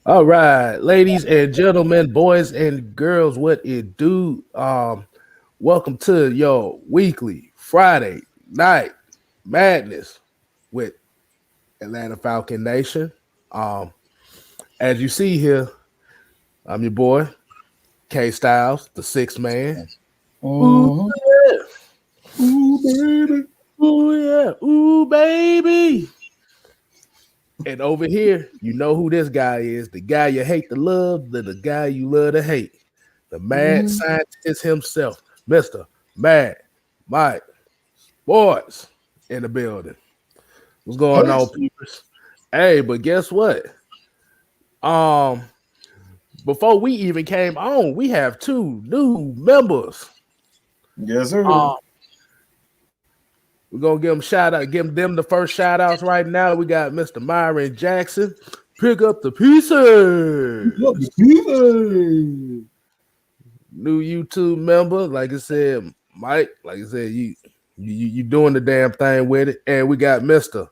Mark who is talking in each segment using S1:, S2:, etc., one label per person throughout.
S1: All right, ladies and gentlemen, boys and girls, what it do? Welcome to your weekly Friday night madness with Atlanta Falcon Nation. Um, as you see here, I'm your boy K Styles, the sixth man. Ooh
S2: Mm-hmm.
S1: yeah,
S2: Ooh, baby.
S1: ooh yeah, ooh baby. And over here, you know who this guy is. The guy you hate to love, the guy you love to hate. The mad
S2: Mm-hmm.
S1: scientist himself, Mr. Mad Mike Boys in the building. What's going on, peepers? Hey, but guess what? Um, before we even came on, we have two new members.
S2: Yes, sir.
S1: Um, we're gonna give them shout out, give them the first shout outs right now. We got Mr. Myron Jackson. Pick up the
S2: Love the
S1: pieces.
S2: people.
S1: New YouTube member. Like I said, Mike. Like I said, you doing the damn thing with it. And we got Mister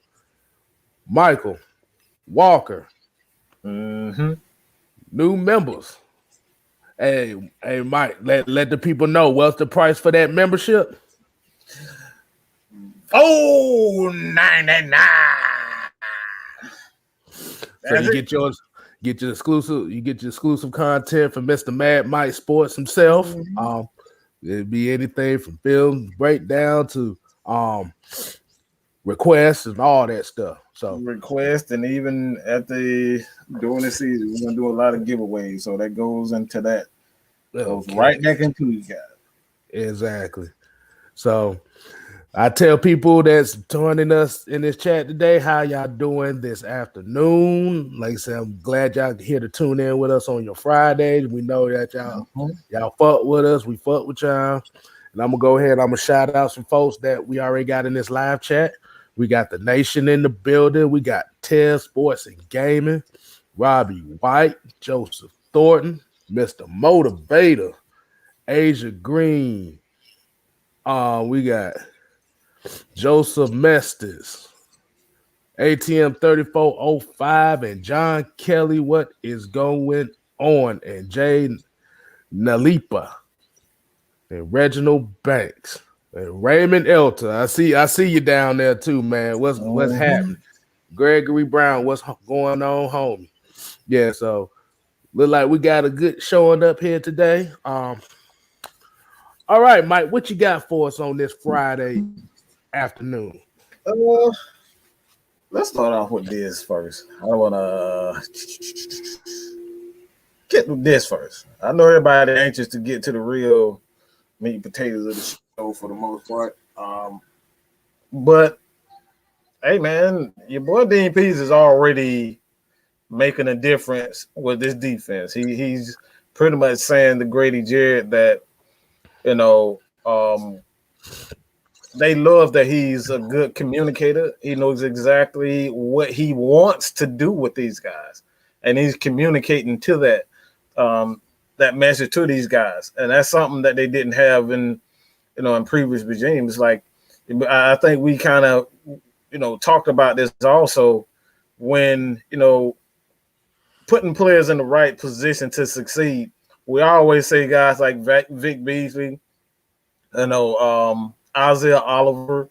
S1: Michael Walker.
S2: Mm-hmm.
S1: New members. Hey, Mike. Let the people know what's the price for that membership.
S2: Oh, 99.
S1: So
S2: That's
S1: you
S2: it.
S1: get yours. Get your exclusive. You get your exclusive content from Mister Mad Mike Sports himself.
S2: Mm-hmm.
S1: It'd be anything from film breakdown to um requests and all that stuff. So
S2: Request, and even at the during the season, we're gonna do a lot of giveaways. So that goes into that. Goes right
S1: okay,
S2: back into you guys.
S1: exactly. So I tell people that's joining us in this chat today, how y'all doing this afternoon? Like I said, I'm glad y'all here to tune in with us on your Fridays. We know that
S2: Mm-hmm.
S1: y'all fuck with us. We fuck with y'all. And I'm gonna go ahead. I'm gonna shout out some folks that we already got in this live chat. We got the Nation in the building. We got Ted Sports and Gaming, Robbie White, Joseph Thornton, Mr. Motivator, Asia Green. We got Joseph Mestis, ATM 3405, and John Kelly. What is going on? And Jay Nalipa and Reginald Banks and Raymond Elter. I see you down there too, man. What's
S2: Mm-hmm.
S1: happening? Gregory Brown, what's going on, homie? Yeah, so look like we got a good showing up here today. All right, Mike, what you got for us on this Friday afternoon?
S2: Uh, let's start off with this first. I wanna get with this first. I know everybody anxious to get to the real meat and potatoes of the show for the most part. But hey, man, your boy Dean Pease is already making a difference with this defense. He's pretty much saying to Grady Jarrett that you know they love that he's a good communicator. He knows exactly what he wants to do with these guys, and he's communicating to that message to these guys, and that's something that they didn't have in previous regimes. Like I think we kind of talked about this also when putting players in the right position to succeed. We always say guys like Vic Beasley, Isaiah Oliver,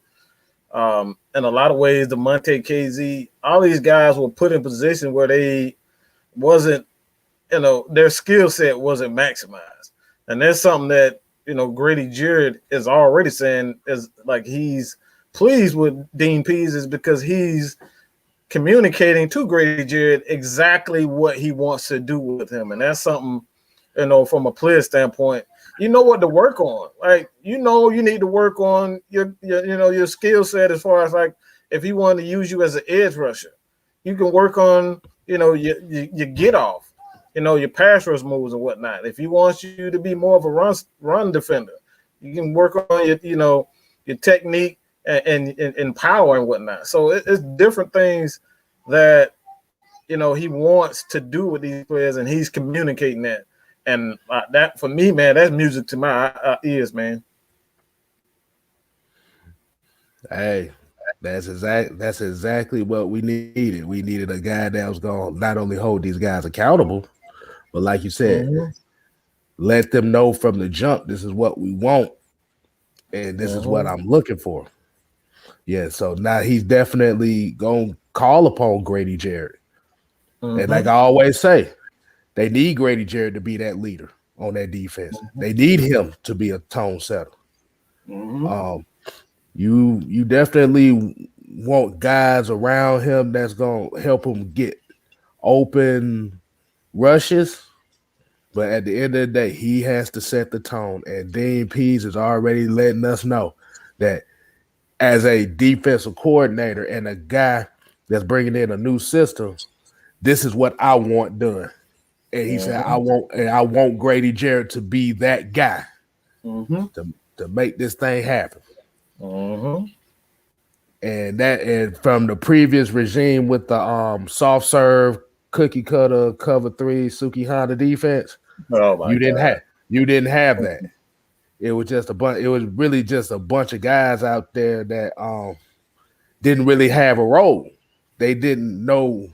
S2: in a lot of ways, the Monte KZ, all these guys were put in position where they wasn't, their skill set wasn't maximized. And that's something that, Grady Jarrett is already saying is like he's pleased with Dean Pease is because he's communicating to Grady Jarrett exactly what he wants to do with him. And that's something, from a player standpoint, you know what to work on. Like, you need to work on your skill set as far as like if he wanted to use you as an edge rusher, you can work on, your get off, your pass rush moves and whatnot. If he wants you to be more of a run defender, you can work on your technique and power and whatnot. So it's different things that he wants to do with these players, and he's communicating that. And that for me, man, that's music to my ears, man.
S1: Hey. That's exactly what we needed. We needed a guy that was going to not only hold these guys accountable, but like you said, let them know from the jump, this is what we want, and this is what I'm looking for. Yeah, so now he's definitely going to call upon Grady Jarrett. And like I always say, they need Grady Jarrett to be that leader on that defense. They need him to be a tone setter. You definitely want guys around him that's going to help him get open rushes. But at the end of the day, he has to set the tone. And Dean Pease is already letting us know that as a defensive coordinator and a guy that's bringing in a new system, this is what I want done. And he said, I want Grady Jarrett to be that guy to make this thing happen. And from the previous regime with the soft serve, cookie cutter, cover three, Suki Honda defense, you didn't have that. It was just a bunch. It was really just a bunch of guys out there that didn't really have a role. They didn't know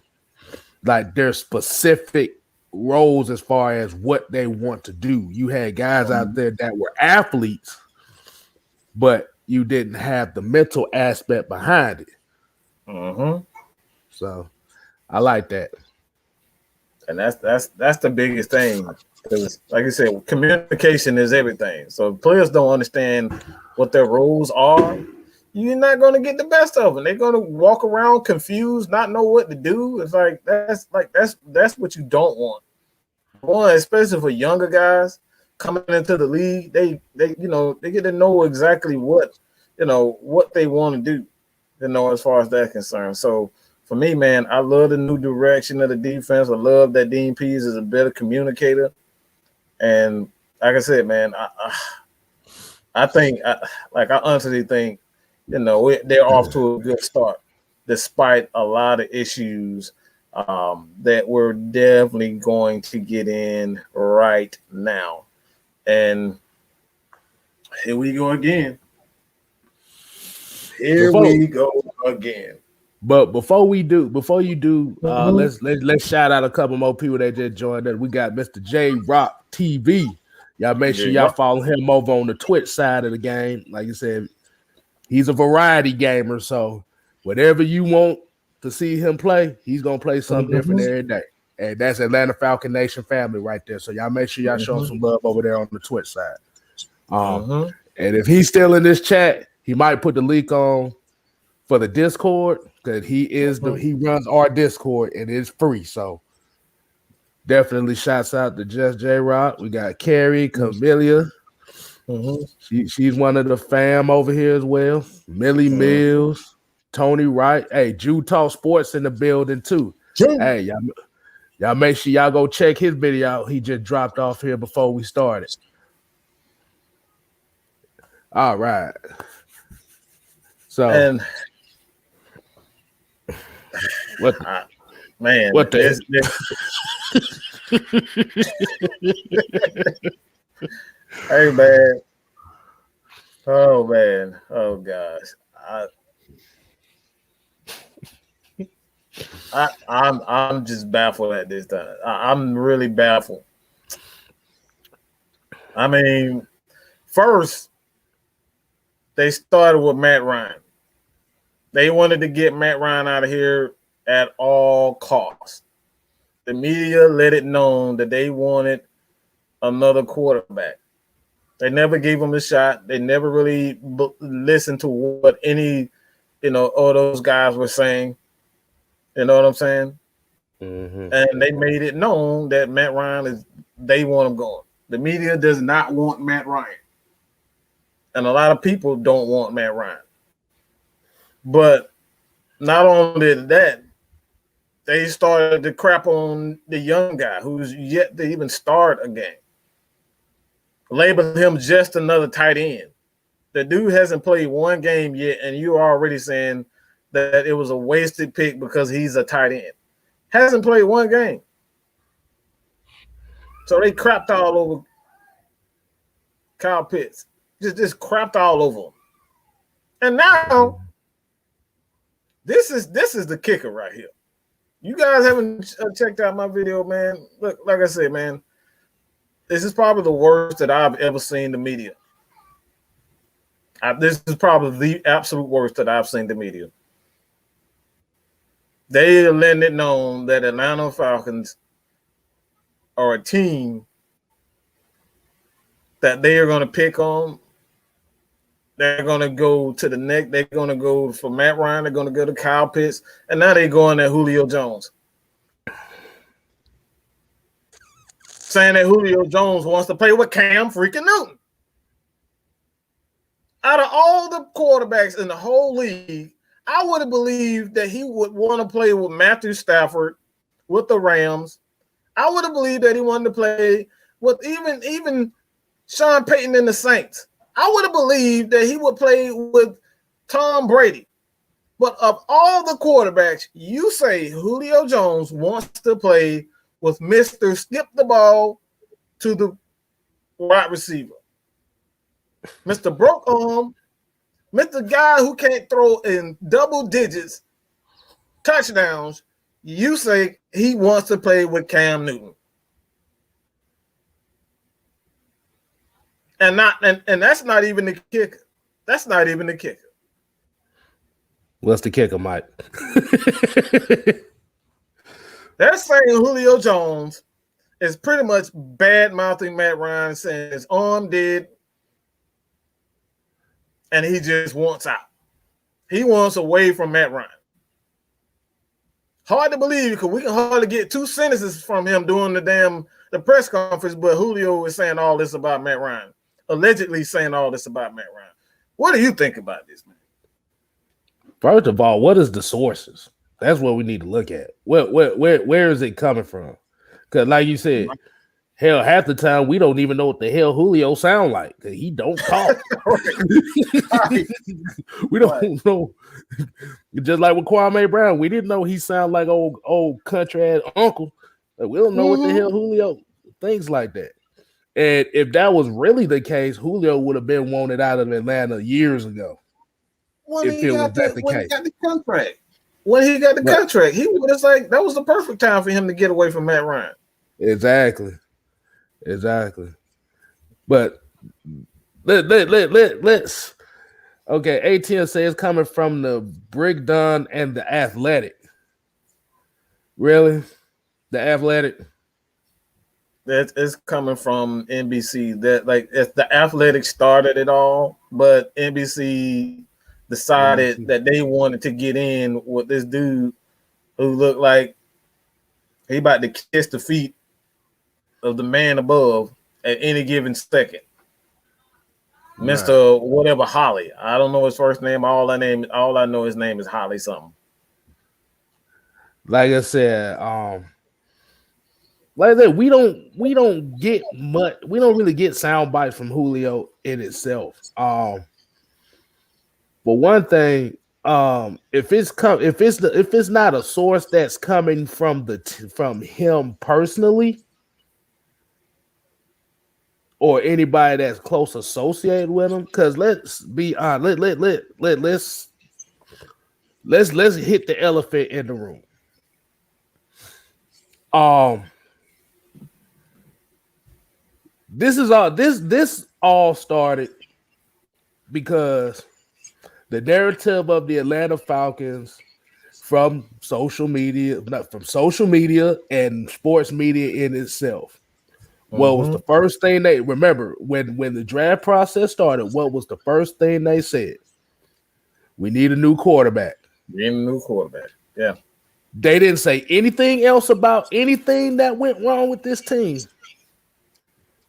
S1: like their specific roles as far as what they want to do. You had guys out there that were athletes, but you didn't have the mental aspect behind it. So I like that.
S2: And that's the biggest thing. Because like I said, communication is everything. So if players don't understand what their roles are, you're not going to get the best of them. They're going to walk around confused, not know what to do. It's that's what you don't want. One, especially for younger guys coming into the league, they get to know exactly what they want to do, as far as that's concerned. So for me, man, I love the new direction of the defense. I love that Dean Pease is a better communicator. And like I said, man, I honestly think, they're off to a good start, despite a lot of issues that we're definitely going to get in right now. And here we go again.
S1: But before you do, let's shout out a couple more people that just joined us. We got Mr. J Rock TV. Y'all make sure y'all follow him over on the Twitch side of the game. Like you said, he's a variety gamer, so whatever you want to see him play, he's gonna play something different every day. And that's Atlanta Falcons Nation family right there. So y'all make sure y'all show him some love over there on the Twitch side. And if he's still in this chat, he might put the link on for the Discord, because he runs our Discord and it's free. So definitely shouts out to Just J Rock. We got Carrie, Camellia. She's one of the fam over here as well. Millie Mills, Tony Wright. Hey, Jew Talk Sports in the building too. Hey, y'all make sure y'all go check his video out. He just dropped off here before we started. All right. So what the
S2: hey man. Oh man. Oh gosh. I'm just baffled at this time. I'm really baffled. I mean, first they started with Matt Ryan. They wanted to get Matt Ryan out of here at all costs. The media let it known that they wanted another quarterback. They never gave him a shot. They never really listened to what any, all those guys were saying. You know what I'm saying? And they made it known that Matt Ryan they want him going. The media does not want Matt Ryan. And a lot of people don't want Matt Ryan. But not only that, they started to crap on the young guy who's yet to even start a game. Label him just another tight end. The dude hasn't played one game yet, and you're already saying that it was a wasted pick because he's a tight end. Hasn't played one game. So they crapped all over Kyle Pitts. Just crapped all over him. And now This is the kicker right here. You guys haven't checked out my video, man. Look, like I said, man, this is probably the worst that I've ever seen the media. This is probably the absolute worst that I've seen the media. They are letting it known that Atlanta Falcons are a team that they are going to pick on. They're going to go to the neck. They're going to go for Matt Ryan. They're going to go to Kyle Pitts. And now they're going at Julio Jones. Saying that Julio Jones wants to play with Cam freaking Newton. Out of all the quarterbacks in the whole league, I would have believed that he would want to play with Matthew Stafford with the Rams. I would have believed that he wanted to play with even Sean Payton and the Saints. I would have believed that he would play with Tom Brady. But of all the quarterbacks, you say Julio Jones wants to play with Mr. Skip the ball to the wide receiver. Mr. Broke Arm, Mr. Guy who can't throw in double digits touchdowns, you say he wants to play with Cam Newton. And that's not even the kicker. That's not even the kicker.
S1: What's the kicker, Mike?
S2: They're saying Julio Jones is pretty much bad-mouthing Matt Ryan, saying his arm did, and he just wants out. He wants away from Matt Ryan. Hard to believe because we can hardly get two sentences from him during the press conference, but Julio is saying all this about Matt Ryan, allegedly saying all this about Matt Ryan. What do you think about this, man?
S1: First of all, what is the sources? That's what we need to look at. Where is it coming from? Because like you said, hell, half the time we don't even know what the hell Julio sound like because he don't talk. We don't know. Just like with Kwame Brown, we didn't know he sound like old country ass uncle. Like, we don't know what the hell Julio, things like that. And if that was really the case, Julio would have been wanted out of Atlanta years ago.
S2: When he got the contract. When he got the contract, he was like, that was the perfect time for him to get away from Matt Ryan.
S1: Exactly. But let's okay. ATN says it's coming from the Brick Dunn and the Athletic. Really? The Athletic?
S2: That is coming from NBC. That like it's the Athletic started it all, but NBC decided that they wanted to get in with this dude who looked like he about to kiss the feet of the man above at any given second. Right. Mr. Whatever Holly. I don't know his first name. All I know his name is Holly something.
S1: Like I said, we don't get much. We don't really get sound bites from Julio in itself. But one thing, if it's not a source that's coming from him personally, or anybody that's close associated with him, because let's be honest, let's hit the elephant in the room. This all started because the narrative of the Atlanta Falcons from social media and sports media in itself. What was the first thing they remember when the draft process started? What was the first thing they said? We need a new quarterback.
S2: Yeah.
S1: They didn't say anything else about anything that went wrong with this team.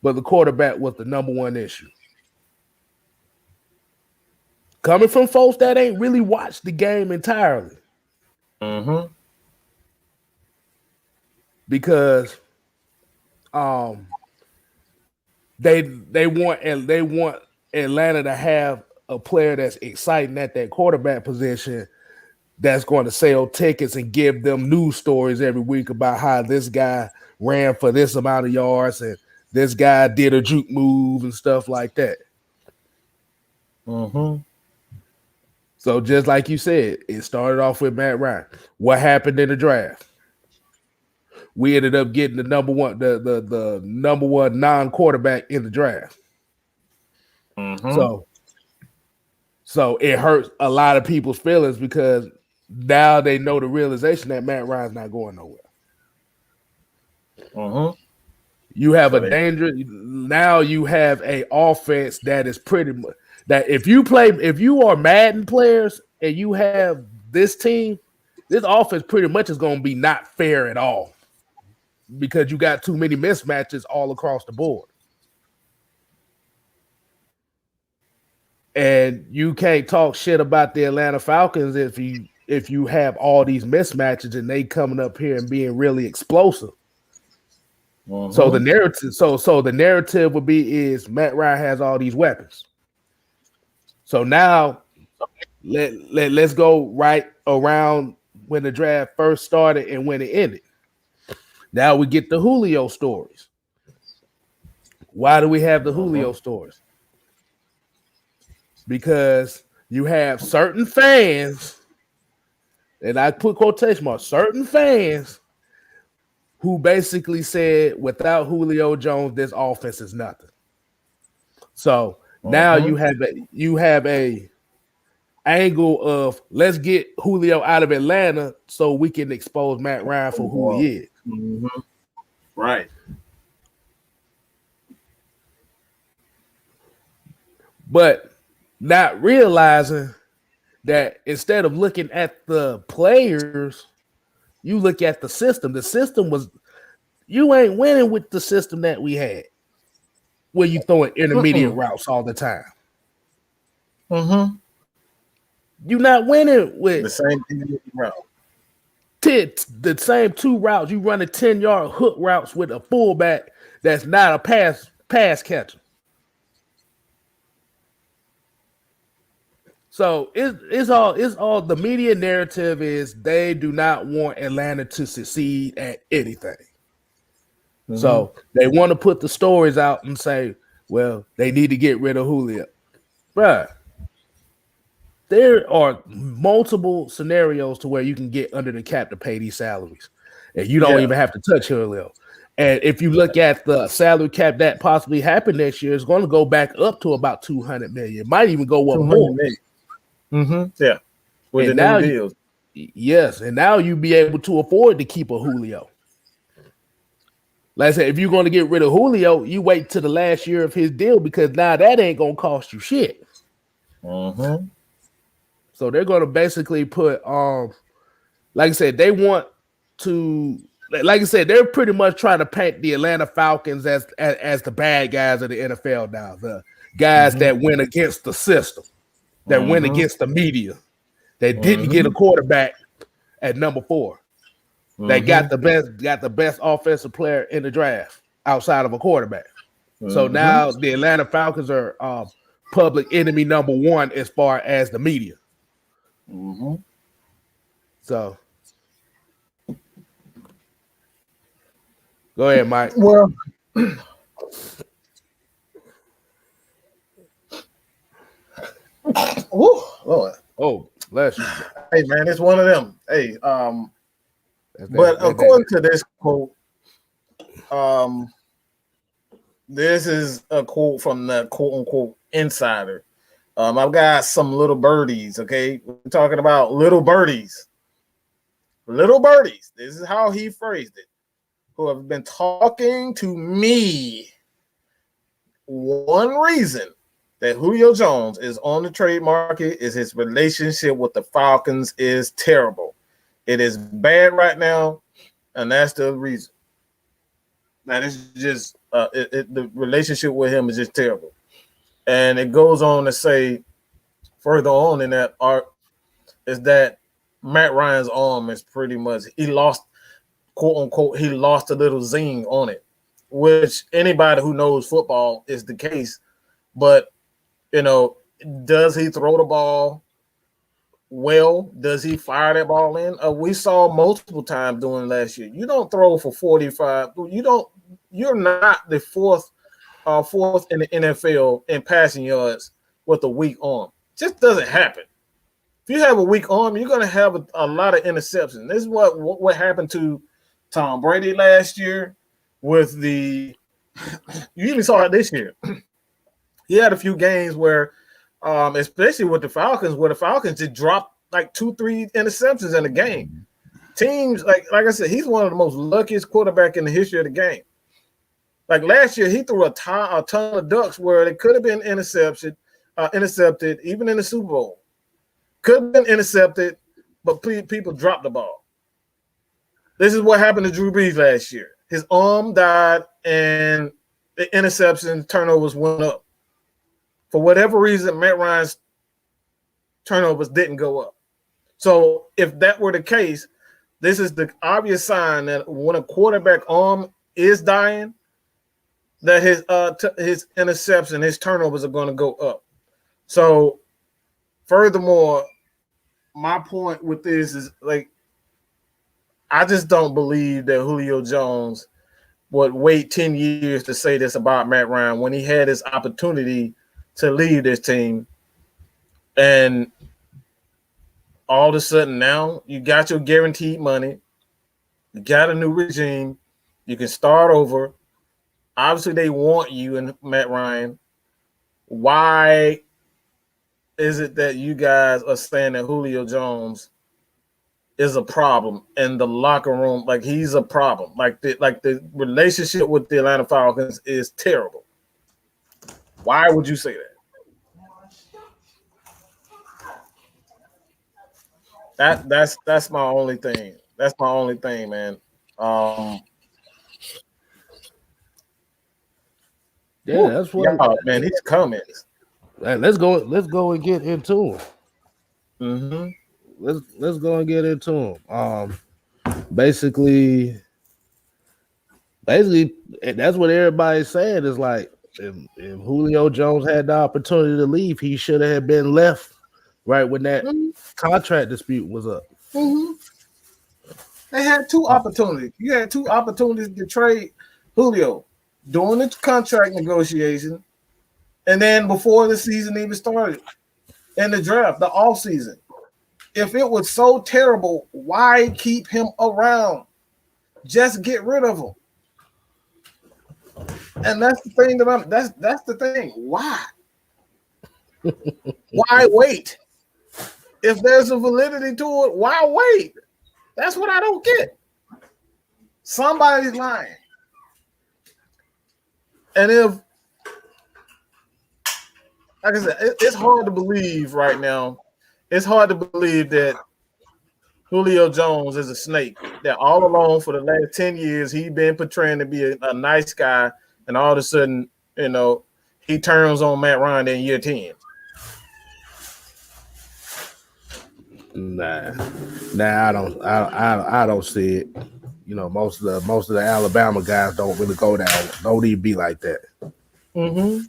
S1: But the quarterback was the number one issue. Coming from folks that ain't really watched the game entirely. Because they want Atlanta to have a player that's exciting at that quarterback position that's going to sell tickets and give them news stories every week about how this guy ran for this amount of yards and this guy did a juke move and stuff like that. So just like you said, it started off with Matt Ryan. What happened in the draft? We ended up getting the number one non-quarterback in the draft. So it hurts a lot of people's feelings because now they know the realization that Matt Ryan's not going nowhere. You have a danger. Now you have a offense that is pretty much that if you are Madden players and you have this team, this offense pretty much is going to be not fair at all because you got too many mismatches all across the board. And you can't talk shit about the Atlanta Falcons if you have all these mismatches and they coming up here and being really explosive. So the narrative would be is Matt Ryan has all these weapons. So now let's go right around when the draft first started and when it ended. Now we get the Julio stories. Why do we have the Julio stories? Because you have certain fans, and I put quotation marks, certain fans who basically said without Julio Jones, this offense is nothing. So now you have a angle of let's get Julio out of Atlanta so we can expose Matt Ryan for who he is.
S2: Right.
S1: But not realizing that instead of looking at the players, you look at the system. The system was you ain't winning with the system that we had, where you throwing intermediate routes all the time. You're not winning with
S2: the same route.
S1: The same two routes. You run a 10-yard hook routes with a fullback that's not a pass catcher. So it's all the media narrative is they do not want Atlanta to succeed at anything. So they want to put the stories out and say, well, they need to get rid of Julio. Bruh, there are multiple scenarios to where you can get under the cap to pay these salaries. And you don't even have to touch Julio. And if you look at the salary cap that possibly happened next year, it's going to go back up to about $200 million. It might even go up more.
S2: Yeah. With
S1: and
S2: the
S1: now
S2: new deals.
S1: Yes. And now you be able to afford to keep a Julio. Like I said, if you're going to get rid of Julio, you wait till the last year of his deal because now that ain't going to cost you shit. So they're going to basically put, like I said, they want to, like I said, they're pretty much trying to paint the Atlanta Falcons as the bad guys of the NFL now, the guys that went against the system, that went against the media, that didn't get a quarterback at number 4. They got the best offensive player in the draft outside of a quarterback. So now the Atlanta Falcons are public enemy number 1 as far as the media. So go ahead, Mike.
S2: Well, Lord.
S1: Oh, bless you.
S2: Hey man, it's one of them. Hey, but according to this quote, this is a quote from the quote unquote insider. I've got some little birdies. Okay, we're talking about little birdies. Little birdies. This is how he phrased it. Who have been talking to me. One reason that Julio Jones is on the trade market is his relationship with the Falcons is terrible. It is bad right now, and that's the reason. That is just the relationship with him is just terrible. And it goes on to say further on in that art is that Matt Ryan's arm is pretty much he lost, quote unquote, he lost a little zing on it, which anybody who knows football is the case. But you know, does he throw the ball well? Does he fire that ball in? We saw multiple times during last year. You don't throw for 45. You're not the fourth in the NFL in passing yards with a weak arm. Just doesn't happen. if you have a weak arm, you're going to have a lot of interceptions. This is what happened to Tom Brady last year with the – you even saw it this year. He had a few games where, especially with the Falcons, where the Falcons just dropped like 2-3 interceptions in the game. Teams, like I said, he's one of the most luckiest quarterback in the history of the game. Like last year, he threw a ton of ducks where it could have been intercepted, even in the Super Bowl. Could have been intercepted, but people dropped the ball. This is what happened to Drew Brees last year. His arm died, and the interception turnovers went up. For whatever reason, Matt Ryan's turnovers didn't go up. So if that were the case, this is the obvious sign that when a quarterback arm is dying, that his interception, his turnovers are going to go up. So furthermore, my point with this is like, I just don't believe that Julio Jones would wait 10 years to say this about Matt Ryan when he had his opportunity to leave this team. And all of a sudden now you got your guaranteed money. You got a new regime. You can start over. Obviously, they want you and Matt Ryan. Why is it that you guys are saying that Julio Jones is a problem in the locker room? Like he's a problem. Like the relationship with the Atlanta Falcons is terrible. Why would you say that? That's my only thing. That's my only thing, man.
S1: Yeah, that's what.
S2: Man, his comments.
S1: Let's go and get into him.
S2: Mm-hmm.
S1: Let's go and get into him. Basically, that's what everybody's saying is like if Julio Jones had the opportunity to leave, he should have been left right when that contract dispute was up.
S2: Mm-hmm. They had two opportunities. You had two opportunities to trade Julio during the contract negotiation, and then before the season even started, in the draft, the offseason. If it was so terrible, why keep him around? Just get rid of him. And that's the thing that's the thing. Why? Why wait? If there's a validity to it, why wait? That's what I don't get. Somebody's lying. And if, like I said, it's hard to believe right now. It's hard to believe that Julio Jones is a snake. That all along for the last 10 years, he's been portraying to be a nice guy, and all of a sudden, he turns on Matt Ryan in year 10.
S1: Nah, I don't see it. Most of the Alabama guys don't really go down. Don't even be like that.
S2: Mm-hmm.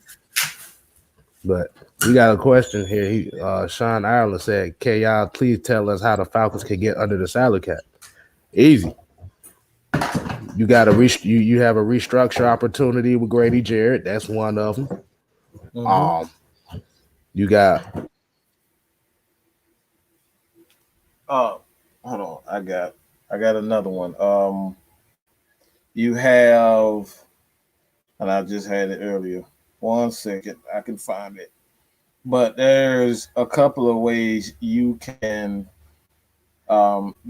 S1: But we got a question here. Sean Ireland said, "Can y'all please tell us how the Falcons can get under the salary cap?" Easy. You got you have a restructure opportunity with Grady Jarrett. That's one of them. Mm-hmm. You got.
S2: Hold on. I got another one. You have, and I just had it earlier. 1 second, I can find it. But there's a couple of ways you can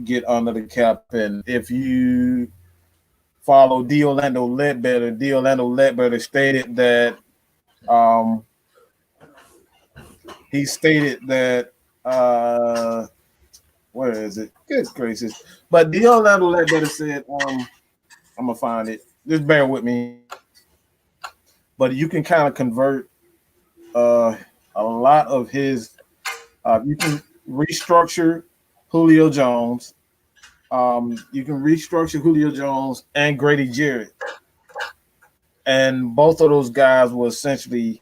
S2: get under the cap, and if you follow Orlando Ledbetter stated that he stated that where is it? Good gracious. But Orlando Ledbetter said, I'm gonna find it. Just bear with me. But you can kind of convert a lot of his you can restructure Julio Jones. You can restructure Julio Jones and Grady Jarrett. And both of those guys were essentially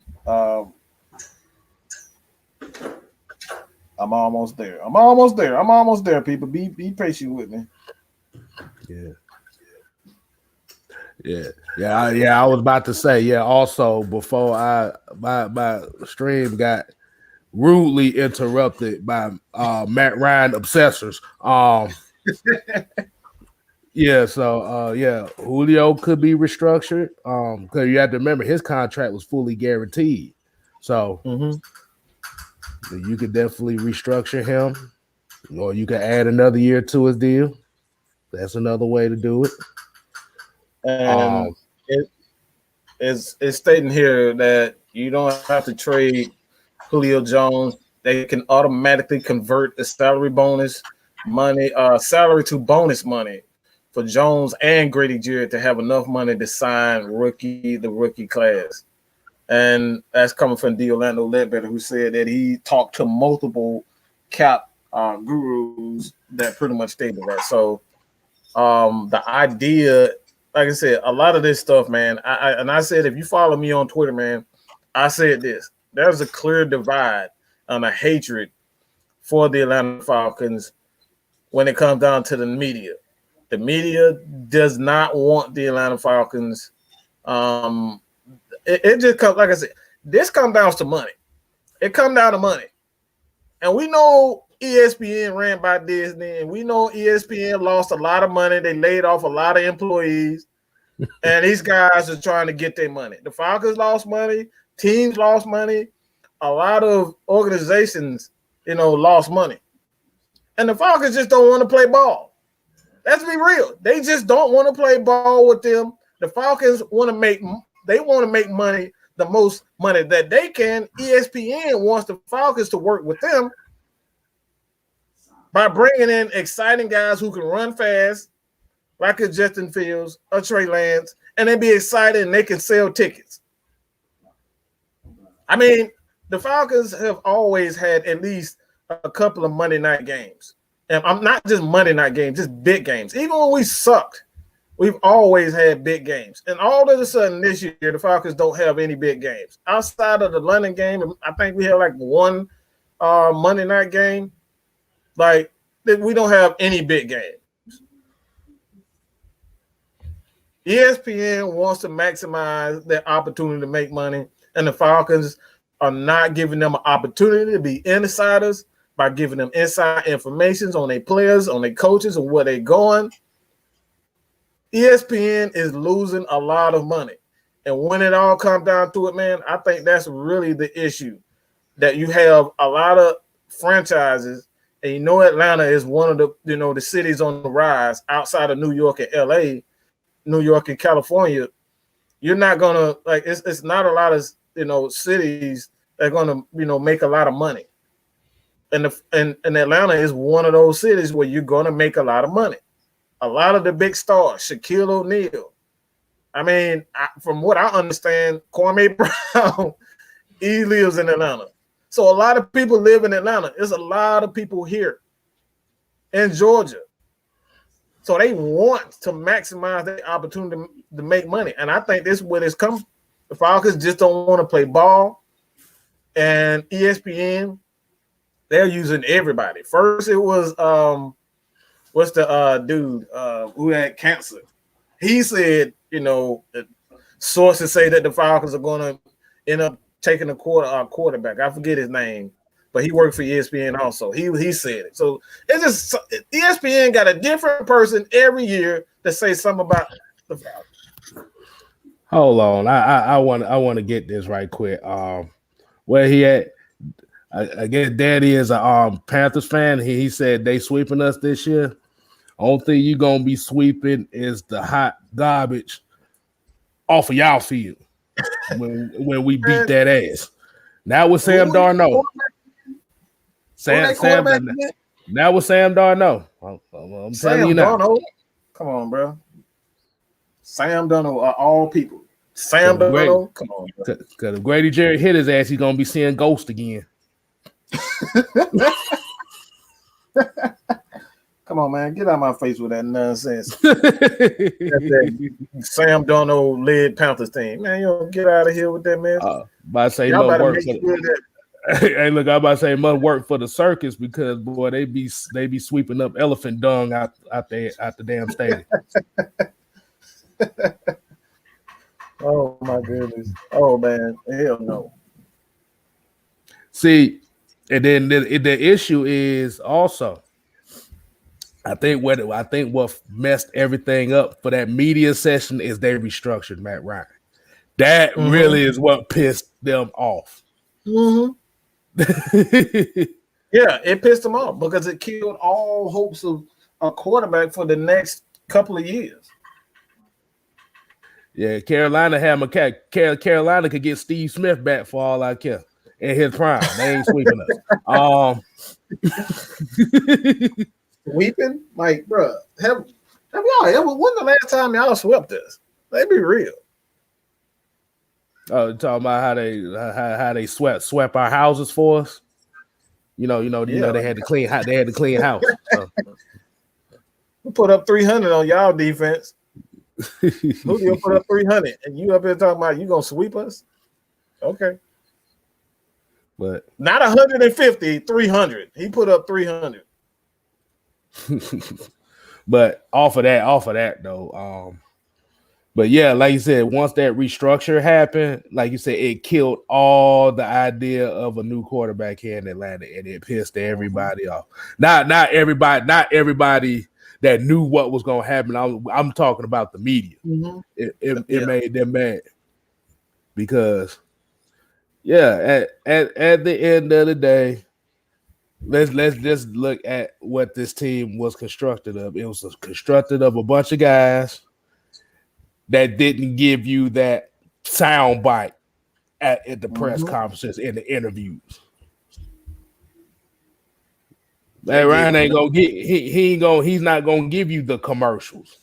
S2: I'm almost there. People. Be patient with me.
S1: Yeah. I was about to say, also before my stream rudely interrupted by Matt Ryan obsessors. Yeah, so Julio could be restructured. Because you have to remember his contract was fully guaranteed. So you could definitely restructure him, or you could add another year to his deal. That's another way to do it.
S2: And it's stating here that you don't have to trade Julio Jones. They can automatically convert the salary bonus money, salary to bonus money for Jones and Grady Jarrett to have enough money to sign the rookie class. And that's coming from D. Orlando Ledbetter, who said that he talked to multiple cap gurus that pretty much stated that. So the idea, like I said, a lot of this stuff, man, I said, if you follow me on Twitter, man, I said this. There's a clear divide and a hatred for the Atlanta Falcons when it comes down to the media. The media does not want the Atlanta Falcons. It just comes, like I said, this comes down to money. It comes down to money. And we know ESPN ran by Disney, and we know ESPN lost a lot of money. They laid off a lot of employees, and these guys are trying to get their money. The Falcons lost money. Teams lost money. A lot of organizations, lost money. And the Falcons just don't want to play ball. Let's be real. They just don't want to play ball with them. The Falcons want to make money, the most money that they can. ESPN wants the Falcons to work with them by bringing in exciting guys who can run fast, like a Justin Fields or Trey Lance, and they be excited and they can sell tickets. I mean, the Falcons have always had at least a couple of Monday night games. And I'm not just Monday night games, just big games. Even when we sucked, we've always had big games. And all of a sudden this year, the Falcons don't have any big games. Outside of the London game, I think we have like one Monday night game. Like, we don't have any big games. ESPN wants to maximize their opportunity to make money, and the Falcons are not giving them an opportunity to be insiders by giving them inside information on their players, on their coaches, and where they're going. ESPN is losing a lot of money. And when it all comes down to it, man, I think that's really the issue, that you have a lot of franchises, and Atlanta is one of the, the cities on the rise outside of New York and LA, New York and California. You're not going to, like, it's not a lot of, cities that are going to, make a lot of money. And Atlanta is one of those cities where you're going to make a lot of money. A lot of the big stars, Shaquille O'Neal. I mean, from what I understand, Kwame Brown, he lives in Atlanta. So a lot of people live in Atlanta. There's a lot of people here in Georgia. So they want to maximize their opportunity to make money. And I think this is where this comes. The Falcons just don't want to play ball. And ESPN, they're using everybody. First, it was what's the dude who had cancer? He said, sources say that the Falcons are going to end up taking a quarterback. I forget his name, but he worked for ESPN also. He said it. So it's just ESPN got a different person every year that say something about the Falcons.
S1: Hold on, I want to get this right quick. Where he at? I guess Daddy is a Panthers fan. He said they sweeping us this year. Only thing you gonna be sweeping is the hot garbage off of y'all field when we beat that ass. Now with Sam Darnold. Now with Sam Darnold. I'm telling you now.
S2: Darnold. Come on, bro. Sam Darnold are all people. Sam Darnold. Come on.
S1: Because if Grady Jarrett hit his ass, he's gonna be seeing Ghost again.
S2: Come on, man. Get out of my face with that nonsense. that Sam Darnold led Panthers team. Man, you don't get out of here with that, man.
S1: I say no work for hey, look, I'm about to say must work for the circus because boy, they be sweeping up elephant dung out the damn stadium.
S2: Oh my goodness. Oh man, hell no.
S1: See, And then the issue is also, I think what messed everything up for that media session is they restructured Matt Ryan. That really is what pissed them off.
S2: Yeah, it pissed them off because it killed all hopes of a quarterback for the next couple of years.
S1: Yeah, Carolina Carolina could get Steve Smith back for all I care in his prime. They ain't sweeping us.
S2: Weeping, like, bro, have y'all ever? When the last time y'all swept us? Let's be real.
S1: Talking about how they swept our houses for us. You know, they had to clean house. So.
S2: We put up 300 on y'all defense. Julio put up 300, and you up here talking about you gonna sweep us? Okay,
S1: but
S2: not 150, 300. He put up 300.
S1: But off of that though, but yeah, like you said, once that restructure happened, like you said, it killed all the idea of a new quarterback here in Atlanta, and it pissed everybody off. Not everybody that knew what was going to happen. I'm talking about the media. It made them mad because, yeah, at the end of the day, let's just look at what this team was constructed of. It was constructed of a bunch of guys that didn't give you that sound bite at the press conferences and the interviews. Man, Ryan ain't gonna get he's not gonna give you the commercials.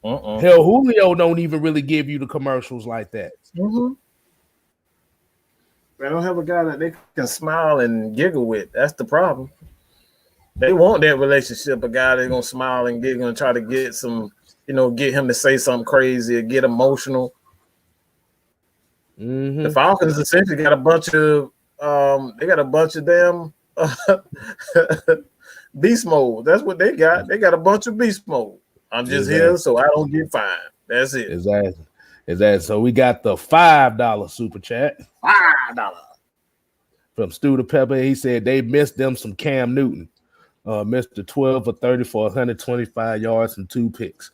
S1: Hell, Julio don't even really give you the commercials like that.
S2: They don't have a guy that they can smile and giggle with. That's the problem. They want that relationship, a guy that's gonna smile and giggle and try to get some, get him to say something crazy or get emotional. The Falcons essentially got a bunch of damn beast mode. That's what they got. They got a bunch of beast mode. I'm just here so I don't get fined. That's it.
S1: Exactly. So we got the $5 super chat.
S2: $5
S1: from Stu the Pepper. He said they missed them some Cam Newton. Mr. 12 for 30 for 125 yards and 2 picks.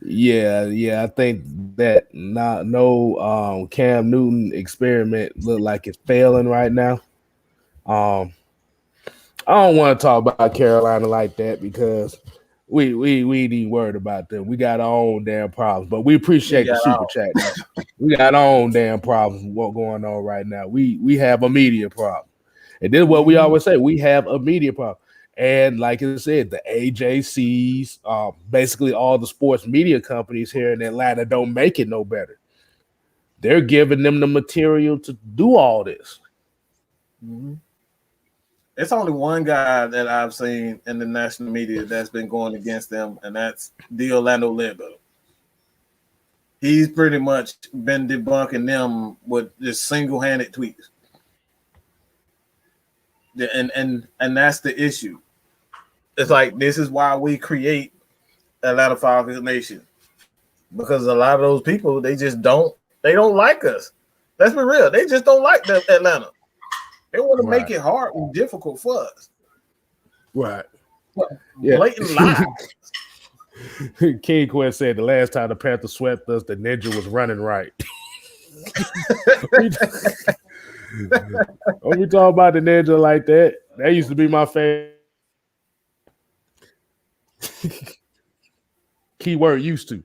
S1: Yeah, I think that no Cam Newton experiment look like it's failing right now. I don't want to talk about Carolina like that because we ain't even worried about them. We got our own damn problems, but we appreciate the super chat. We got our own damn problems with what's going on right now. We have a media problem. And this is what we always say. We have a media problem. And like I said, the AJCs, basically all the sports media companies here in Atlanta don't make it no better. They're giving them the material to do all this.
S2: It's only one guy that I've seen in the national media that's been going against them, and that's the Orlando Limbo. He's pretty much been debunking them with just single-handed tweets. And that's the issue. It's like this is why we create Atlanta Falcons Nation. Because a lot of those people, they don't like us. Let's be real. They just don't like Atlanta. They want to make it hard and difficult for us.
S1: Right.
S2: Blatant lies.
S1: King Quest said the last time the Panthers swept us, the ninja was running right. Don't we talk about the ninja like that? That used to be my favorite. Keyword used to.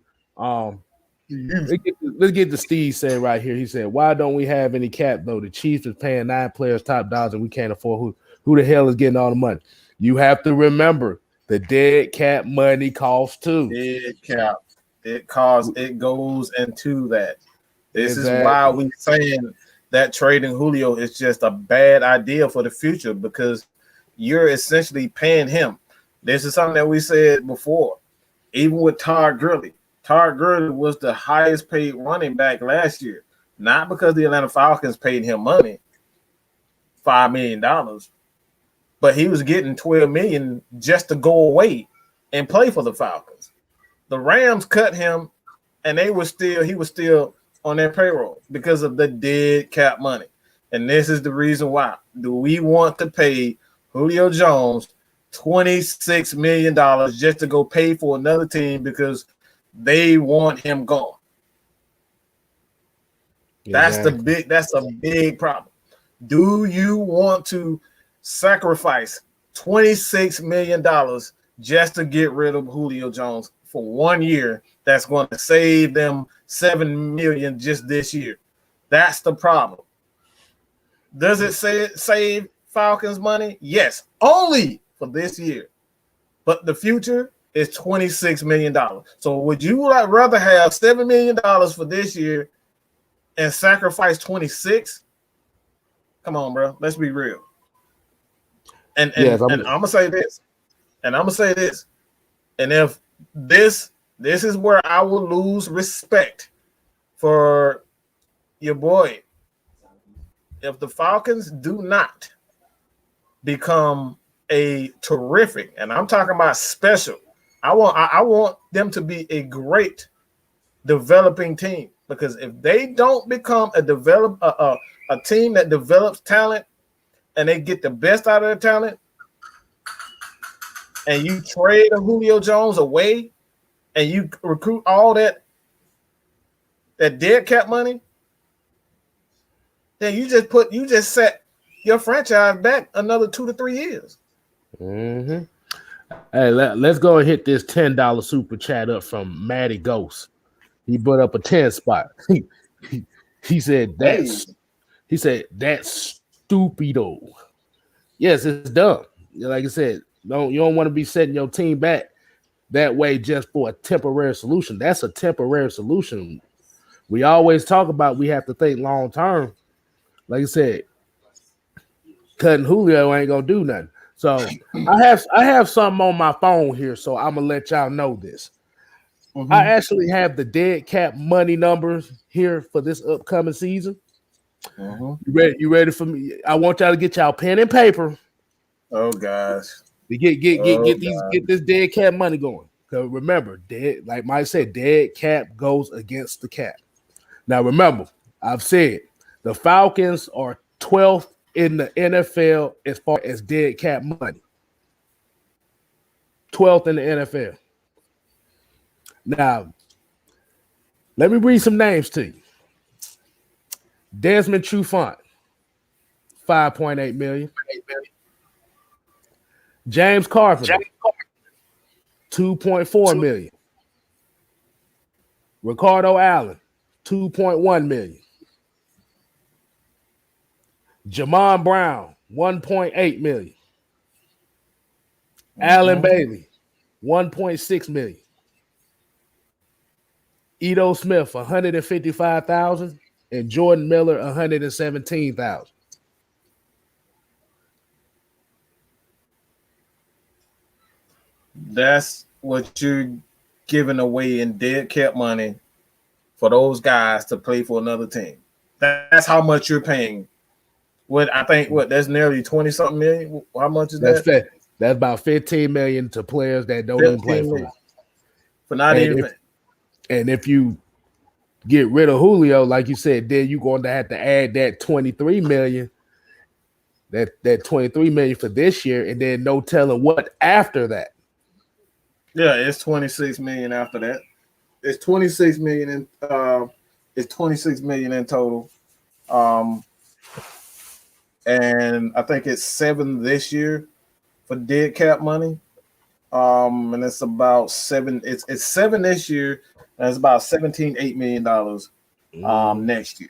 S1: Let's get to Steve saying right here. He said, "Why don't we have any cap though? The Chiefs is paying 9 players top dollars, and we can't afford who the hell is getting all the money? You have to remember the dead cap money costs too.
S2: Dead cap, it goes into that. This is why we're saying that trading Julio is just a bad idea for the future because you're essentially paying him. This is something that we said before, even with Todd Gurley. Todd Gurley was the highest paid running back last year, not because the Atlanta Falcons paid him money, $5 million, but he was getting $12 million just to go away and play for the Falcons. The Rams cut him, and he was still on their payroll because of the dead cap money. And this is the reason why. Do we want to pay Julio Jones $26 million just to go pay for another team because they want him gone?
S1: Exactly.
S2: That's a big problem. Do you want to sacrifice $26 million just to get rid of Julio Jones for 1 year? That's going to save them $7 million just this year. That's the problem. Does it save Falcons money? Yes, only for this year. But the future is $26 million. So would you rather have $7 million for this year and sacrifice 26? Come on, bro. Let's be real. And I'm gonna say this. And if this is where I will lose respect for your boy. If the Falcons do not become a terrific, and I'm talking about special, I want them to be a great developing team, because if they don't become a team that develops talent and they get the best out of their talent, and you trade a Julio Jones away and you recruit all that dead cap money, then you just set your franchise back another 2 to 3 years.
S1: Mm-hmm. Hey, let's go and hit this $10 super chat up from Matty Ghost. He put up a 10 spot. He said that's stupido. Yes, it's dumb. Like I said, you don't want to be setting your team back that way just for a temporary solution. That's a temporary solution. We always talk about we have to think long term. Like I said, cutting Julio ain't gonna do nothing. So I have something on my phone here, so I'm gonna let y'all know this. Mm-hmm. I actually have the dead cap money numbers here for this upcoming season. Mm-hmm. You ready for me? I want y'all to get y'all pen and paper.
S2: Oh gosh.
S1: To get this dead cap money going. Because remember, like Mike said, dead cap goes against the cap. Now remember, I've said the Falcons are 12th in the NFL as far as dead cap money. 12th in the NFL. Now, let me read some names to you. Desmond Trufant, $5.8 million. James Carpenter, $2.4 million. Ricardo Allen, $2.1 million. Jamon Brown, $1.8 million. Allen Bailey, $1.6 million. Ito Smith, $155,000, and Jordan Miller, $117,000.
S2: That's what you're giving away in dead cap money for those guys to play for another team. That's how much you're paying. That's nearly 20-something million. How much is that?
S1: That's about $15 million to players that don't even play for us.
S2: For not even.
S1: And if you get rid of Julio, like you said, then you're going to have to add that $23 million. That $23 million for this year, and then no telling what after that.
S2: Yeah, it's $26 million after that. It's $26 million in it's $26 million in total. And I think it's 7 this year for dead cap money. And it's about 7. It's 7 this year, and it's about $17.8 million next year.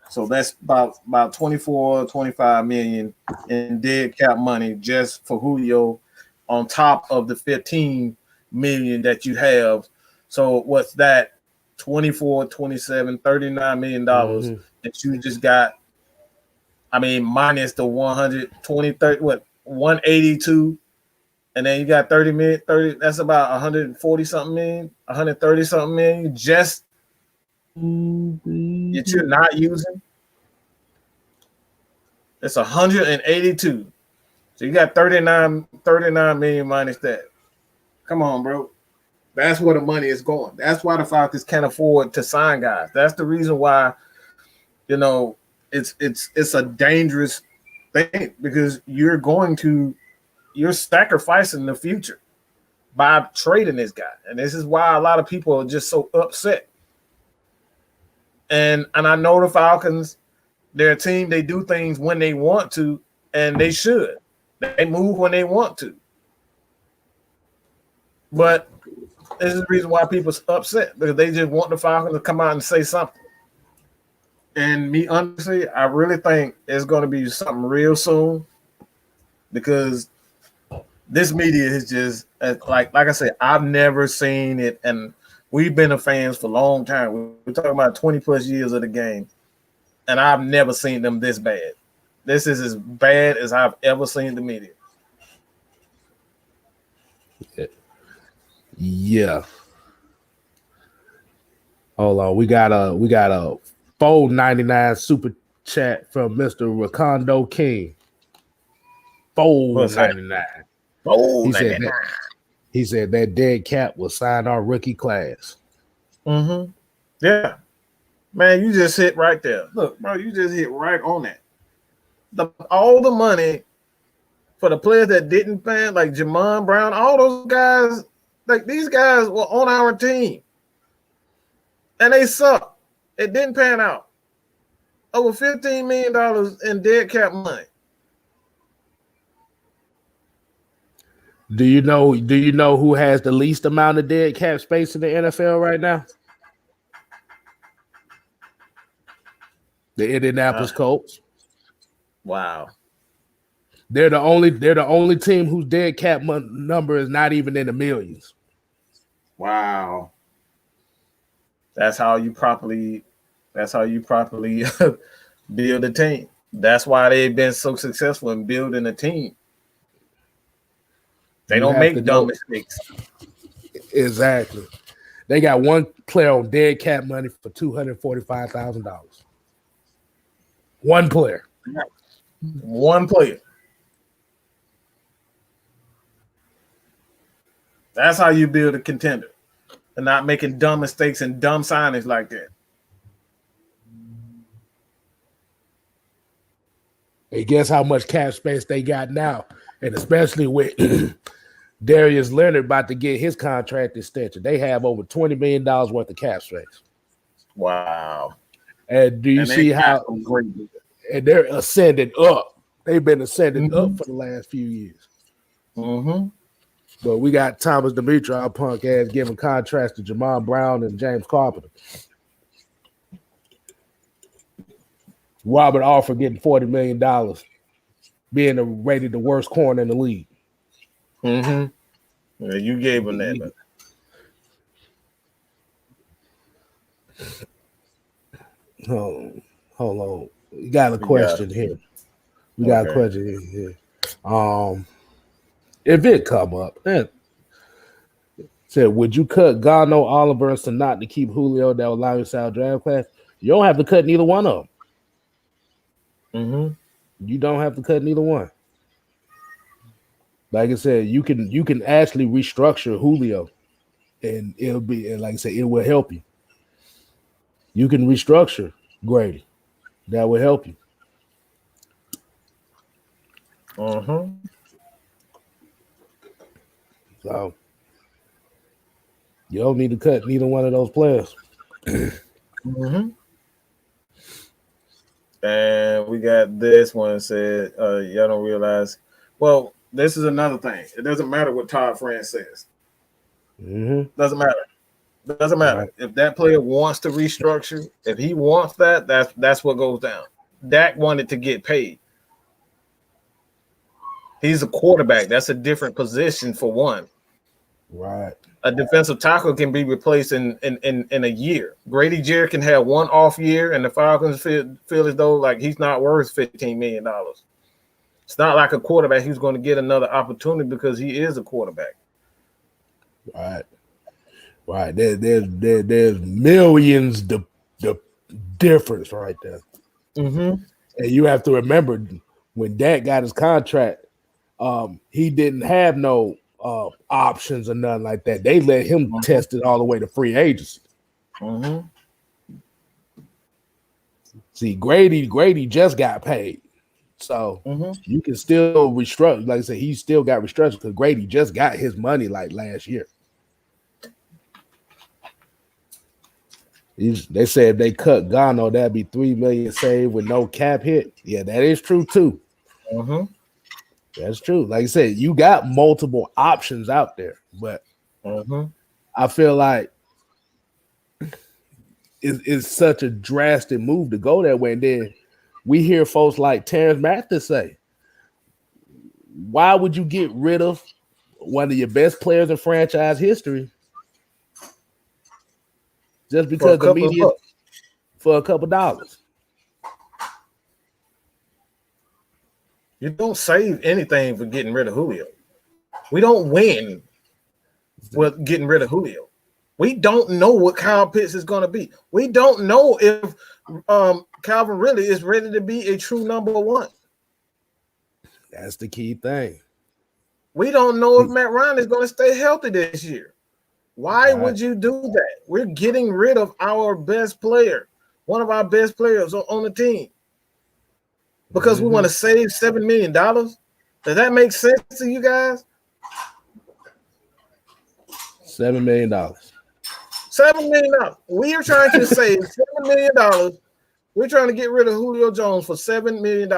S2: So that's about 24, 25 million in dead cap money just for Julio, on top of the 15 million that you have. So what's that? 24, 27, $39 million that you just got. I mean, minus the 120, 30, 182, and then you got 30, that's about 140 something million, 130 something million just that you're not using. It's 182. So you got 39 million minus that. Come on, bro. That's where the money is going. That's why the Falcons can't afford to sign guys. That's the reason why, it's a dangerous thing, because you're sacrificing the future by trading this guy. And this is why a lot of people are just so upset. And I know the Falcons, they're a team, they do things when they want to, and they should. They move when they want to. But this is the reason why people are upset, because they just want the Falcons to come out and say something. And me, honestly, I really think it's going to be something real soon, because this media is just like I said, I've never seen it, and we've been fans for a long time. We're talking about 20 plus years of the game, and I've never seen them this bad. This is as bad as I've ever seen the media.
S1: Yeah. Hold on, we got a $4.99 super chat from Mr. Rakondo King. $4.99. He said that dead cap will sign our rookie class.
S2: Mm-hmm. Yeah. Man, you just hit right there. Look, bro, you just hit right on that. All the money for the players that didn't pay, like Jamon Brown, all those guys, like these guys were on our team. And they suck. It didn't pan out. Over $15 million in dead cap money.
S1: Do you know who has the least amount of dead cap space in the NFL right now? The Indianapolis Colts.
S2: Wow.
S1: They're the only team whose dead cap number is not even in the millions.
S2: Wow. That's how you properly build a team. That's why they've been so successful in building a team. They don't make dumb mistakes.
S1: Exactly. They got one player on dead cap money for $245,000. One player.
S2: One player. That's how you build a contender, and not making dumb mistakes and dumb signings like that.
S1: Hey, guess how much cap space they got now? And especially with Darius Leonard about to get his contract extension, they have over $20 million worth of cap space.
S2: Wow.
S1: And do you see how and they're ascending up? They've been ascending up for the last few years.
S2: Mm-hmm.
S1: But we got Thomas Dimitri, our punk ass, giving contracts to Jamon Brown and James Carpenter. Robert Alford getting $40 million, being rated the worst corner in the league.
S2: Mm-hmm. Yeah, you gave him that.
S1: Hold on. We got a question here. We got a question here. If it come up, said, would you cut Gano, Oliver, and Sanat to keep Julio that will allow you to sell draft class? You don't have to cut neither one of them.
S2: Mm-hmm.
S1: You don't have to cut neither one. Like I said, you can actually restructure Julio, and it'll be, and like I said, it will help you. You can restructure Grady. That will help you.
S2: Mm-hmm.
S1: So you don't need to cut neither one of those players.
S2: Mm-hmm. And we got this one said, y'all don't realize. Well, this is another thing. It doesn't matter what Todd France says.
S1: Mm-hmm.
S2: Doesn't matter. Right. If that player wants to restructure, if he wants that, that's what goes down. Dak wanted to get paid. He's a quarterback. That's a different position for one.
S1: Right.
S2: A defensive tackle can be replaced in a year. Grady Jarrett can have one off year, and the Falcons feel as though like he's not worth $15 million. It's not like a quarterback who's going to get another opportunity because he is a quarterback.
S1: Right. There's millions the difference right there.
S2: Mm-hmm.
S1: And you have to remember when Dak got his contract, he didn't have no options or nothing like that. They let him test it all the way to free agency.
S2: Mm-hmm.
S1: See, Grady just got paid. So you can still restructure. Like I said, he still got restructured because Grady just got his money like last year. They said if they cut Gano, that'd be $3 million saved with no cap hit. Yeah, that is true too. That's true. Like I said, you got multiple options out there, but I feel like it's such a drastic move to go that way. And then we hear folks like Terrence Mathis say, why would you get rid of one of your best players in franchise history just because the media for a couple dollars?
S2: You don't save anything for getting rid of Julio. We don't win with getting rid of Julio. We don't know what Kyle Pitts is going to be. We don't know if Calvin really is ready to be a true number one.
S1: That's the key thing.
S2: We don't know if Matt Ryan is going to stay healthy this year. Why would you do that? We're getting rid of our best player, one of our best players on the team, because we want to save $7 million. Does that make sense to you guys?
S1: $7 million.
S2: $7 million. We are trying to save $7 million. We're trying to get rid of Julio Jones for $7 million.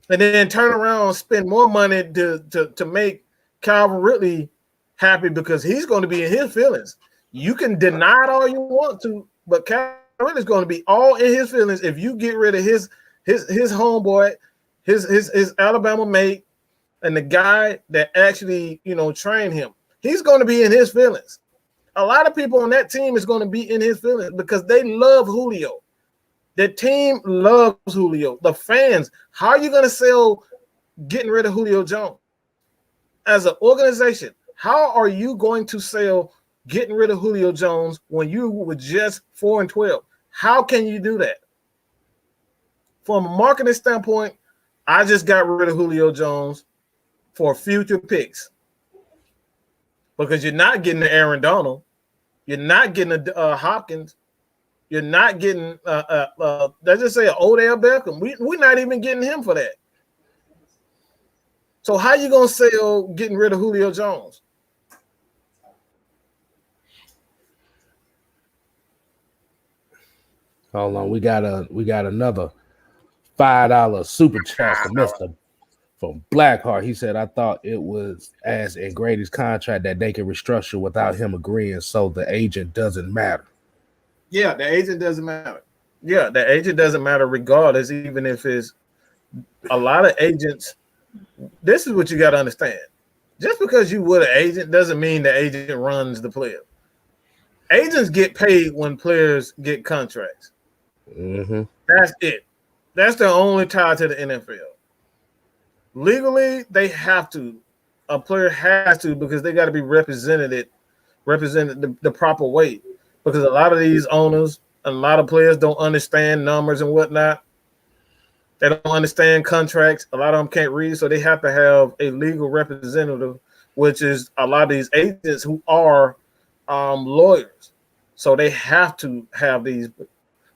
S2: And then turn around and spend more money to make Calvin Ridley happy because he's going to be in his feelings. You can deny it all you want to, but Calvin Ridley's going to be all in his feelings if you get rid of his homeboy, his Alabama mate, and the guy that actually trained him. He's going to be in his feelings. A lot of people on that team is going to be in his feelings because they love Julio. The team loves Julio. The fans, how are you going to sell getting rid of Julio Jones? As an organization, how are you going to sell getting rid of Julio Jones when you were just 4-12? How can you do that? From a marketing standpoint, I just got rid of Julio Jones for future picks because you're not getting the Aaron Donald. You're not getting a Hopkins. You're not getting, let's just say, an Odell Beckham. We're not even getting him for that. So how you going to sell getting rid of Julio Jones?
S1: Hold on, we got another $5 super chat from Blackheart. He said, I thought it was as in Grady's contract that they can restructure without him agreeing, so the agent doesn't matter.
S2: Yeah, the agent doesn't matter. Yeah, the agent doesn't matter regardless, even if it's a lot of agents. This is what you got to understand. Just because you were an agent doesn't mean the agent runs the player. Agents get paid when players get contracts. That's it. That's the only tie to the NFL. Legally, they have to. A player has to because they got to be represented the proper way. Because a lot of these owners and a lot of players don't understand numbers and whatnot. They don't understand contracts. A lot of them can't read, so they have to have a legal representative, which is a lot of these agents who are lawyers. So they have to have these,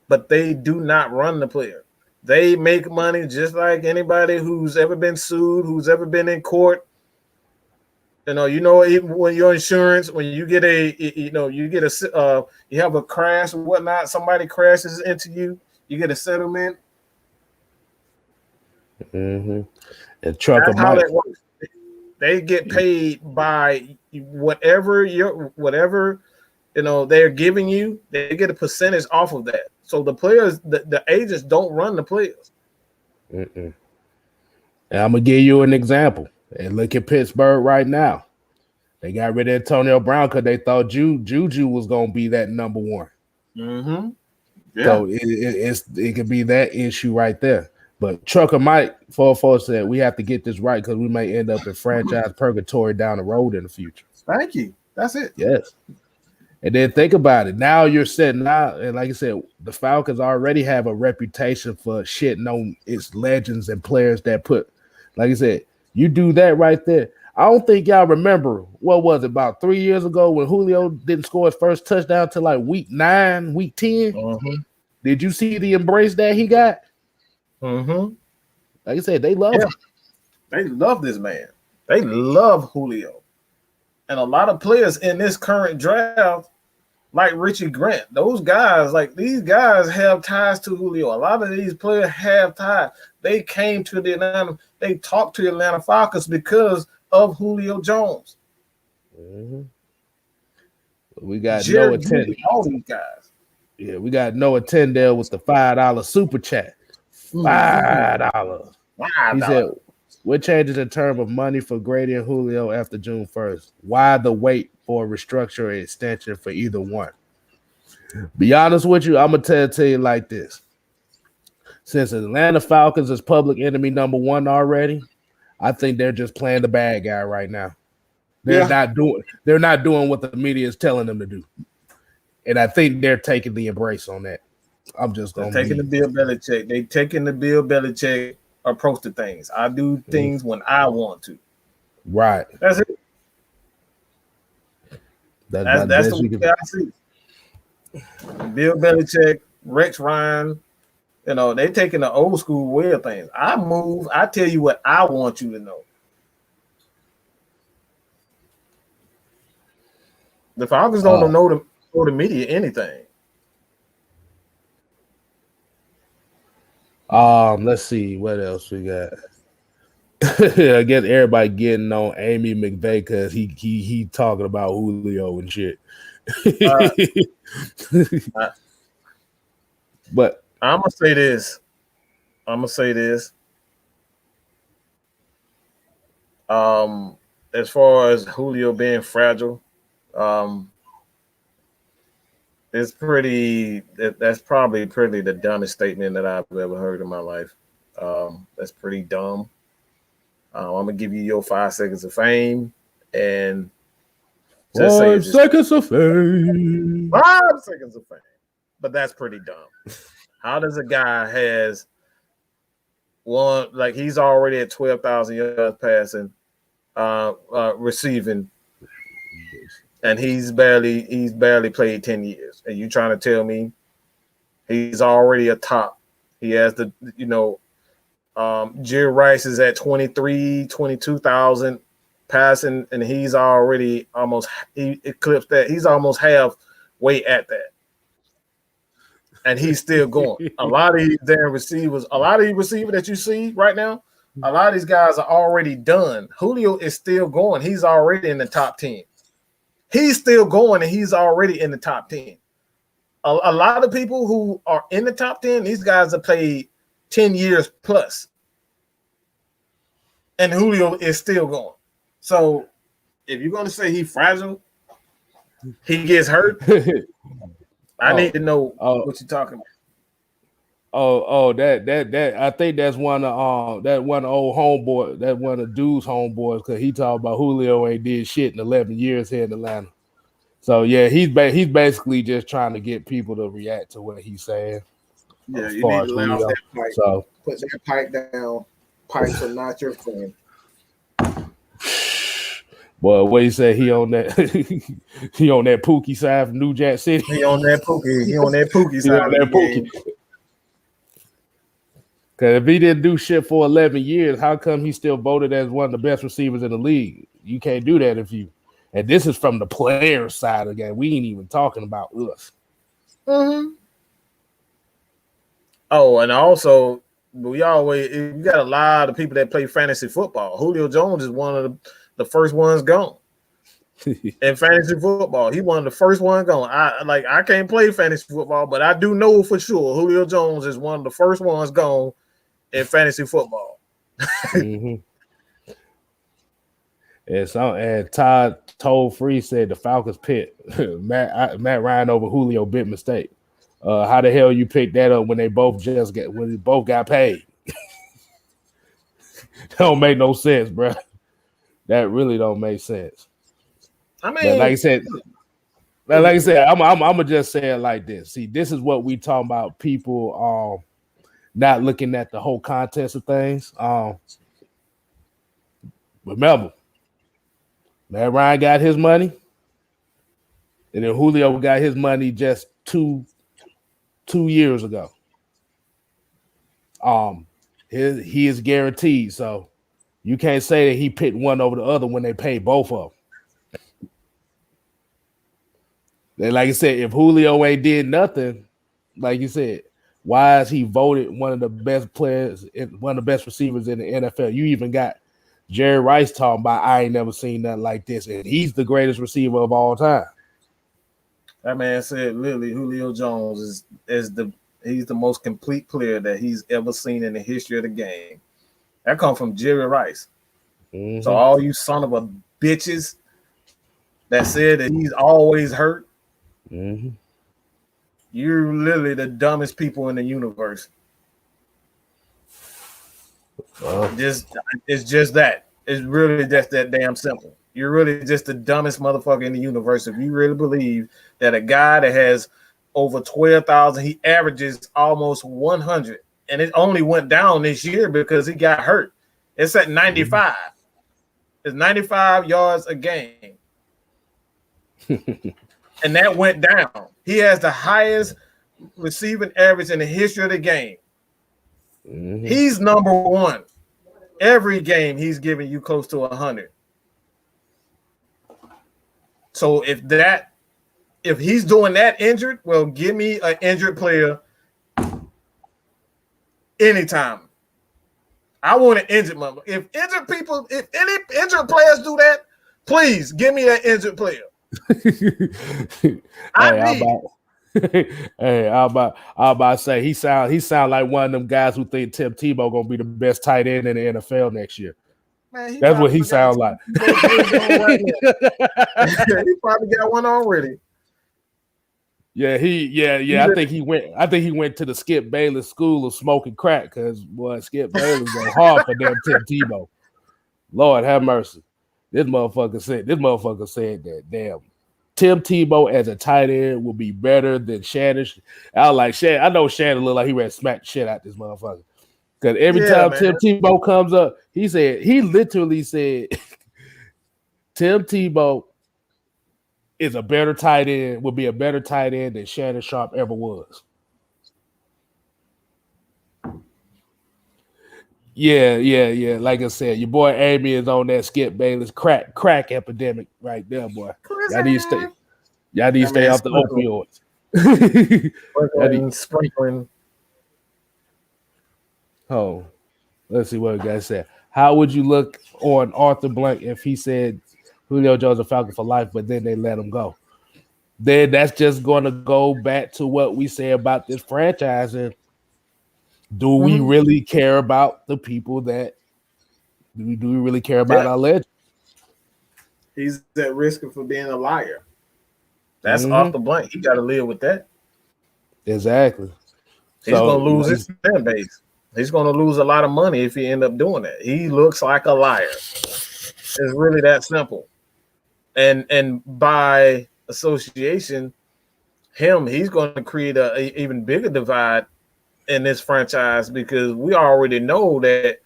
S2: but they do not run the player. They make money just like anybody who's ever been sued, who's ever been in court. Even when your insurance, when you get you have a crash or whatnot, somebody crashes into you, you get a settlement.
S1: And trucker
S2: That's how that works. They get paid by whatever they're giving you. They get a percentage off of that. So the players, the agents don't run the players.
S1: And I'm gonna give you an example. And look at Pittsburgh right now. They got rid of Antonio Brown because they thought Juju was gonna be that number one.
S2: Yeah.
S1: So it could be that issue right there. But Trucker Mike 44 said we have to get this right because we may end up in franchise purgatory down the road in the future.
S2: Thank you. That's it.
S1: Yes. And then think about it. Now you're setting out, and like I said, the Falcons already have a reputation for shitting on its legends and players that put, like I said, you do that right there. I don't think y'all remember what was it about 3 years ago when Julio didn't score his first touchdown till like week 9, week 10.
S2: Mm-hmm.
S1: Did you see the embrace that he got?
S2: Mm-hmm.
S1: Like I said, they love him.
S2: They love this man. They love Julio. And a lot of players in this current draft, like Richie Grant, those guys, like these guys have ties to Julio. A lot of these players have ties. They came to the Atlanta, they talked to the Atlanta Falcons because of Julio Jones.
S1: Mm-hmm. We got
S2: Jerry
S1: Noah Tendell.
S2: All these guys.
S1: Yeah, we got Noah Tendell with the $5 super chat. $5. He said, what changes in terms of money for Grady and Julio after June 1st? Why the wait for a restructure or extension for either one? Be honest with you, I'm going to tell you like this. Since Atlanta Falcons is public enemy number 1 already, I think they're just playing the bad guy right now. They're not doing what the media is telling them to do. And I think they're taking the embrace on that. I'm just going to
S2: taking the Bill Belichick. They taking the Bill Belichick approach to things. I do things when I want to.
S1: Right.
S2: That's it. That's the way I see it. Bill Belichick, Rex Ryan, they taking the old school way of things. I tell you what I want you to know. The Falcons don't know the media anything.
S1: Let's see what else we got. I guess everybody getting on Amy McVay because he talking about Julio and shit. But
S2: I'm gonna say this. As far as Julio being fragile, it's pretty. That's probably the dumbest statement that I've ever heard in my life. That's pretty dumb. I'm gonna give you your 5 seconds of fame and
S1: just 5 seconds of fame.
S2: 5 seconds of fame. But that's pretty dumb. How does a guy has one like he's already at 12,000 yards passing, receiving, and he's barely played 10 years, and you trying to tell me he's already a top? He has the Jerry Rice is at 22,000 passing, and he's already he eclipsed that. He's almost halfway at that. And he's still going. A lot of these damn receivers, that you see right now, a lot of these guys are already done. Julio is still going. He's already in the top 10. He's still going, and he's already in the top 10. A lot of people who are in the top 10, these guys have played 10 years plus. And Julio is still going. So if you're going to say he's fragile, he gets hurt, I need to know what you're talking about.
S1: That I think that's one of old homeboy, that one of dude's homeboys, because he talked about Julio ain't did shit in 11 years here in Atlanta. So yeah, he's basically just trying to get people to react to what he's saying.
S2: Yeah, you need to allow that pipe.
S1: So
S2: put that pipe down. Pipes are not your friend.
S1: Boy, what he said, he on that he on that Pookie side from New Jack City.
S2: He on that Pookie side.
S1: Because if he didn't do shit for 11 years, how come he's still voted as one of the best receivers in the league? You can't do that and this is from the player side of the game. We ain't even talking about us.
S2: Mm-hmm. Oh, and also we got a lot of people that play fantasy football. Julio Jones is one of the first ones gone. In fantasy football, he one of the first ones gone. I can't play fantasy football, but I do know for sure Julio Jones is one of the first ones gone in fantasy football.
S1: Mm-hmm. And Todd Free said the Falcons picked Matt Ryan over Julio, big mistake. How the hell you picked that up when they both got paid? That don't make no sense, bro. That really don't make sense.
S2: I mean,
S1: but like I said, I'm gonna just say it like this. See, this is what we talking about. People not looking at the whole context of things. Remember, Matt Ryan got his money, and then Julio got his money just two years ago. He is guaranteed, so you can't say that he picked one over the other when they paid both of them. And like I said, if Julio ain't did nothing, like you said, why is he voted one of the best players, one of the best receivers in the NFL? You even got Jerry Rice talking about, I ain't never seen nothing like this, and he's the greatest receiver of all time.
S2: That man said literally Julio Jones he's the most complete player that he's ever seen in the history of the game. That come from Jerry Rice. Mm-hmm. So all you son of a bitches that said that he's always hurt,
S1: mm-hmm.
S2: You're literally the dumbest people in the universe. It's just that. It's really just that damn simple. You're really just the dumbest motherfucker in the universe if you really believe that a guy that has over 12,000, he averages almost 100, and it only went down this year because he got hurt. It's at 95. Mm-hmm. It's 95 yards a game. And that went down. He has the highest receiving average in the history of the game. Mm-hmm. He's number one. Every game he's giving you close to 100. So if he's doing that injured, well, give me an injured player anytime. I want an injured mother. If any injured players do that, please give me that injured player.
S1: I'm about to say he sound like one of them guys who think Tim Tebow gonna be the best tight end in the NFL next year. Man, that's what he sounds like.
S2: He probably got one already.
S1: Yeah, I think he went to the Skip Bayless School of Smoking Crack because boy, Skip Bayless go hard for damn Tim Tebow. Lord have mercy. This motherfucker said that damn Tim Tebow as a tight end will be better than Shannon. I like Shannon. I know Shannon look like he ready to smack the shit out this motherfucker. Because every time Tim Tebow comes up, he literally said Tim Tebow is a better tight end, will be a better tight end than Shannon Sharp ever was. Yeah. Like I said, your boy Amy is on that Skip Bayless crack epidemic right there, boy. Y'all need to stay off the opioids.
S2: Sprinkling.
S1: Oh, let's see what the guy said. How would you look on Arthur Blank if he said Julio Jones a Falcon for life, but then they let him go? Then that's just going to go back to what we say about this franchise. And do we really care about the people that do we really care about our legend?
S2: He's at risk for being a liar. That's off the blank. He got to live with that.
S1: Exactly.
S2: He's going to lose his fan base. He's going to lose a lot of money if he end up doing that. He looks like a liar. It's really that simple. And by association, he's going to create a even bigger divide in this franchise because we already know that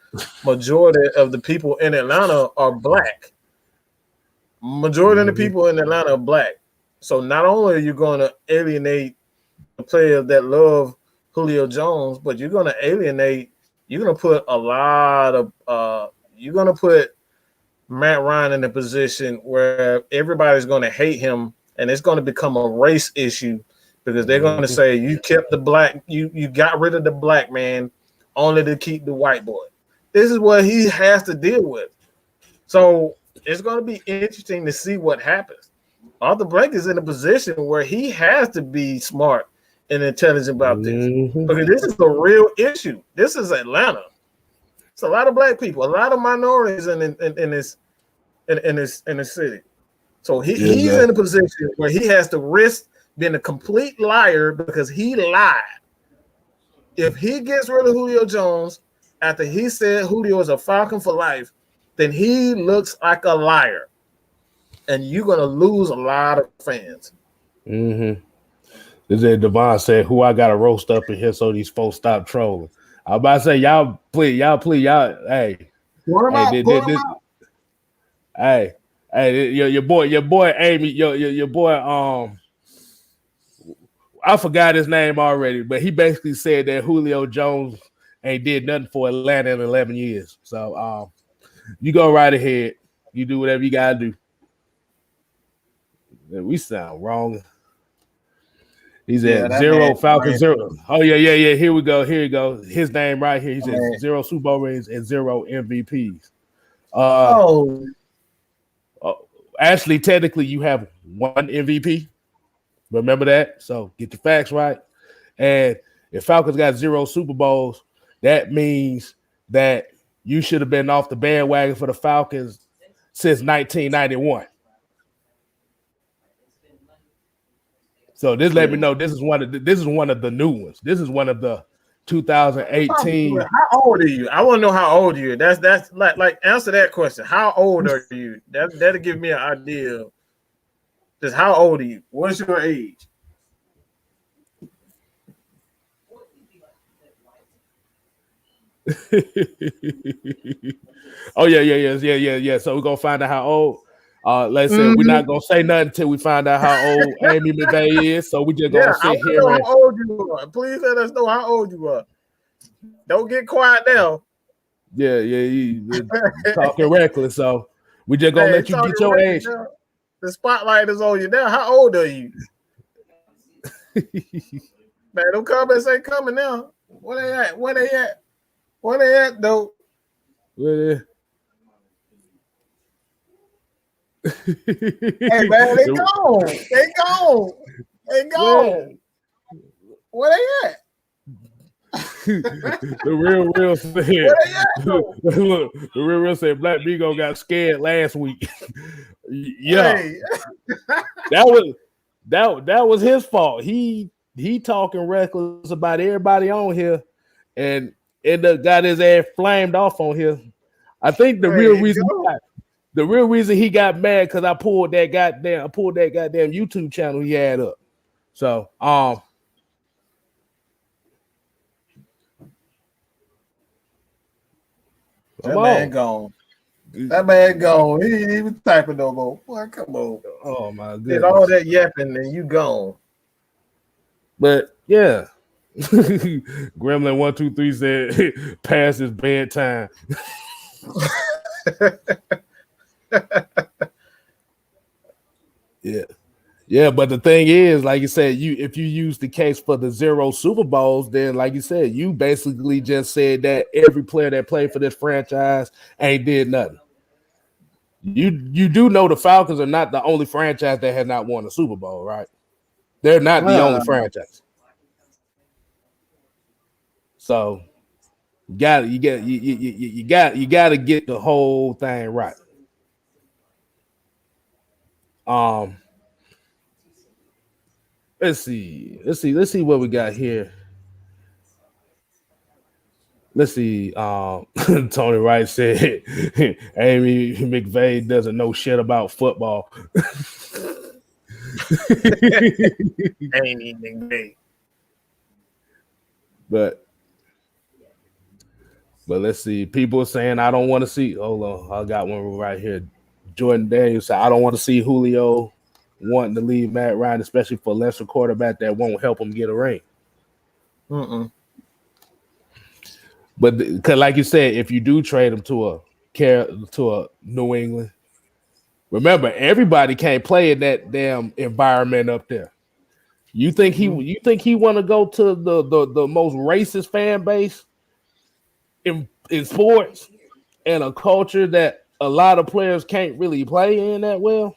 S2: majority of the people in Atlanta are black. Majority of the people in Atlanta are black. So not only are you going to alienate the players that love Julio Jones, but you're going to put Matt Ryan in a position where everybody's going to hate him and it's going to become a race issue because they're going to say you kept the black, you got rid of the black man only to keep the white boy. This is what he has to deal with. So it's going to be interesting to see what happens. Arthur Blank is in a position where he has to be smart and intelligent about this because this is a real issue. This is Atlanta. It's a lot of black people, a lot of minorities in this city. So he's in a position where he has to risk being a complete liar because he lied. If he gets rid of Julio Jones after he said Julio is a Falcon for life, then he looks like a liar. And you're going to lose a lot of fans.
S1: Mm-hmm. This is Devon said, who I got to roast up in here so these folks stop trolling. I was about to say, y'all, please, hey.
S2: Hey,
S1: Hey, your boy, Amy, your boy, I forgot his name already, but he basically said that Julio Jones ain't did nothing for Atlanta in 11 years. So, you go right ahead. You do whatever you gotta do. We sound wrong. He's at
S2: that man,
S1: zero Falcon
S2: man.
S1: 0. Oh yeah. Here we go. Here you go. His name right here. He says 0 Super Bowl rings and 0 MVPs. Actually, technically, you have 1 MVP. Remember that. So get your facts right. And if Falcons got 0 Super Bowls, that means that you should have been off the bandwagon for the Falcons since 1991. So this let me know this is one of the new ones. This is one of the 2018.
S2: How old are you? I want to know how old you are. That's like answer that question. How old are you? That'll give me an idea. Just how old are you? What's your age?
S1: Oh yeah. So we're gonna find out how old. Let's say we're not gonna say nothing until we find out how old Amy McVay is. So we just gonna sit here.
S2: Know how old you are. Please let us know how old you are. Don't get quiet now.
S1: Yeah, you talking reckless. So we just gonna let you get your age.
S2: Now. The spotlight is on you now. How old are you? Man, them comments ain't coming now. Where they at? Where they at though?
S1: Where
S2: Hey man, they gone. They gone. Where they at?
S1: The real said. The real said Black Beagle got scared last week. Yeah, hey. that was his fault. He talking reckless about everybody on here, and got his ass flamed off on here. I think the real reason he got mad because I pulled that goddamn YouTube channel he had up. So
S2: that man gone. That man gone. He ain't even typing no more. Boy, come on.
S1: Oh my goodness.
S2: Did all that yapping and you gone.
S1: But yeah. Gremlin 123 said past his bedtime. Yeah, but the thing is, like you said, if you use the case for the 0 Super Bowls, then like you said, you basically just said that every player that played for this franchise ain't did nothing. You do know the Falcons are not the only franchise that has not won a Super Bowl, right? They're not the only franchise. So you got to get the whole thing right. Let's see what we got here. Let's see. Tony Wright said Amy McVay doesn't know shit about football.
S2: Amy McVay.
S1: But let's see. People are saying I don't want to see. Hold on, I got one right here. Jordan Daniels said I don't want to see Julio wanting to leave Matt Ryan, especially for a lesser quarterback that won't help him get a ring. But because, like you said, if you do trade him to a New England, remember everybody can't play in that damn environment up there. You think he want to go to the most racist fan base in sports and a culture that a lot of players can't really play in that well?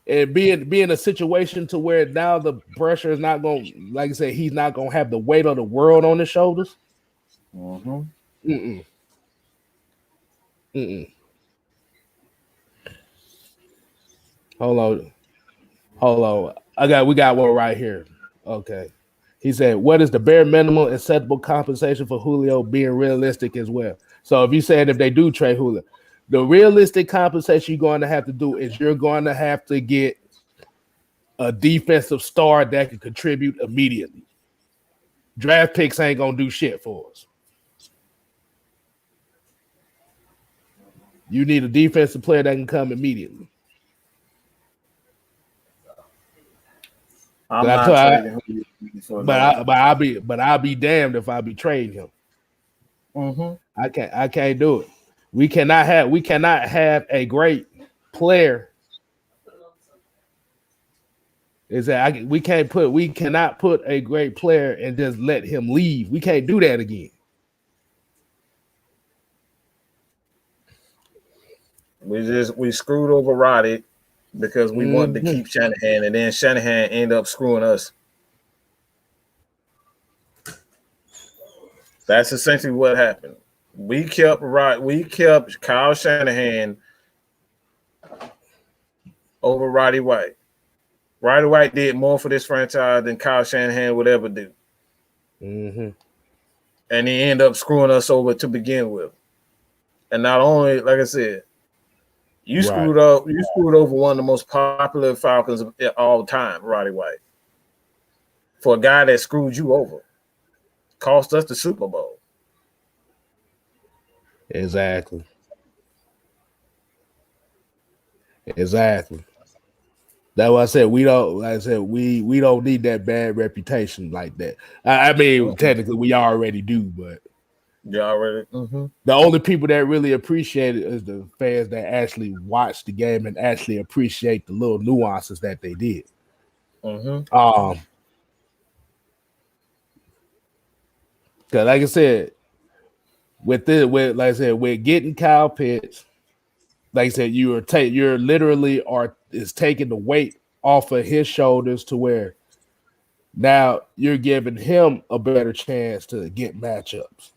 S1: And being a situation to where now the pressure is not going, like I said, he's not going to have the weight of the world on his shoulders. Hold on. We got one right here. Okay. He said, what is the bare minimum acceptable compensation for Julio being realistic as well? So if you said if they do trade Julio, the realistic compensation you're going to have to do is you're going to have to get a defensive star that can contribute immediately. Draft picks ain't going to do shit for us. You need a defensive player that can come immediately.
S2: I'm not trading him.
S1: But I'll be damned if I be trading him.
S2: Mm-hmm.
S1: I can't do it. We cannot have a great player. Is that we cannot put a great player and just let him leave. We can't do that again.
S2: We screwed over Roddy because we wanted to keep Shanahan, and then Shanahan ended up screwing us. That's essentially what happened. We kept Kyle Shanahan over Roddy White. Roddy White did more for this franchise than Kyle Shanahan would ever do.
S1: Mm-hmm.
S2: And he ended up screwing us over to begin with. And not only, like I said, you screwed over one of the most popular Falcons of all time, Roddy White. For a guy that screwed you over. Cost us the Super Bowl.
S1: Exactly. That's why I said we don't. Like I said, we don't need that bad reputation like that. I mean, technically we already do, but the only people that really appreciate it is the fans that actually watch the game and actually appreciate the little nuances that they did. Because like I said, with getting Kyle Pitts, like I said, you're literally is taking the weight off of his shoulders to where now you're giving him a better chance to get matchups.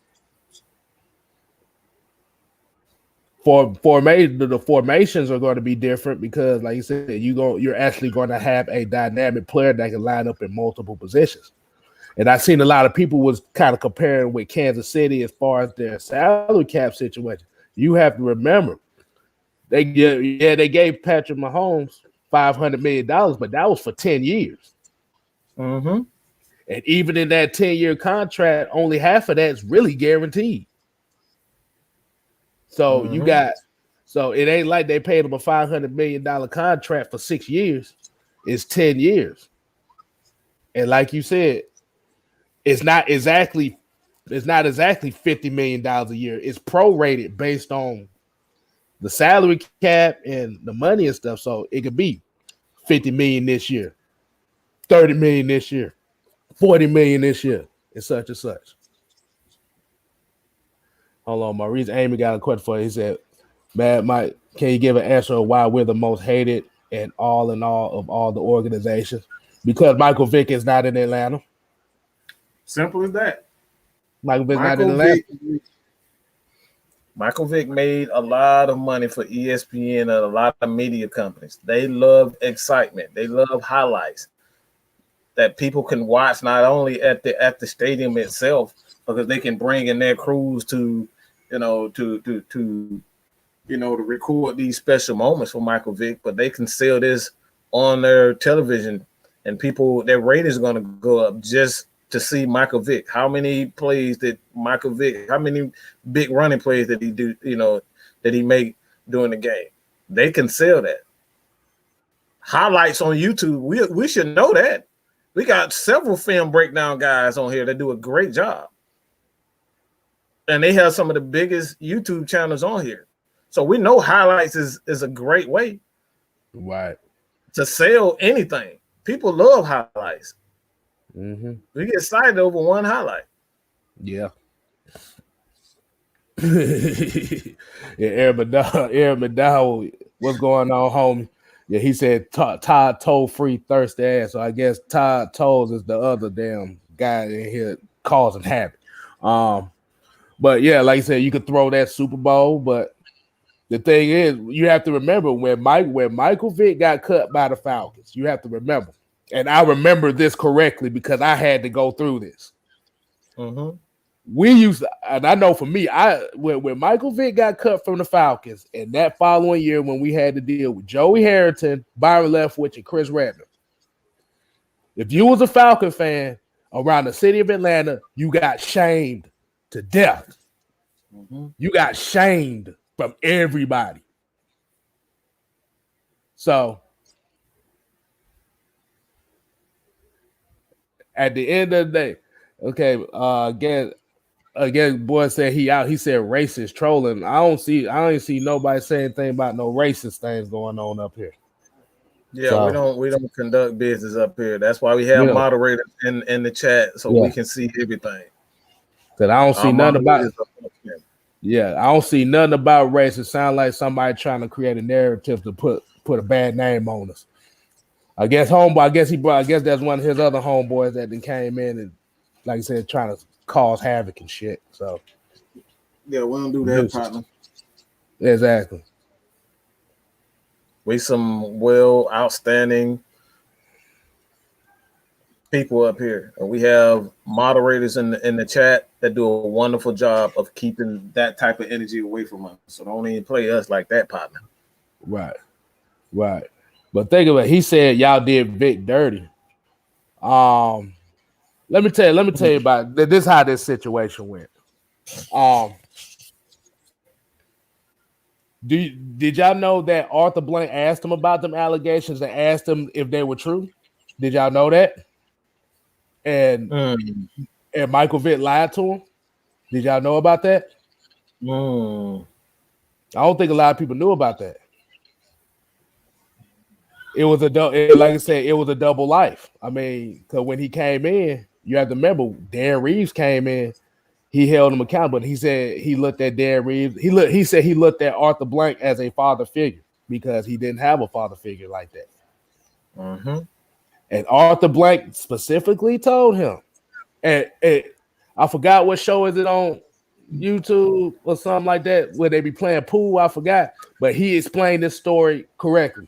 S1: The formations are going to be different because, like you said, you're actually going to have a dynamic player that can line up in multiple positions. And I've seen a lot of people was kind of comparing with Kansas City as far as their salary cap situation. You have to remember, they gave Patrick Mahomes $500 million, but that was for 10 years.
S2: Mm-hmm.
S1: And even in that 10-year contract, only half of that's really guaranteed. So so it ain't like they paid him a $500 million contract for 6 years. It's 10 years. And like you said, it's not exactly $50 million a year. It's prorated based on the salary cap and the money and stuff. So it could be $50 million this year, $30 million this year, $40 million this year, and such and such. Hold on, Maurice Amy got a question for you. He said, "Mad Mike, can you give an answer of why we're the most hated and all in all of all the organizations? Because Michael Vick is not in Atlanta.
S2: Simple as that.
S1: Michael Vick's not in Atlanta.
S2: Michael Vick made a lot of money for ESPN and a lot of media companies. They love excitement. They love highlights that people can watch not only at the stadium itself, because they can bring in their crews to record these special moments for Michael Vick, but they can sell this on their television, and their ratings are going to go up just to see Michael Vick. How many plays did Michael Vick? How many big running plays did he do? That he make during the game? They can sell that. Highlights on YouTube. We should know that. We got several film breakdown guys on here that do a great job. And they have some of the biggest YouTube channels on here. So we know highlights is a great way to sell anything. People love highlights.
S1: Mm-hmm.
S2: We get excited over one highlight.
S1: Yeah. Aaron McDowell, what's going on, homie? Yeah, he said Todd toll-free thirsty ass. So I guess Todd Tolles is the other damn guy in here causing havoc. But yeah, like I said, you could throw that Super Bowl, but the thing is, you have to remember when Michael Vick got cut by the Falcons, you have to remember. And I remember this correctly because I had to go through this.
S2: Mm-hmm.
S1: We used to, and I know for me, when Michael Vick got cut from the Falcons, and that following year when we had to deal with Joey Harrington, Byron Leftwich, and Chris Redman, if you was a Falcon fan around the city of Atlanta, you got shamed to death.
S2: Mm-hmm.
S1: You got shamed from everybody. So at the end of the day, okay, again, boy said he out. He said racist trolling. I don't see nobody saying anything about no racist things going on up here.
S2: Yeah, so, we don't conduct business up here. That's why we have moderators in the chat so we can see everything.
S1: Cause I don't see nothing about it. Yeah, I don't see nothing about race. It sounds like somebody trying to create a narrative to put a bad name on us. I guess that's one of his other homeboys that then came in and, like I said, trying to cause havoc and shit. So
S2: yeah, we don't do that, partner.
S1: Exactly.
S2: We some outstanding people up here, and we have moderators in the chat that do a wonderful job of keeping that type of energy away from us. So don't even play us like that, partner.
S1: Right. But think of it. He said y'all did Vic dirty. Let me tell you about this. Is how this situation went. Did y'all know that Arthur Blank asked him about them allegations and asked him if they were true? Did y'all know that? And Michael Vick lied to him. Did y'all know about that? I don't think a lot of people knew about that. It was like I said, it was a double life. I mean, because when he came in, you have to remember, Dan Reeves came in. He held him accountable. He said he looked at Dan Reeves. He said he looked at Arthur Blank as a father figure because he didn't have a father figure like that.
S2: Mm-hmm.
S1: And Arthur Blank specifically told him, and I forgot what show is it on YouTube or something like that where they be playing pool. I forgot, but he explained this story correctly.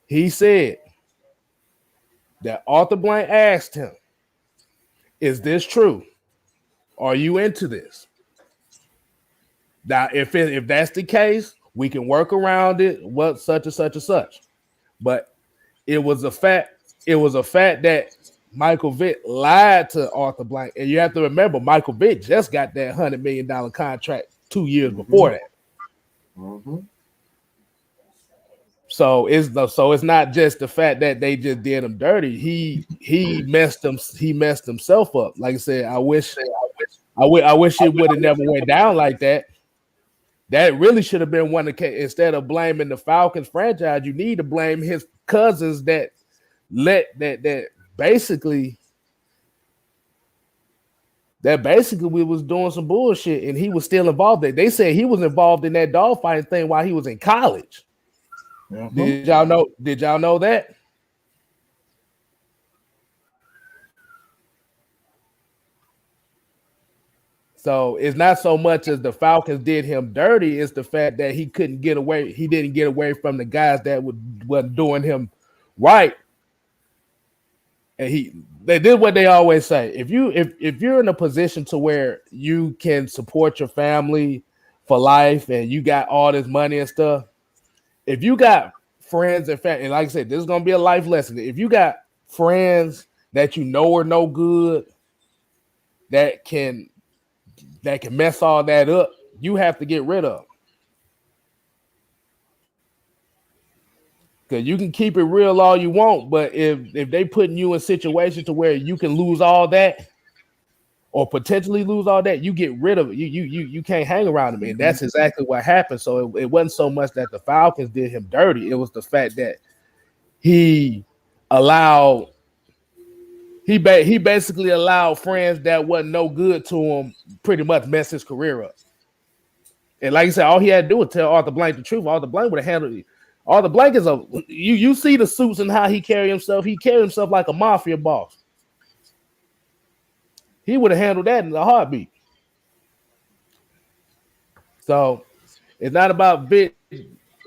S1: He said that Arthur Blank asked him, "Is this true? Are you into this?" Now, if that's the case, we can work around it. What such and such and such, but it was a fact. It was a fact that Michael Vick lied to Arthur Blank, and you have to remember, Michael Vick just got that $100 million contract 2 years before that.
S2: Mm-hmm.
S1: So it's not just the fact that they just did him dirty. He messed himself up. Like I said, I wish it would have never went down like that. That really should have been one of the, instead of blaming the Falcons franchise, you need to blame his cousins that basically we was doing some bullshit and he was still involved. They said he was involved in that dogfighting thing while he was in college. Mm-hmm. Did y'all know that? So it's not so much as the Falcons did him dirty, it's the fact that he couldn't get away. He didn't get away from the guys that wasn't doing him right. And they did what they always say. If you're in a position to where you can support your family for life and you got all this money and stuff, if you got friends and family, and like I said, this is gonna be a life lesson. If you got friends that you know are no good, that can mess all that up, you have to get rid of. Because you can keep it real all you want, but if they putting you in situations to where you can lose all that or potentially lose all that, you get rid of it. You can't hang around them. And that's exactly what happened. So it wasn't so much that the Falcons did him dirty. It was the fact that he basically allowed friends that wasn't no good to him pretty much mess his career up. And like I said, all he had to do was tell Arthur Blank the truth. Arthur Blank would have handled it. Arthur Blank is you see the suits and how he carry himself. He carry himself like a mafia boss. He would have handled that in a heartbeat. So it's not about Vic.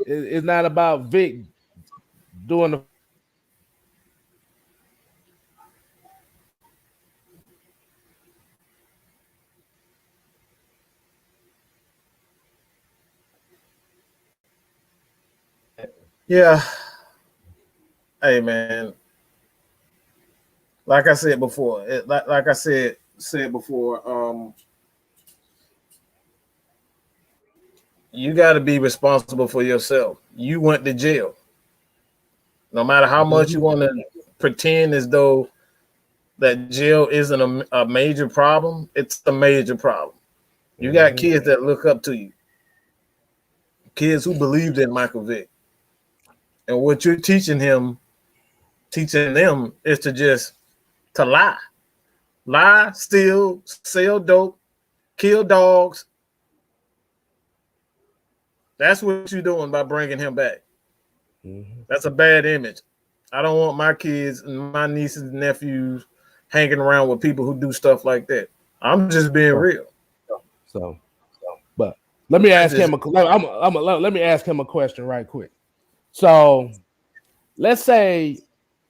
S1: It's not about Vic doing the.
S2: Yeah. Hey man. Like I said before, you got to be responsible for yourself. You went to jail. No matter how much you want to pretend as though that jail isn't a major problem, it's a major problem. You got kids that look up to you, kids who believed in Michael Vick. And what you're teaching them is to lie, steal, sell dope, kill dogs. That's what you're doing by bringing him back. That's a bad image. I don't want my kids and my nieces and nephews hanging around with people who do stuff like that. I'm just being real.
S1: But let me ask him let me ask him a question right quick. So let's say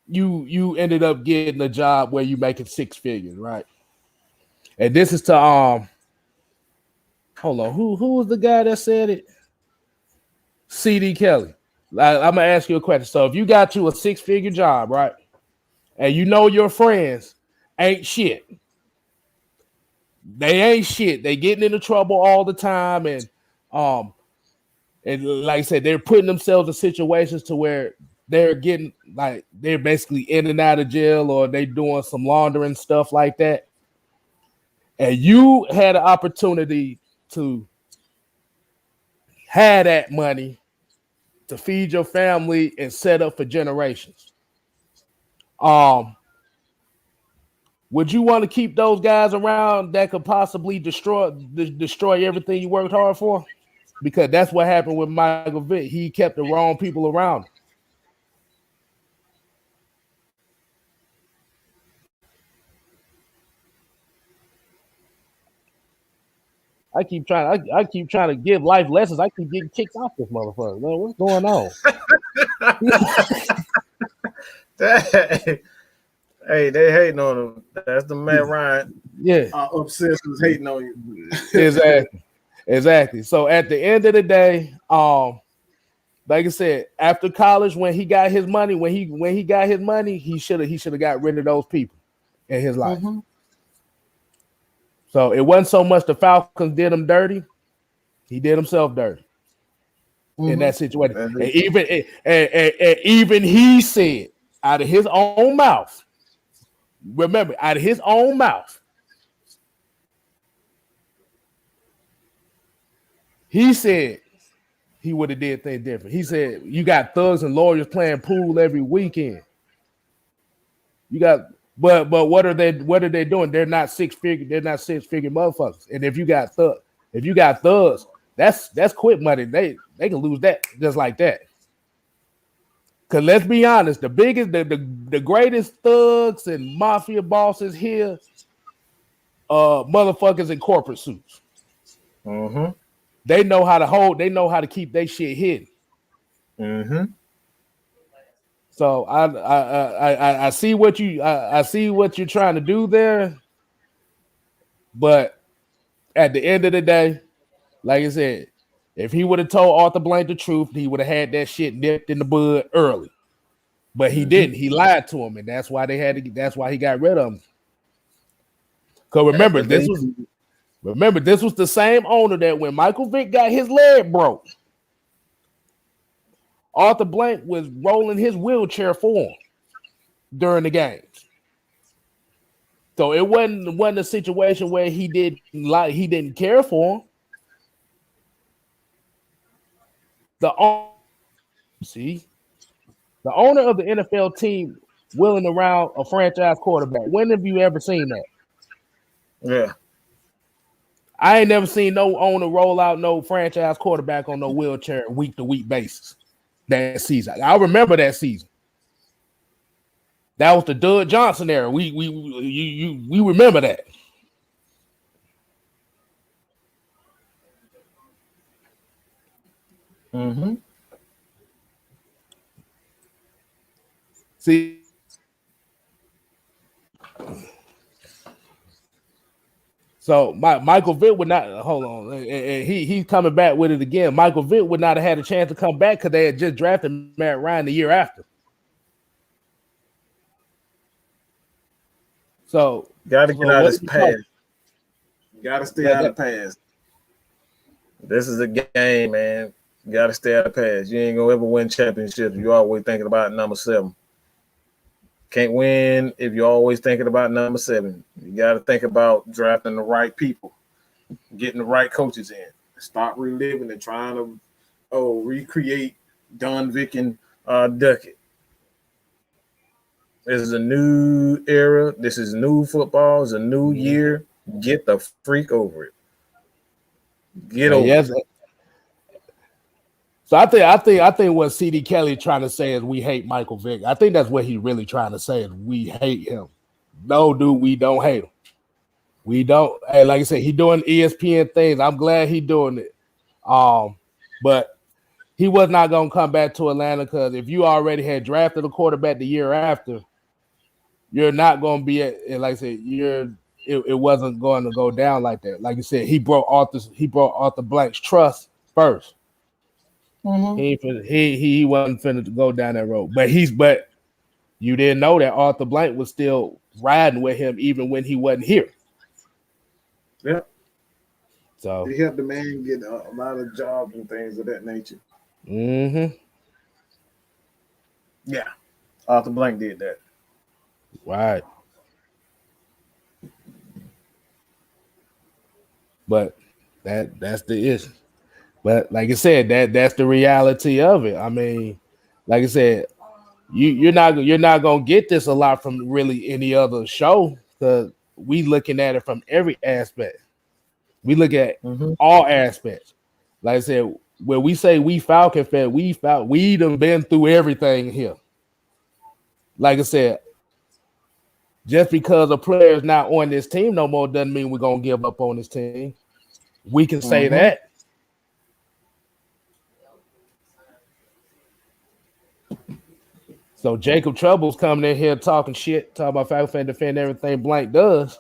S1: you ended up getting a job where you making 6 figures, right? And this is to hold on, who was the guy that said it? CD Kelly. I'm gonna ask you a question. So if you got you a 6-figure job, right, and you know your friends ain't shit, they ain't shit. They getting into trouble all the time, and like I said, they're putting themselves in situations to where they're getting they're basically in and out of jail, or they doing some laundering stuff like that. And you had an opportunity to have that money to feed your family and set up for generations. Would you want to keep those guys around that could possibly destroy everything you worked hard for? Because that's what happened with Michael Vick. He kept the wrong people around him. I keep trying to give life lessons. I keep getting kicked off this motherfucker. Man, what's going on?
S2: Hey, they hating on him. That's the Matt Ryan.
S1: Yeah,
S2: obsessed with hating on you.
S1: Exactly. So at the end of the day, like I said, after college, when he got his money, he should have got rid of those people in his life. So it wasn't so much the Falcons did him dirty; he did himself dirty in that situation. And even he said out of his own mouth. Remember, out of his own mouth, he said he would have did things different. He said, you got thugs and lawyers playing pool every weekend. You got, but what are they doing? They're not 6-figure motherfuckers. And if you got thugs, that's quick money. They can lose that just like that. Cause let's be honest, the biggest, the greatest thugs and mafia bosses here, motherfuckers in corporate suits. They know how to hold. They know how to keep their shit hidden. So I see what you're trying to do there, but at the end of the day, like I said, if he would have told Arthur Blank the truth, he would have had that shit nipped in the bud early. But he didn't. He lied to him, and that's why that's why he got rid of him. Because remember, this was the same owner that when Michael Vick got his leg broke, Arthur Blank was rolling his wheelchair for him during the games. So it wasn't a situation where he didn't care for him. The owner of the NFL team wheeling around a franchise quarterback. When have you ever seen that?
S2: Yeah.
S1: I ain't never seen no owner roll out no franchise quarterback on no wheelchair week-to-week basis that season. I remember that season. That was the Doug Johnson era. We remember that. See, so Michael Vick would not hold on, and he's coming back with it again. Michael Vick would not have had a chance to come back because they had just drafted Matt Ryan the year after. So
S2: gotta get out of his past. Gotta stay out of the past. This is a game, man. You got to stay out of pass. You ain't gonna ever win championships. You always thinking about number 7. Can't win if you're always thinking about number 7. You got to think about drafting the right people, getting the right coaches in. Stop reliving and trying to recreate Don Vick and Duckett. This is a new era. This is new football. It's a new year. Get the freak over it. Get over it.
S1: So I think what CD Kelly trying to say is we hate Michael Vick. I think that's what he's really trying to say is we hate him. No, dude, we don't hate him. We don't. Hey, like I said, he doing ESPN things. I'm glad he doing it. But he was not gonna come back to Atlanta because if you already had drafted a quarterback the year after, you're not gonna be at. Like I said, it wasn't going to go down like that. Like you said, he brought Arthur Blank's trust first. Mm-hmm. He wasn't finna to go down that road, but you didn't know that Arthur Blank was still riding with him even when he wasn't here.
S2: Yeah.
S1: So
S2: he helped the man get a lot of jobs and things of that nature.
S1: Mm-hmm.
S2: Yeah. Arthur Blank did that.
S1: Right. But that's the issue. But like I said, that's the reality of it. I mean, like I said, you're not gonna get this a lot from really any other show because we looking at it from every aspect. We look at all aspects. Like I said, when we say we Falcon fan, we done been through everything here. Like I said, just because a player is not on this team no more doesn't mean we're gonna give up on this team. We can say that. So Jacob Trouble's coming in here talking about Falcon fan defend everything Blank does.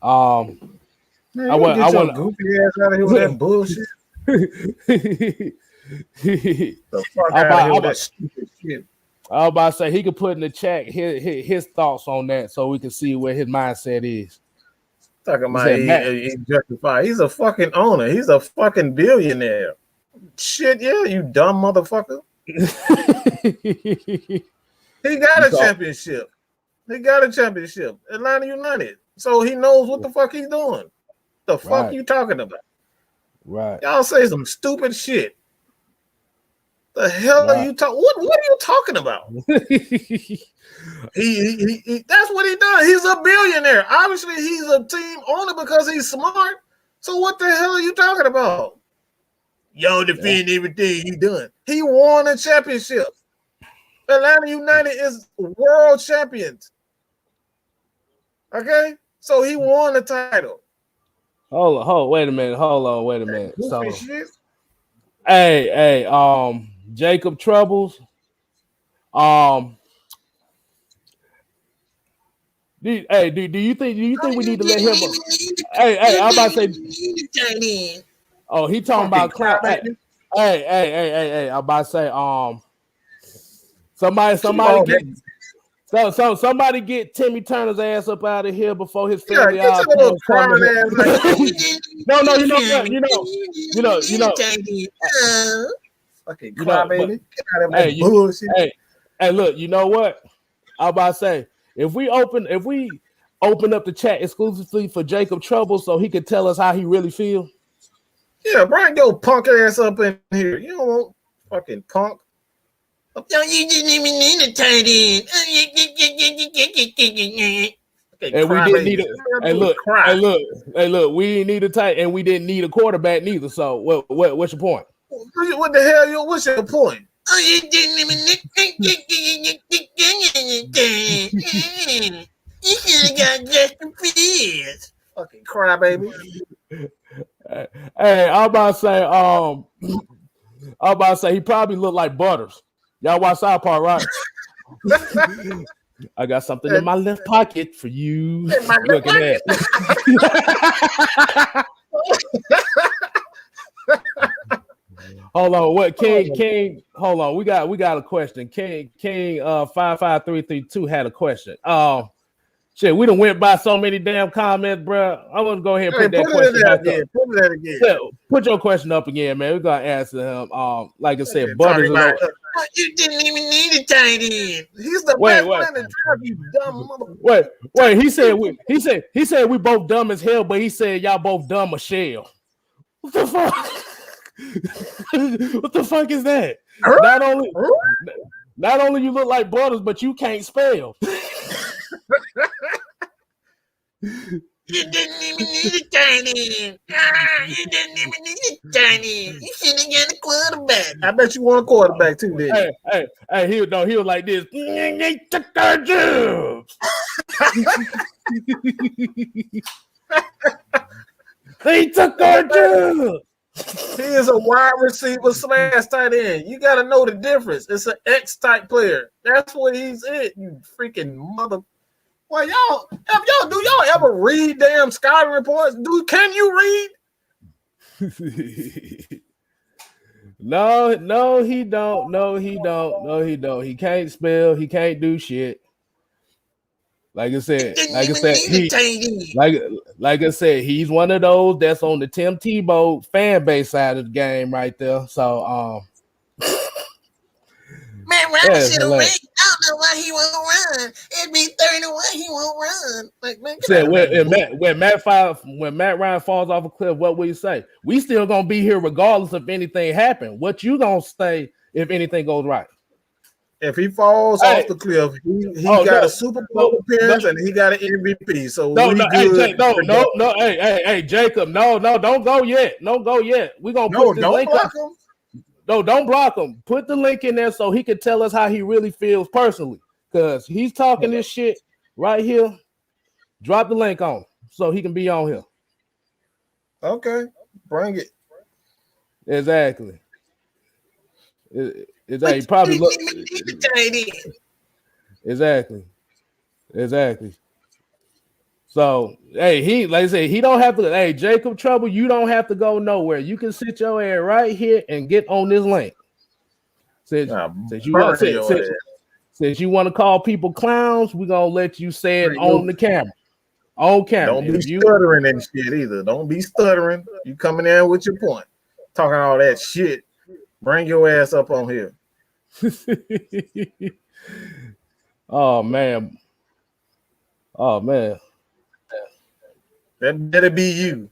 S2: Man, I want goofy ass out of here with that bullshit. The fuck out of here with that stupid shit.
S1: I was about to say he could put in the chat his thoughts on that so we can see where his mindset is.
S2: Talking about he justified. He's a fucking owner. He's a fucking billionaire. Shit, yeah, you dumb motherfucker. He got a championship. Atlanta United. So he knows what the fuck he's doing. The fuck you talking about?
S1: Right.
S2: Y'all say some stupid shit. The hell are you talking? What are you talking about? he that's what he does. He's a billionaire. Obviously, he's a team owner because he's smart. So what the hell are you talking about? Y'all defend everything he done. He won a championship. Atlanta United is world champions. Okay? So he won the title.
S1: Hold on, wait a minute. So
S2: shit.
S1: Hey, Jacob Troubles. Do you think we need to let him? Hey, I'm about to say. Oh, he talking about clown. Hey, I'm about to say. Somebody get Timmy Turner's ass up out of here before his family.
S2: Yeah, get your crying ass.
S1: No, you know.
S2: Fucking cry, baby. Get out of that bullshit.
S1: Hey, look, you know what? I'm about to say if we open up the chat exclusively for Jacob Trouble so he could tell us how he really feels.
S2: Yeah, bring your punk ass up in here. You don't want fucking punk. No, you didn't even need a tight end.
S1: And we didn't need a. Hey, look. We didn't need a tight, and we didn't need a quarterback neither. So, what's your point?
S2: What the hell? What's your point?
S3: Oh, you didn't even. You should have got Justin Fields.
S2: Fucking crybaby.
S1: Hey, I'm about to say he probably looked like Butters. Y'all watch South Park, right? I got something in my left pocket for you. Look at that. Hold on, what King? Hold on, we got a question. King 55332 had a question. Shit, we done went by so many damn comments, bro. I want to go ahead and put that
S2: put
S1: question
S2: it
S1: back
S2: again.
S1: up.
S2: Put it again.
S1: Yeah, put your question up again, man. We're gonna answer him. Like I said,
S2: Talking
S1: Butters is
S2: about
S3: You didn't even need a tight end.
S2: he's the
S1: Wait,
S2: best
S1: wait.
S2: player in the draft, you dumb mother.
S1: Wait. He said we both dumb as hell, but he said y'all both dumb as shell. What the fuck? What the fuck is that? Not only you look like Butters, but you can't spell.
S3: You didn't even need a tight end. You didn't even need a tight end. You should have got a quarterback.
S2: I bet you want a quarterback too, didn't you?
S1: Hey, he was like this. They took our jobs. They took our jobs.
S2: He is a wide receiver / tight end. You got to know the difference. It's an X type player. That's what he's in. You freaking mother. Well, do y'all ever read damn scouting reports? Can you read?
S1: No, he don't. No, he don't. He can't spell. He can't do shit. Like I said, he's one of those that's on the Tim Tebow fan base side of the game right there. So,
S3: Man, Robert should have ran. I don't know why he won't run. It'd be 31. He won't run. Like, man, when Matt Ryan falls off a cliff, what will you say? We still gonna be here regardless if anything happened. What you gonna say if anything goes right?
S2: If he falls off the cliff, he got a Super Bowl appearance and he got an MVP. So
S1: hey, Jacob, no, don't go yet. Don't go yet. We're gonna put this link up.
S2: Him.
S1: No, don't block him. Put the link in there so he can tell us how he really feels personally. Because he's talking this shit right here. Drop the link on so he can be on here.
S2: Okay, bring it.
S1: Exactly. He probably look. Exactly. So, hey, like I said, he don't have to. Hey, Jacob Trouble, you don't have to go nowhere. You can sit your ass right here and get on this link. Since you want to call people clowns, we're gonna let you say it on the camera. On camera.
S2: Don't be stuttering and shit either. Don't be stuttering. You coming in with your point, talking all that shit. Bring your ass up on here.
S1: Oh man.
S2: That better be you.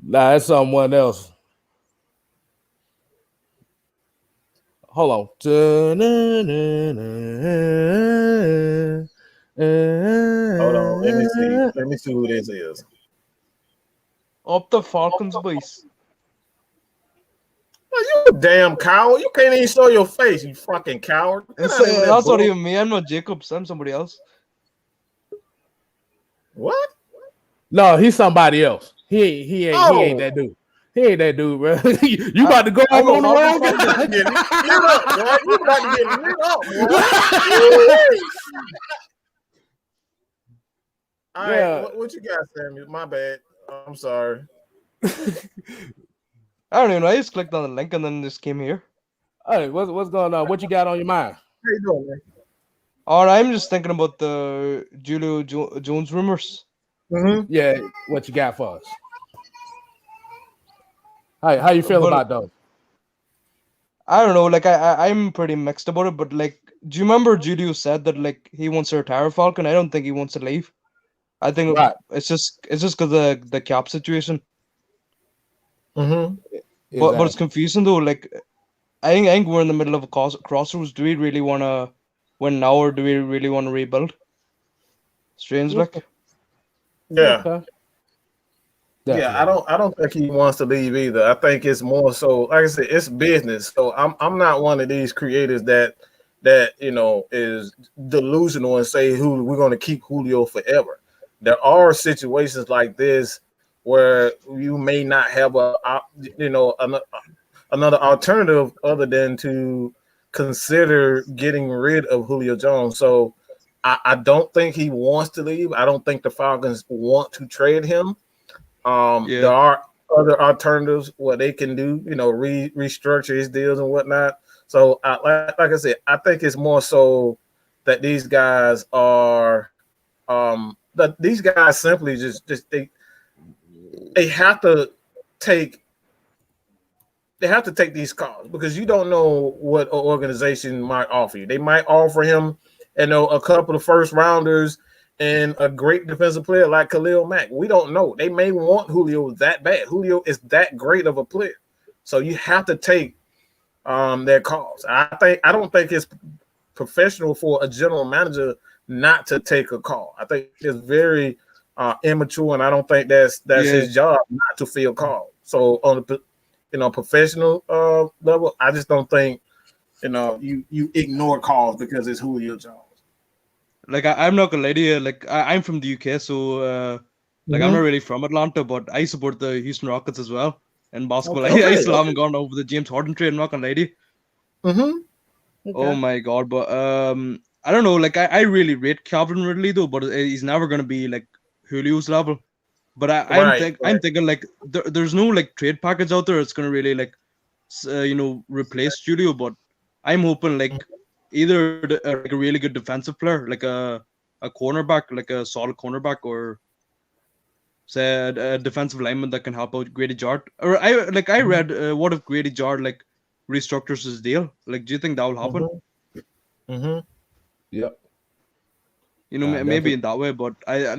S1: Nah, that's someone else. Hold on.
S2: Hold on. Let me see who this is.
S4: Up the Falcons, boys.
S2: Well, you a damn coward. You can't even show your face, you fucking coward.
S4: That's not even me. I'm not Jacobs. I'm somebody else.
S2: What?
S1: No, he's somebody else. He ain't that dude. He ain't that dude, bro. You about to go on the wrong guy.
S2: You about to get lit up, boy. All right, what you got, Sammy? My bad. I'm sorry.
S4: I don't even know. I just clicked on the link and then just came here.
S1: Hey, what's going on? What you got on your mind?
S2: How you doing, man?
S4: All right, I'm just thinking about the Julio Jones rumors.
S2: Mm-hmm.
S1: Yeah, what you got for us? How you feel about those?
S4: I don't know. Like I'm pretty mixed about it, but like, do you remember Julio said that like he wants to retire Falcon? I don't think he wants to leave. I think it's just because of the cap situation.
S2: Mm-hmm.
S4: But it's confusing though. Like, I think we're in the middle of a crossroads. Do we really want to win now, or do we really want to rebuild? Strange, like.
S2: Yeah.
S1: Okay.
S2: Yeah, I don't think he wants to leave either. I think it's more so, like I said, it's business. So I'm not one of these creators that is delusional and say who we're going to keep Julio forever. There are situations like this where you may not have another alternative other than to consider getting rid of Julio Jones. So I don't think he wants to leave. I don't think the Falcons want to trade him. There are other alternatives what they can do, restructure his deals and whatnot. So, like I said, I think it's more so that these guys are these guys simply just they have to take these calls because you don't know what an organization might offer you. They might offer him, a couple of first rounders and a great defensive player like Khalil Mack. We don't know. They may want Julio that bad. Julio is that great of a player. So you have to take their calls. I don't think it's professional for a general manager not to take a call. I think it's very immature, and I don't think that's his job not to field calls. So on the professional level, I just don't think you ignore calls because it's Julio Jones.
S4: Like I'm not gonna lie to you. Like I'm from the UK, so like I'm not really from Atlanta, but I support the Houston Rockets as well in basketball.
S2: Okay,
S4: I still haven't gone over the James Harden trade. I'm not gonna lie to you.
S2: Okay.
S4: Oh my god, but I don't know. Like I really rate Calvin Ridley though, but he's never gonna be like Julio's level. But I'm thinking like there's no like trade package out there. It's gonna really like replace Julio. But I'm hoping like either like a really good defensive player, like a cornerback, like a solid cornerback, or say a defensive lineman that can help out Grady Jarrett. Or I read what if Grady Jarrett like restructures his deal? Like, do you think that will happen?
S1: Yep.
S4: Maybe in that way, but I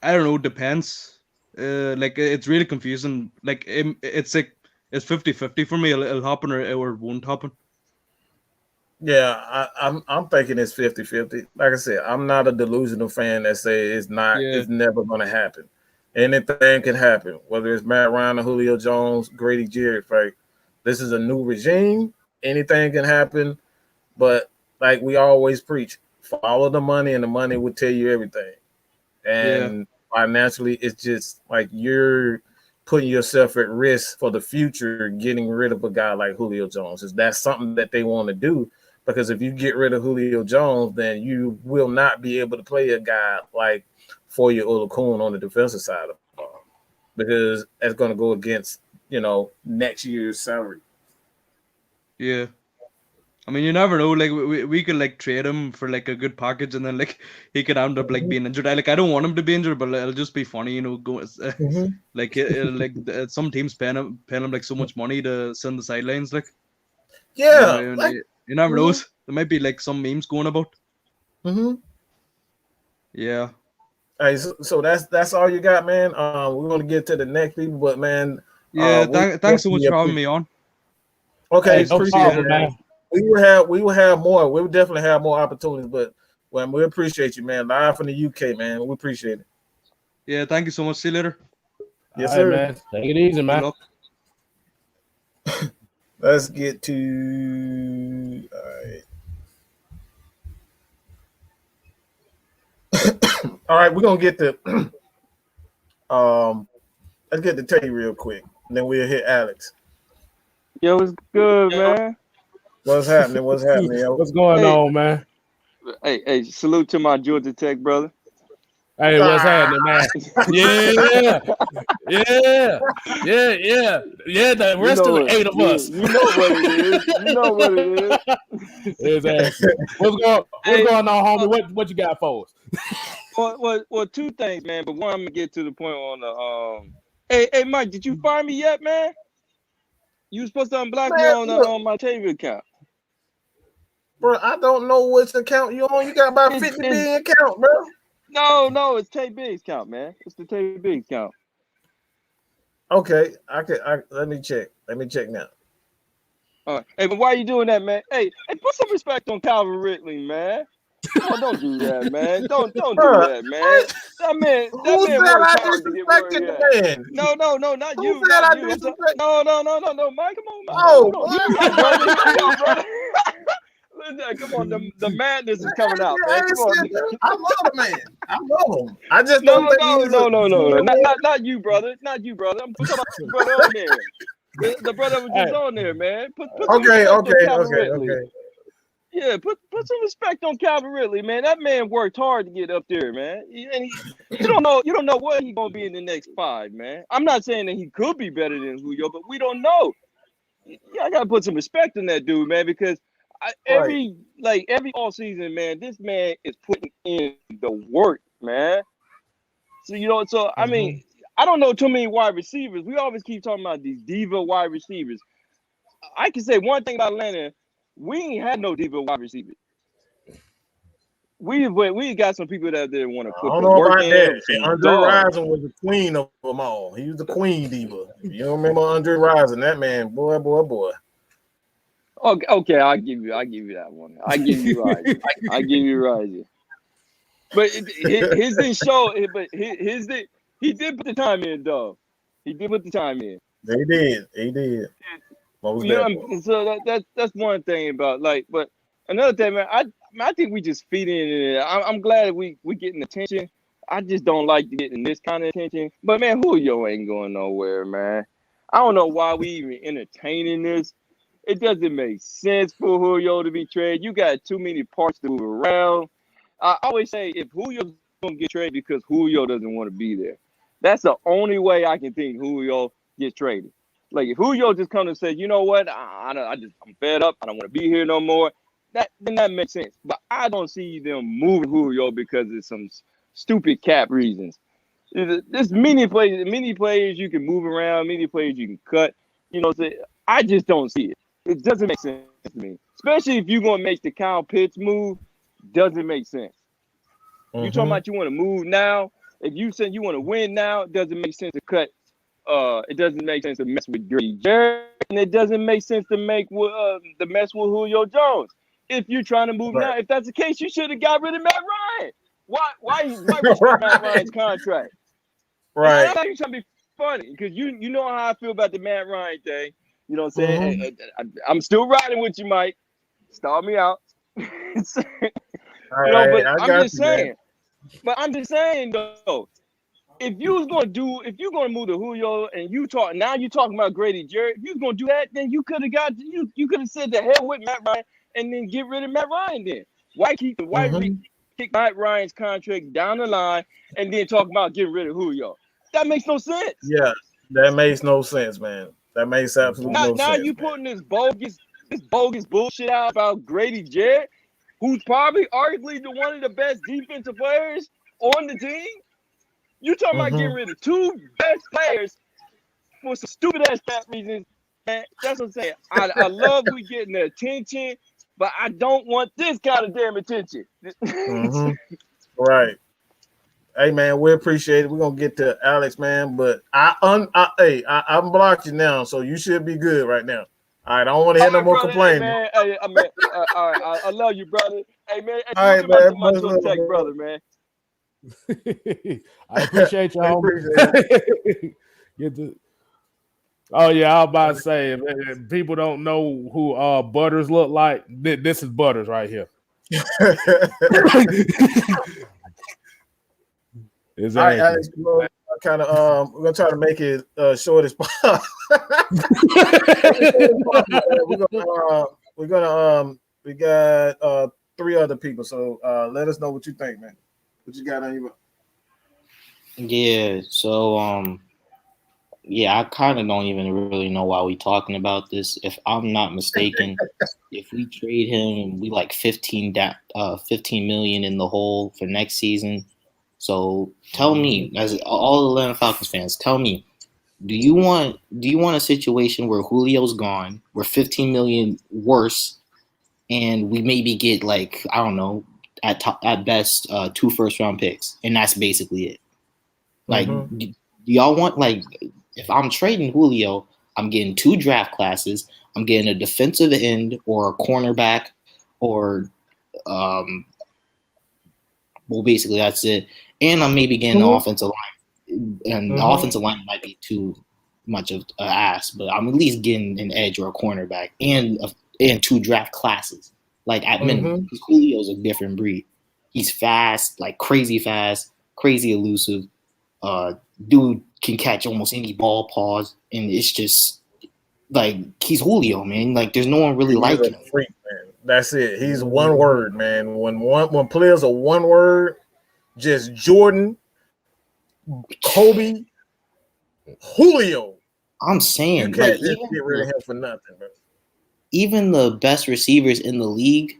S4: don't know. Depends. Like it's really confusing. Like it's 50-50 for me. It'll happen or it won't happen.
S2: Yeah, I'm thinking it's 50-50. Like I said, I'm not a delusional fan that say it's never going to happen. Anything can happen, whether it's Matt Ryan or Julio Jones, Grady Jarrett. Like, this is a new regime. Anything can happen, but like we always preach, follow the money, and the money will tell you everything. And financially, it's just like you're putting yourself at risk for the future, getting rid of a guy like Julio Jones. Is that something that they want to do? Because if you get rid of Julio Jones, then you will not be able to play a guy like Foye Oluokun on the defensive side of the ball, because that's going to go against next year's salary.
S4: Yeah. I mean, you never know. Like we could like trade him for like a good package, and then like he could end up like being injured. I don't want him to be injured, but it'll just be funny, go like some teams paying him like so much money to sit on the sidelines. Like you never know. There might be like some memes going about. Yeah.
S2: Hey, so that's all you got, man. We're gonna get to the next people, but man,
S4: thanks so much for having me on.
S2: Okay,
S1: no problem, man.
S2: We will have more. We will definitely have more opportunities, but we appreciate you, man. Live from the UK, man. We appreciate it.
S4: Yeah, thank you so much. See you later.
S2: Yes, sir.
S1: Man. Take it easy, man.
S2: Let's get to all right, we're gonna get to let's get to Teddy real quick, and then we'll hit Alex.
S5: Yo, what's good, man?
S2: What's happening? Yo?
S1: What's going on, man?
S5: Hey, salute to my Georgia Tech brother.
S1: Hey, what's happening, man? Yeah. The rest of the 8 of us.
S5: You know what it is.
S1: Exactly. What's going on, homie? What you got for us?
S5: Well, two things, man. But one, I'm gonna get to the point on the Hey, Mike, did you find me yet, man? You were supposed to unblock me on my TV account.
S2: Bro, I don't know which account you on. You got about 50 billion account, bro.
S5: No, it's Tay Biggs count, man. It's the Tay Biggs count.
S2: Okay, let me check. Let me check now.
S5: All right. Hey, but why are you doing that, man? Hey, put some respect on Calvin Ridley, man. Oh, don't do that, man. Don't do that, man. That man worked hard to get where he at. No, not you. Not you. No, Mike, come on, man. Brother. Come on, the madness is coming out, man. Come on.
S2: I love the man. I love him. I just don't think
S5: no. Not you, brother. Not you, brother. I'm talking about the brother on there. The brother was just on there, man.
S2: Okay.
S5: Yeah, put some respect on Calvin Ridley, man. That man worked hard to get up there, man. And you don't know what he's gonna be in the next 5, man. I'm not saying that he could be better than Julio, but we don't know. Yeah, I gotta put some respect on that dude, man, because every all season, man, this man is putting in the work man. So I mean, I don't know too many wide receivers. We always keep talking about these diva wide receivers. I can say one thing about Atlanta: we ain't had no diva wide receivers. We got some people that didn't want to
S2: I
S5: put
S2: don't
S5: the
S2: know
S5: work
S2: about
S5: in.
S2: that.
S5: Some
S2: Andre
S5: dogs.
S2: Rison was the queen of them all. He was the queen diva. You don't remember Andre Rison? That man, boy.
S5: Okay, I'll give you that one. I give you Rising. But his didn't show. But he did put the time in, though. He did put the time in.
S2: He did. What was that?
S5: So that's one thing about but another thing, man. I think we just feed in it. I'm glad that we getting attention. I just don't like getting this kind of attention. But man, Julio ain't going nowhere, man. I don't know why we even entertaining this. It doesn't make sense for Julio to be traded. You got too many parts to move around. I always say if Julio's gonna get traded because Julio doesn't want to be there. That's the only way I can think Julio gets traded. Like if Julio just comes and says, you know what, I'm fed up. I don't want to be here no more. Then that makes sense. But I don't see them moving Julio because of some stupid cap reasons. There's many players you can move around, many players you can cut. I just don't see it. It doesn't make sense to me, especially if you're gonna make the Kyle Pitts move. Doesn't make sense. You talking about you want to move now? If you said you want to win now, it doesn't make sense to cut. It doesn't make sense to mess with Grady Jarrett, and it doesn't make sense to make the mess with Julio Jones. If you're trying to move now, if that's the case, you should have got rid of Matt Ryan. Why restrict Matt Ryan's contract?
S2: Right.
S5: I'm not even trying to be funny because you know how I feel about the Matt Ryan thing. You know what I'm saying? Hey, I'm still riding with you, Mike. Start me out. But I'm just saying. But I'm just saying though, if you're gonna move to Julio and you're talking about Grady Jarrett, if you're gonna do that, then you could have said the hell with Matt Ryan and then get rid of Matt Ryan then. Why kick Matt Ryan's contract down the line and then talk about getting rid of Julio? That makes no sense.
S2: Yeah, that makes no sense, man. That makes absolutely no sense.
S5: Now you putting this bogus bullshit out about Grady Jarrett, who's probably arguably one of the best defensive players on the team. You talking about getting rid of two best players for some stupid ass cap reasons. Man, that's what I'm saying. I love we getting the attention, but I don't want this kind of damn attention.
S2: Right. Hey man, we appreciate it. We're gonna get to Alex, man, but I'm blocked you now, so you should be good right now. All right, I don't want to hear no more complaining.
S5: Hey, man, all right, I love you, brother. Hey man,
S2: all right, man,
S5: my tech brother, man.
S1: I appreciate y'all. Oh yeah, I was about to say, if people don't know who Butters look like, this is Butters right here.
S2: All right, Alex, we're gonna try to make it short as possible. We got 3 other people, so let us know what you think, man. What you got on your book?
S6: Yeah, so I kind of don't even really know why we talking about this. If I'm not mistaken, if we trade him, we like 15 million in the hole for next season. So tell me, as all the Atlanta Falcons fans, tell me, do you want a situation where Julio's gone, we're 15 million worse, and we maybe get like, I don't know, at best 2 first-round picks, and that's basically it? Like, do y'all want, like, if I'm trading Julio, I'm getting 2 draft classes, I'm getting a defensive end or a cornerback, or well, basically that's it. And I'm maybe getting the offensive line. And the offensive line might be too much of an ass, but I'm at least getting an edge or a cornerback and 2 draft classes. Like at minimum, because Julio's a different breed. He's fast, like crazy fast, crazy elusive. Dude can catch almost any ball pause, and it's just like he's Julio, man. Like there's no one really like him.
S2: Freak, man. That's it. He's one word, man. When players are one word, just Jordan, Kobe, Julio.
S6: I'm saying,
S2: you can't
S6: like,
S2: get rid of him for nothing, bro.
S6: Even the best receivers in the league,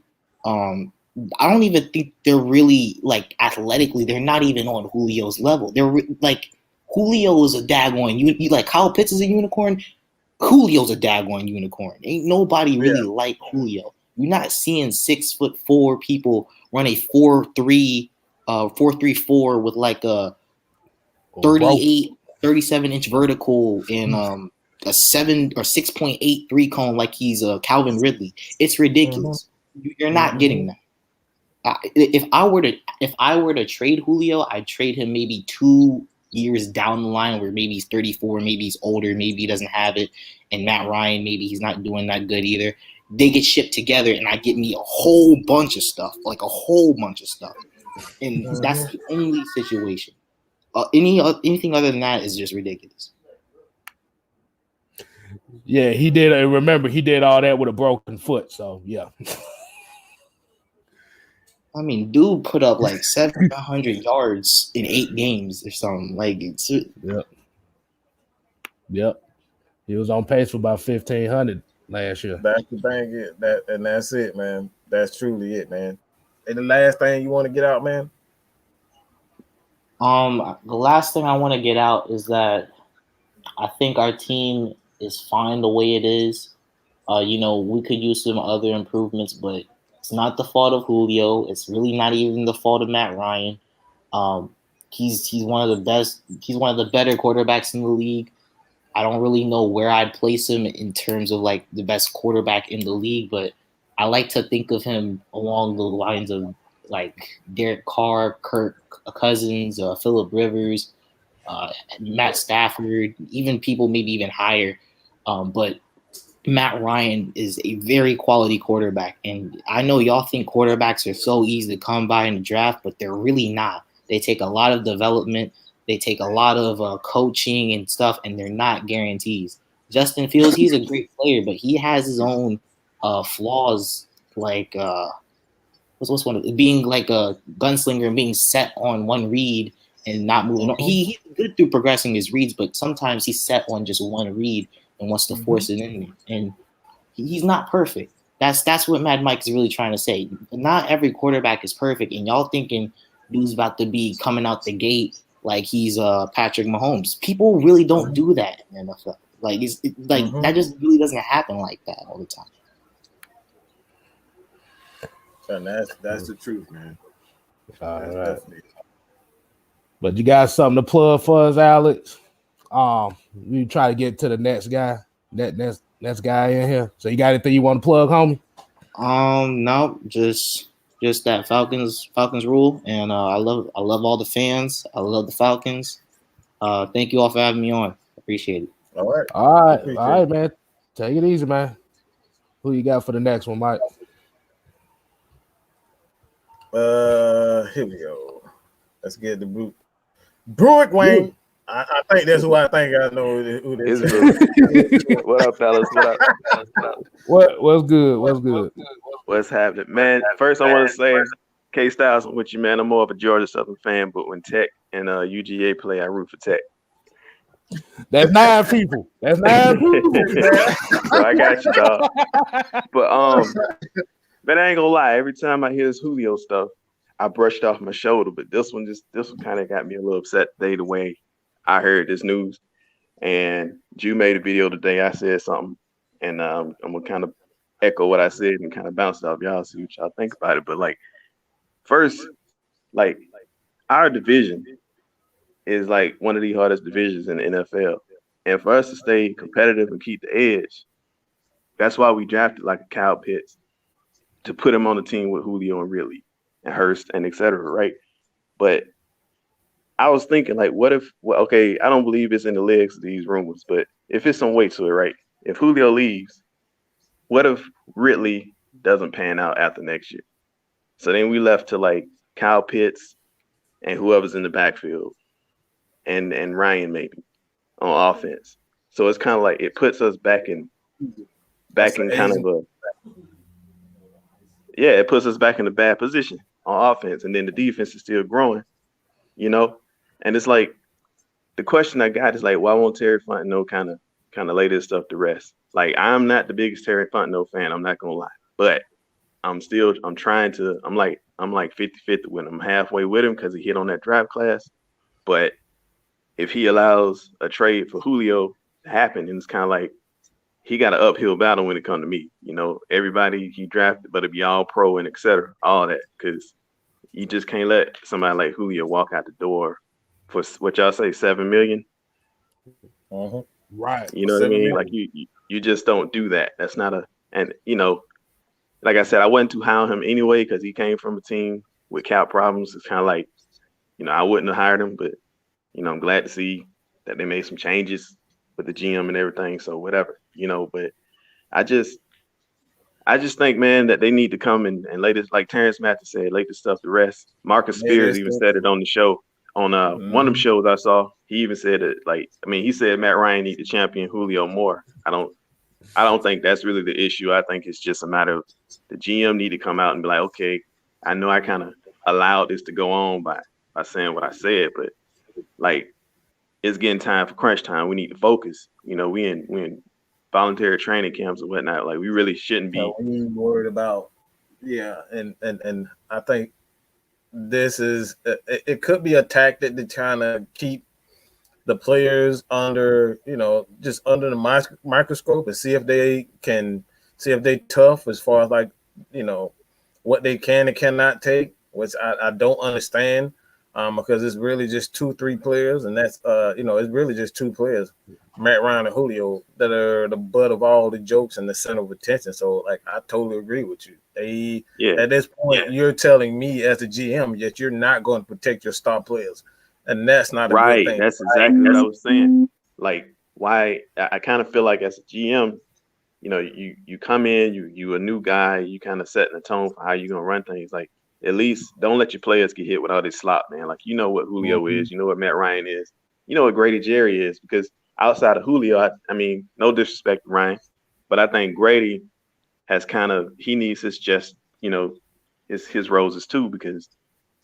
S6: I don't even think they're really like athletically. They're not even on Julio's level. They're like Julio is a daggone you like Kyle Pitts is a unicorn. Julio's a daggone unicorn. Ain't nobody really like Julio. You're not seeing 6'4" people run a 4.3, 4.34 with like a 38, 37-inch vertical and a 7 or 6.8 3-cone like he's Calvin Ridley. It's ridiculous. You're not getting that. If I were to trade Julio, I'd trade him maybe 2 years down the line where maybe he's 34, maybe he's older, maybe he doesn't have it, and Matt Ryan, maybe he's not doing that good either. They get shipped together, and I get me a whole bunch of stuff, and that's the only situation. Anything other than that is just ridiculous.
S1: Yeah, he did. Remember, he did all that with a broken foot. So yeah.
S6: I mean, dude put up like 700 yards in 8 games or something. Like it's
S1: Yep. He was on pace for about 1,500 last year.
S2: That's the thing. And that's it, man. That's truly it, man. And the last thing you want to get out, man?
S6: The last thing I want to get out is that I think our team is fine the way it is. We could use some other improvements, but it's not the fault of Julio. It's really not even the fault of Matt Ryan. He's one of the best. He's one of the better quarterbacks in the league. I don't really know where I'd place him in terms of like the best quarterback in the league, but I like to think of him along the lines of like Derek Carr, Kirk Cousins, Phillip Rivers, Matt Stafford, even people maybe even higher. But Matt Ryan is a very quality quarterback. And I know y'all think quarterbacks are so easy to come by in the draft, but they're really not. They take a lot of development. They take a lot of coaching and stuff, and they're not guarantees. Justin Fields, he's a great player, but he has his own flaws, like what's one of being like a gunslinger and being set on one read and not moving. He's good through progressing his reads, but sometimes he's set on just one read and wants to force it in there. And he's not perfect. That's what Mad Mike is really trying to say. Not every quarterback is perfect, and y'all thinking dude's about to be coming out the gate like he's Patrick Mahomes. People really don't do that in the NFL. Like that just really doesn't happen like that all the time.
S2: And that's the truth, man.
S1: All right. But you got something to plug for us, Alex? We try to get to the next guy. Next guy in here. So you got anything you want to plug, homie?
S6: No, just that Falcons rule, and I love all the fans. I love the Falcons. Thank you all for having me on. Appreciate it.
S2: All
S1: right, man. Take it easy, man. Who you got for the next one, Mike?
S2: Here we go. Let's get the Bruick Wayne. I think that's who I think I know who this is.
S7: What up, fellas?
S1: What's good?
S7: What's happening, man? First, I want to say, K Styles, I'm with you, man. I'm more of a Georgia Southern fan, but when Tech and UGA play, I root for Tech.
S1: That's 9 people. So
S7: I got you, dog. But man, I ain't gonna lie. Every time I hear this Julio stuff, I brushed off my shoulder. But this one kind of got me a little upset today, the way I heard this news. And Jew made a video today. I said something, and I'm gonna kind of echo what I said and kind of bounce it off y'all, see what y'all think about it. But like, first, like our division is like one of the hardest divisions in the NFL. And for us to stay competitive and keep the edge, that's why we drafted like a Kyle Pitts to put him on the team with Julio and Ridley and Hurst and et cetera, right? But I was thinking, like, what if, okay, I don't believe it's in the legs of these rumors, but if it's some weight to it, right? If Julio leaves, what if Ridley doesn't pan out after next year? So then we left to like Kyle Pitts and whoever's in the backfield and Ryan maybe on offense. So it's kind of like it puts us back in kind of it puts us back in a bad position on offense, and then the defense is still growing, you know. And it's like the question I got is like, why won't Terry Fontenot kind of lay this stuff to rest? Like, I'm not the biggest Terry Fontenot fan, I'm not gonna lie, but I'm trying to. I'm like 50-50 with him. I'm halfway with him because he hit on that draft class. But if he allows a trade for Julio to happen, and it's kind of like he got an uphill battle when it comes to me. You know, everybody he drafted, but it be all pro and et cetera, all that, because you just can't let somebody like Julio walk out the door for what y'all say, $7 million.
S1: Right.
S7: You know what I mean? Like you just don't do that. That's not and you know, like I said, I wasn't too high on him anyway because he came from a team with cap problems. It's kind of like, you know, I wouldn't have hired him, but you know, I'm glad to see that they made some changes with the GM and everything. So whatever, you know, but I just think, man, that they need to come and lay this, like Terrence Mathis said, lay this stuff to rest. Marcus Spears even said it on the show. On one of them shows I saw, he even said it. Like, I mean, he said Matt Ryan need to champion Julio more. I don't think that's really the issue. I think it's just a matter of the GM need to come out and be like, okay, I know I kind of allowed this to go on by saying what I said, but like, it's getting time for crunch time. We need to focus. You know, we in voluntary training camps and whatnot. Like, we really shouldn't be
S2: worried about. Yeah, and I think this is it could be a tactic to try to keep the players under, you know, just under the microscope and see if they tough as far as, like, you know, what they can and cannot take, which I don't understand, because it's really just 2-3 players, and that's you know, it's really just 2 players, Matt Ryan and Julio, that are the butt of all the jokes and the center of attention. So, like, I totally agree with you. At this point, you're telling me as a GM that you're not going to protect your star players, and that's not a good thing.
S7: That's exactly what I was saying. Like, why I kind of feel like as a GM, you know, you come in, you a new guy, you kind of setting the tone for how you're gonna run things. Like, at least don't let your players get hit with all this slop, man. Like, you know what Julio is, you know what Matt Ryan is, you know what Grady Jerry is, because outside of Julio, I mean, no disrespect to Ryan, but I think Grady has he needs his roses too, because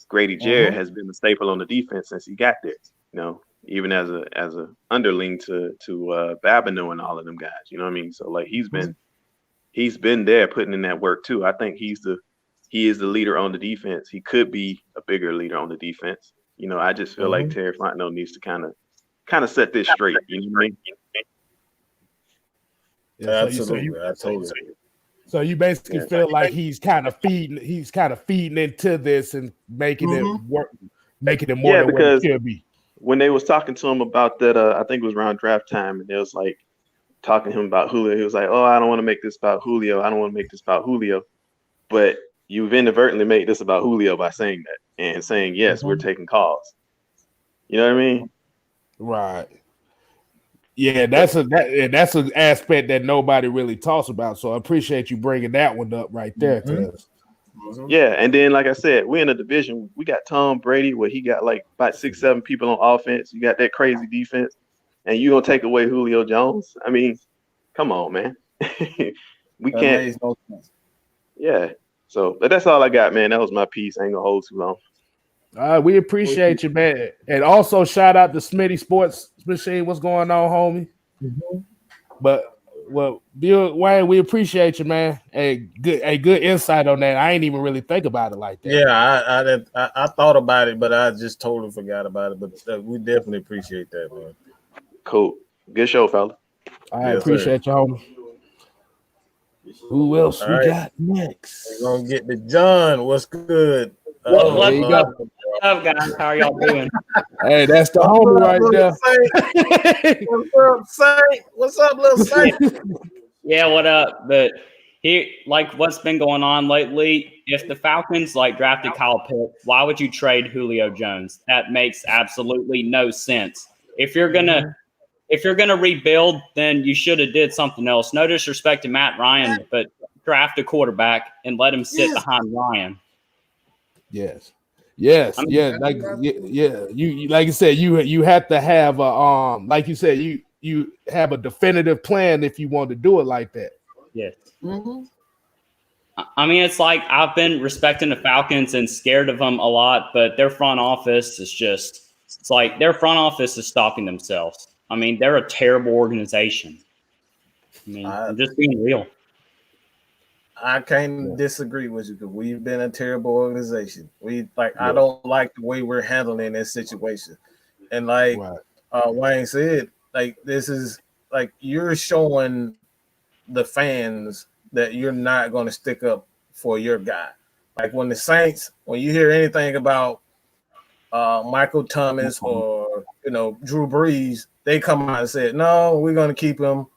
S7: Grady Jarrett has been a staple on the defense since he got there. You know, even as a underling to Babineau and all of them guys. You know what I mean? So, like, he's been there putting in that work too. I think he is the leader on the defense. He could be a bigger leader on the defense. You know, I just feel like Terry Fontenot needs to kind of set this straight. You know what I mean?
S1: Yeah,
S2: absolutely.
S1: So you basically feel like he's kind of feeding into this and making it work, making it more than what it should be.
S7: When they was talking to him about that, I think it was around draft time, and they was like talking to him about Julio. He was like, "Oh, I don't want to make this about Julio. I don't want to make this about Julio." But you've inadvertently made this about Julio by saying that and saying, "Yes, we're taking calls." You know what I mean?
S1: Right. Yeah, that's an aspect that nobody really talks about. So I appreciate you bringing that one up right there to us.
S7: Yeah, and then, like I said, we're in a division. We got Tom Brady, where he got like about 6-7 people on offense. You got that crazy defense, and you gonna take away Julio Jones? I mean, come on, man. We can't. Yeah. So, but that's all I got, man. That was my piece. I ain't gonna hold too long.
S1: We appreciate you, man. And also shout out to Smitty Sports Machine. What's going on, homie? But Bill Wayne, we appreciate you, man. Good insight on that. I ain't even really think about it like that.
S2: Yeah, I thought about it, but I just totally forgot about it. But we definitely appreciate that, man.
S7: Cool. Good show, fella.
S1: I appreciate you, homie. Who else we got next?
S2: We're gonna get to John. What's good?
S8: What's up, guys? How are y'all doing?
S1: Hey, that's the homie right there.
S2: What's up, Saint? What's up, little Saint?
S8: Yeah, what up? But here, like, what's been going on lately? If the Falcons drafted Kyle Pitts, why would you trade Julio Jones? That makes absolutely no sense. If you're gonna rebuild, then you should have did something else. No disrespect to Matt Ryan, but draft a quarterback and let him sit behind Ryan.
S1: Yes. You like you said, you have to have a like you said, you have a definitive plan if you want to do it like that.
S8: Yes. I mean, it's like I've been respecting the Falcons and scared of them a lot, but their front office is their front office is stopping themselves. I mean, they're a terrible organization. I mean, I'm just being real.
S2: I can't disagree with you because we've been a terrible organization. I don't like the way we're handling this situation. And like Wayne said, like this is like you're showing the fans that you're not going to stick up for your guy. Like when the Saints, when you hear anything about Michael Thomas or Drew Brees, they come out and say, "No, we're going to keep him.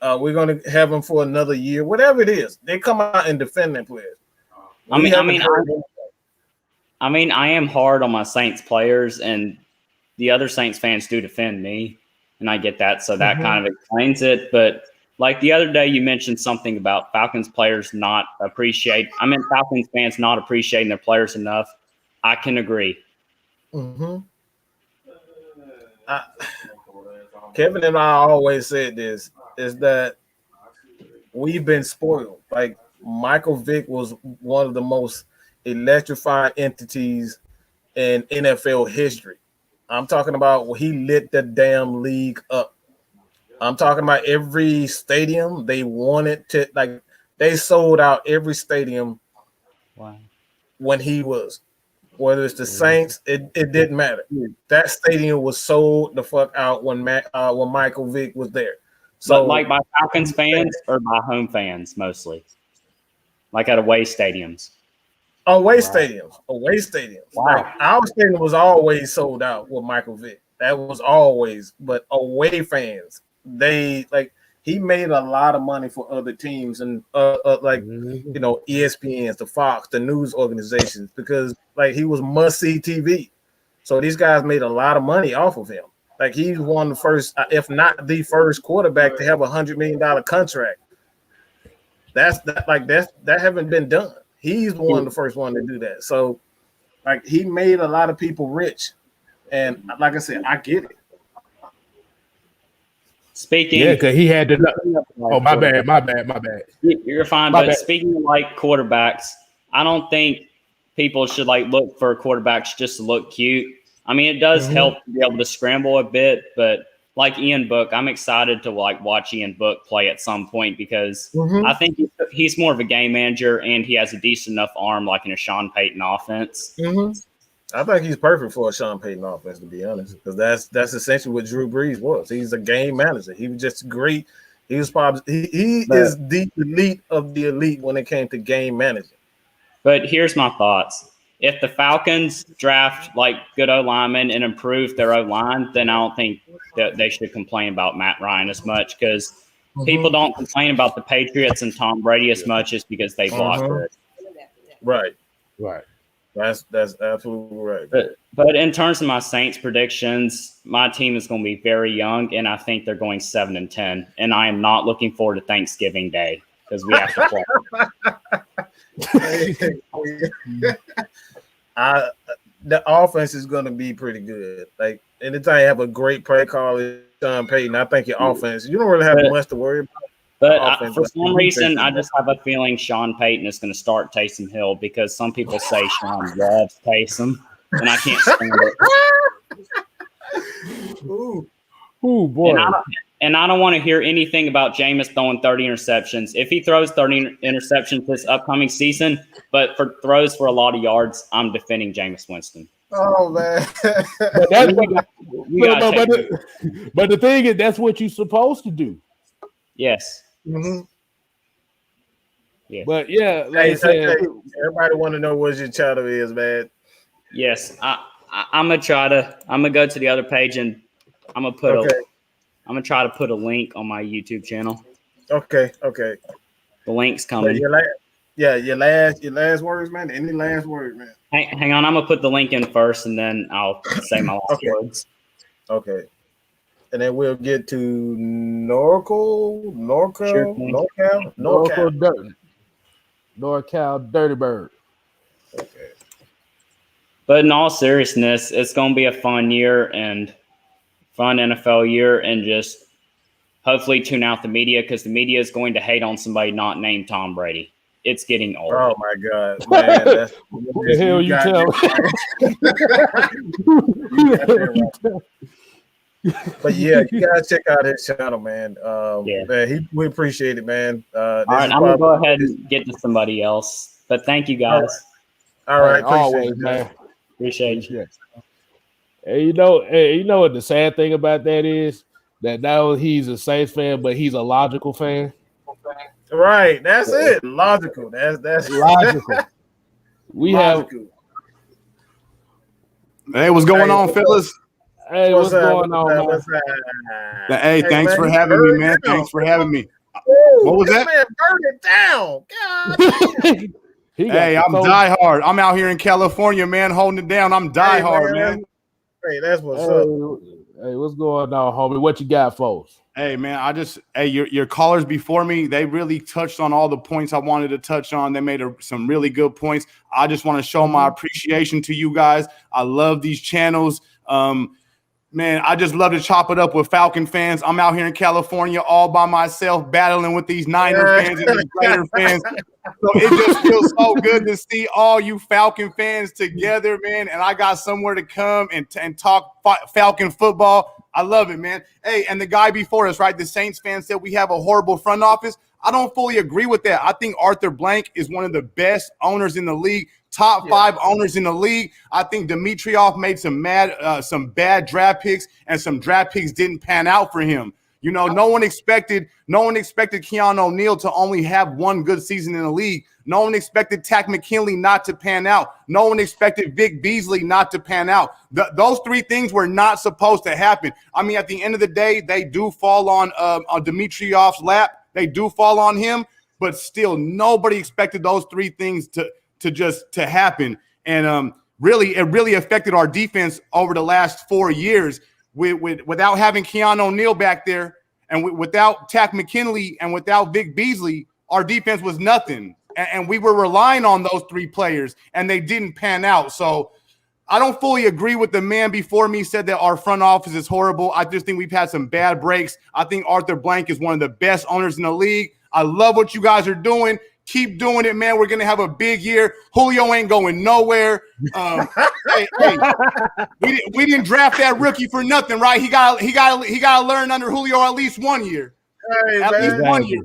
S2: We're going to have him for another year." Whatever it is, they come out and defend their players.
S8: I am hard on my Saints players, and the other Saints fans do defend me, and I get that, so that kind of explains it. But like the other day, you mentioned something about Falcons players Falcons fans not appreciating their players enough. I can agree.
S2: Kevin and I always said this, is that we've been spoiled. Like Michael Vick was one of the most electrifying entities in NFL history. I'm talking about he lit the damn league up. I'm talking about every stadium they wanted to, like they sold out every stadium when he was. Whether it's the Saints, it didn't matter. That stadium was sold the fuck out when Michael Vick was there. So,
S8: but like by Falcons fans or by home fans mostly, like at away stadiums.
S2: Away stadiums. Wow. Like our stadium was always sold out with Michael Vick. That was always. But away fans, he made a lot of money for other teams and ESPNs, the Fox, the news organizations, because like he was must-see TV. So these guys made a lot of money off of him. Like he's one of the first, if not the first quarterback to have $100 million contract. That haven't been done. He's one of the first one to do that. So like he made a lot of people rich. And like I said, I get it.
S8: Speaking,
S1: because he had to. Oh, my bad.
S8: You're fine. But speaking of like quarterbacks, I don't think people should like look for quarterbacks just to look cute. I mean, it does help to be able to scramble a bit, but like Ian Book, I'm excited to like watch Ian Book play at some point because I think he's more of a game manager and he has a decent enough arm, like in a Sean Payton offense.
S2: I think he's perfect for a Sean Payton offense, to be honest, because that's essentially what Drew Brees was. He's a game manager. He was just great. He was probably he is the elite of the elite when it came to game managing.
S8: But here's my thoughts. If the Falcons draft like good O-linemen and improve their O-line, then I don't think that they should complain about Matt Ryan as much because people don't complain about the Patriots and Tom Brady as much as because they block it.
S2: Right. That's absolutely right.
S8: But in terms of my Saints predictions, my team is going to be very young, and I think they're going 7-10. And I am not looking forward to Thanksgiving Day because we have to play.
S2: The offense is going to be pretty good. Like anytime you have a great play call, Sean Payton, I think your offense, you don't really have much to worry about.
S8: But for some reason, I just have a feeling Sean Payton is going to start Taysom Hill because some people say Sean loves Taysom, and I can't stand it.
S1: Ooh, boy.
S8: And I don't want to hear anything about Jameis throwing 30 interceptions. If he throws 30 interceptions this upcoming season, but throws for a lot of yards, I'm defending Jameis Winston.
S2: Oh, man.
S1: But the thing is, that's what you're supposed to do.
S8: Yes.
S1: Yeah. But yeah, like I said,
S2: everybody want to know what your channel is, man.
S8: Yes, I'm gonna go to the other page and I'm gonna try to put a link on my YouTube channel.
S2: Okay.
S8: The link's coming.
S2: Your last words, man. Any last words, man?
S8: Hang on, I'm gonna put the link in first, and then I'll say my last words.
S2: Okay. And then we'll get to NorCal
S1: Dirty Bird.
S2: Okay.
S8: But in all seriousness, it's going to be a fun year and fun NFL year, and just hopefully tune out the media because the media is going to hate on somebody not named Tom Brady. It's getting old.
S2: Oh my God, man! That's
S1: the hell you tell.
S2: But yeah, you guys check out his channel, man.
S8: Yeah.
S2: Man, we appreciate it, man.
S8: All right, I'm gonna go ahead and get to somebody else. But thank you guys.
S2: All right,
S1: always, man.
S8: Appreciate you.
S1: And you know what the sad thing about that is? That now he's a Saints fan, but he's a logical fan.
S2: Right, that's it. Logical. That's
S1: logical. We
S2: logical.
S9: Hey, what's going on, fellas?
S1: Hey, what's going on?
S9: Hey, thanks for having me, man. Thanks for having me. What was that?
S2: Man, burn it down. God.
S9: Hey, I'm diehard. I'm out here in California, man, holding it down. I'm diehard, man.
S2: Hey, that's what's up.
S1: Hey, what's going on, homie? What you got, folks?
S9: Hey, man, your callers before me, they really touched on all the points I wanted to touch on. They made some really good points. I just want to show my appreciation to you guys. I love these channels. Man, I just love to chop it up with Falcon fans. I'm out here in California all by myself battling with these Niner fans and these Raider fans. So it just feels so good to see all you Falcon fans together, man. And I got somewhere to come and talk Falcon football. I love it, man. Hey, and the guy before us, right, the Saints fan said we have a horrible front office. I don't fully agree with that. I think Arthur Blank is one of the best owners in the league. Top 5 owners in the league. I think Dimitroff made some bad draft picks, and some draft picks didn't pan out for him. You know, no one expected Keanu O'Neal to only have one good season in the league. No one expected Takk McKinley not to pan out. No one expected Vic Beasley not to pan out. Those 3 things were not supposed to happen. I mean, at the end of the day, they do fall on Dimitroff's lap. They do fall on him, but still, nobody expected those 3 things to happen. And it really affected our defense over the last 4 years without having Keanu O'Neal back there, and without Takk McKinley and without Vic Beasley, our defense was nothing. And we were relying on those 3 players, and they didn't pan out. So I don't fully agree with the man before me said that our front office is horrible. I just think we've had some bad breaks. I think Arthur Blank is one of the best owners in the league. I love what you guys are doing. Keep doing it, man. We're gonna have a big year. Julio ain't going nowhere. Hey, we didn't draft that rookie for nothing, right? He got to learn under Julio at least 1 year.
S2: Hey,
S9: at least 1 year.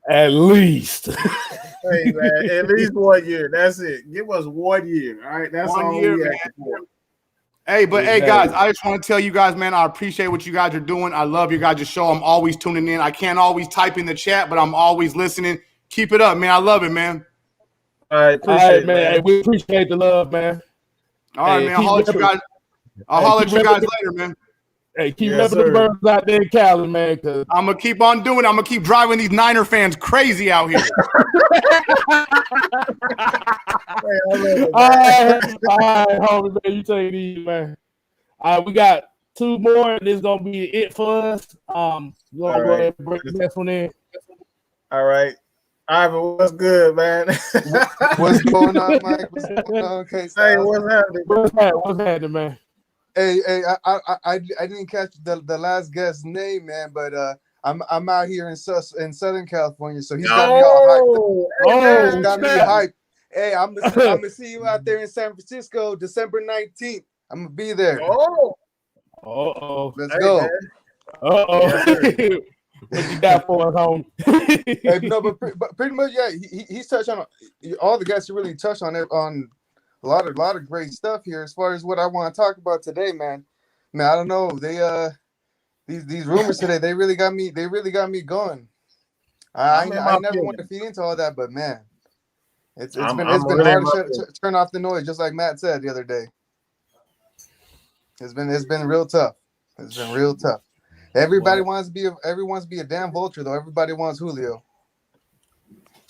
S1: At least.
S2: Hey, man, at least 1 year. That's it. Give us 1 year. All right, that's
S9: 1
S2: all
S9: year,
S2: we
S9: man.
S2: ask for.
S9: Hey, but hey, guys, I just want to tell you guys, man, I appreciate what you guys are doing. I love your guys' show. I'm always tuning in. I can't always type in the chat, but I'm always listening. Keep it up, man. I love it, man.
S2: All right, appreciate it, man.
S1: Hey, we appreciate the love, man.
S9: All right, man. I'll holler at you guys later, man.
S1: Hey, keep repping the birds out there in Cali, man.
S9: I'm going to keep on doing it. I'm going to keep driving these Niner fans crazy out here.
S1: All right, homie, man. You take it easy, man. All right, we got 2 more, and this is going to be it for us. Go ahead and break the next one in.
S2: All right. Ivan, what's good, man?
S10: What's going on, Mike? What's going on? Okay,
S2: hey, what's happening?
S1: What's happening, man?
S10: Hey, I didn't catch the last guest's name, man, but I'm out here in Southern California, so he's got me all hyped. He's got me hyped. Hey, I'm gonna see you out there in San Francisco, December 19th. I'm gonna be there. Let's go.
S2: Man.
S1: What you got for us, home?
S10: Hey, no, but pretty much, yeah. He's touched on all the guys. Really touched on it on a lot of great stuff here. As far as what I want to talk about today, man. I don't know. They these rumors today. They really got me. They really got me going. I never want to feed into all that, but man, it's been hard to turn off the noise, just like Matt said the other day. It's been real tough. It's been real tough. Everybody wants to be a damn vulture, though. Everybody wants Julio.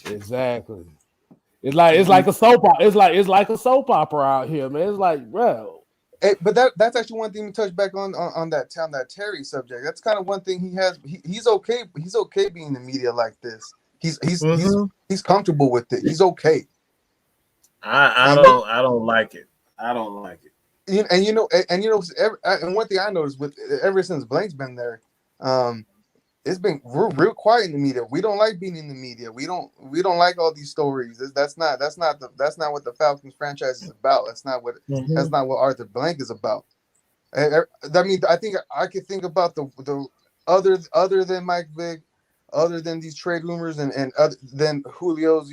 S1: Exactly. It's like a soap opera. It's like a soap opera out here, man. It's like, bro.
S10: Hey, but that's actually one thing to touch back on that Terry subject. That's kind of one thing he has. He's okay. He's okay being in the media like this. He's comfortable with it. He's okay.
S2: I don't like it. I don't like it.
S10: And one thing I noticed with ever since Blank's been there, it's been real quiet in the media. We don't like being in the media. We don't like all these stories. That's not what the Falcons franchise is about. That's not what Arthur Blank is about. I think I could think about the other than Mike Vick, other than these trade rumors and other than Julio's,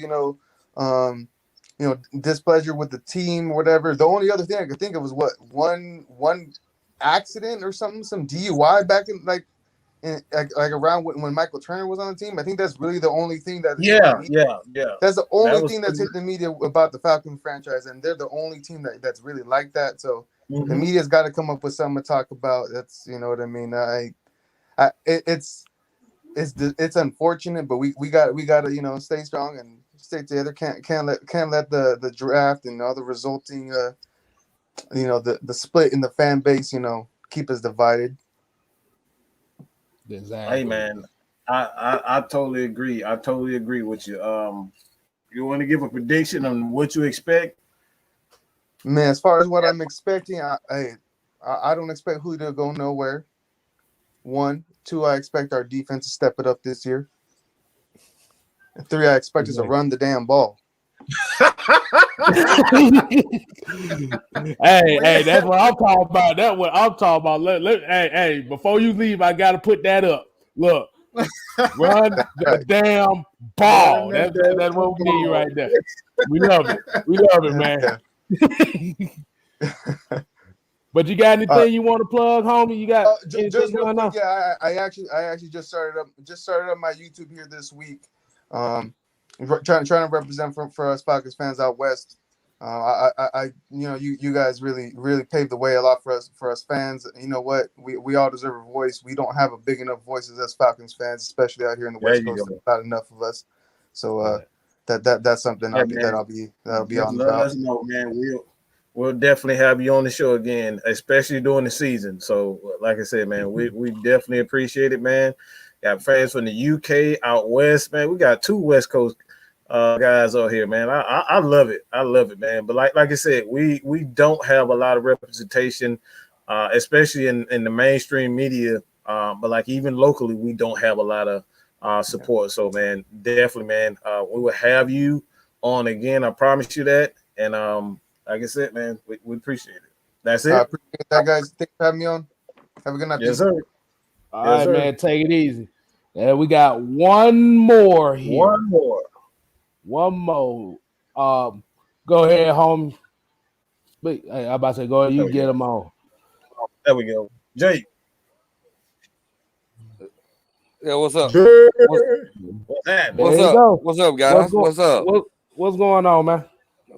S10: displeasure with the team or whatever. The only other thing I could think of was one accident or something, some DUI back in like around when Michael Turner was on the team. I think that's really the only thing that that's the only thing that's hit the media about the Falcons franchise, and they're the only team that's really like that. So the media's got to come up with something to talk about. That's what I mean. It's unfortunate, but we got to stay strong and stay together. Can't let the draft and all the resulting the split in the fan base keep us divided.
S1: Exactly.
S2: Hey man, I totally agree. I totally agree with you. You want to give a prediction on what you expect?
S10: Man, as far as what I'm expecting, I don't expect Julio to go nowhere. 1, 2, I expect our defense to step it up this year. And 3, I expect us to run the damn ball.
S1: Hey, that's what I'm talking about. That's what I'm talking about. Hey, before you leave, I gotta put that up. Look, run the damn ball. That's what we need right there. We love it, man. But you got anything you want to plug, homie? You got
S10: just real quick, yeah. I actually just started up my YouTube here this week. Trying to represent for us Falcons fans out west. You guys really paved the way a lot for us fans. You know what? We all deserve a voice. We don't have a big enough voices as Falcons fans, especially out here in the West Coast. There's not enough of us. So that's something that'll be on
S2: let us know, man. We'll definitely have you on the show again, especially during the season. So, like I said, man, we definitely appreciate it, man. Got fans from the UK out west, man. We got 2 West Coast guys out here, man. I love it. I love it, man. But like I said, we don't have a lot of representation, especially in the mainstream media. But like even locally, we don't have a lot of support. So, man, definitely, man, we will have you on again. I promise you that. And like I said, man, we appreciate it. That's it.
S10: I appreciate that, guys. Thanks for having me on. Have a good night.
S2: Yes, sir.
S1: All right, man. Take it easy. And we got one more here. One more. Go ahead, homie. Hey, I'm about to say, go ahead. You get them on.
S2: There we go. Jake.
S11: Yeah, what's up?
S2: What's
S11: up, guys? What's up?
S1: What's going on, man?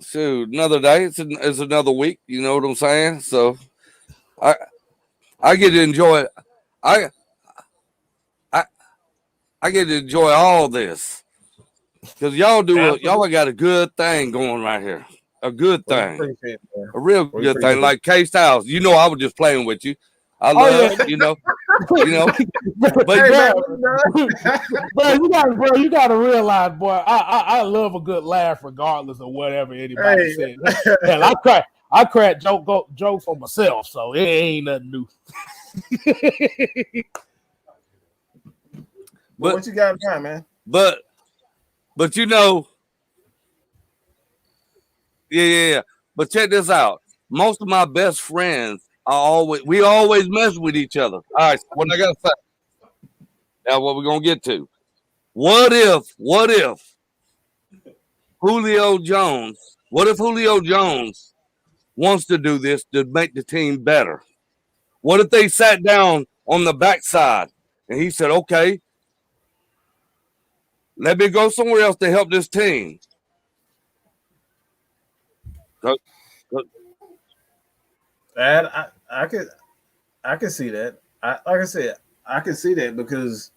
S11: Shoot, another day. It's another week. You know what I'm saying? So, I get to enjoy. I get to enjoy all this because y'all got a good thing going right here. A good thing, a real good thing. Like K Styles, I was just playing with you. I love,
S1: But bro, you gotta realize, boy, I love a good laugh regardless of whatever anybody says. Hell, I crack jokes on myself, so it ain't nothing new.
S2: But what you got now, man?
S11: But yeah. But check this out. Most of my best friends we always mess with each other. All right, so what I gotta say. Now what we're gonna get to. What if Julio Jones wants to do this to make the team better? What if they sat down on the backside and he said, okay, let me go somewhere else to help this team?
S2: And I can see that. Like I said, I can see that because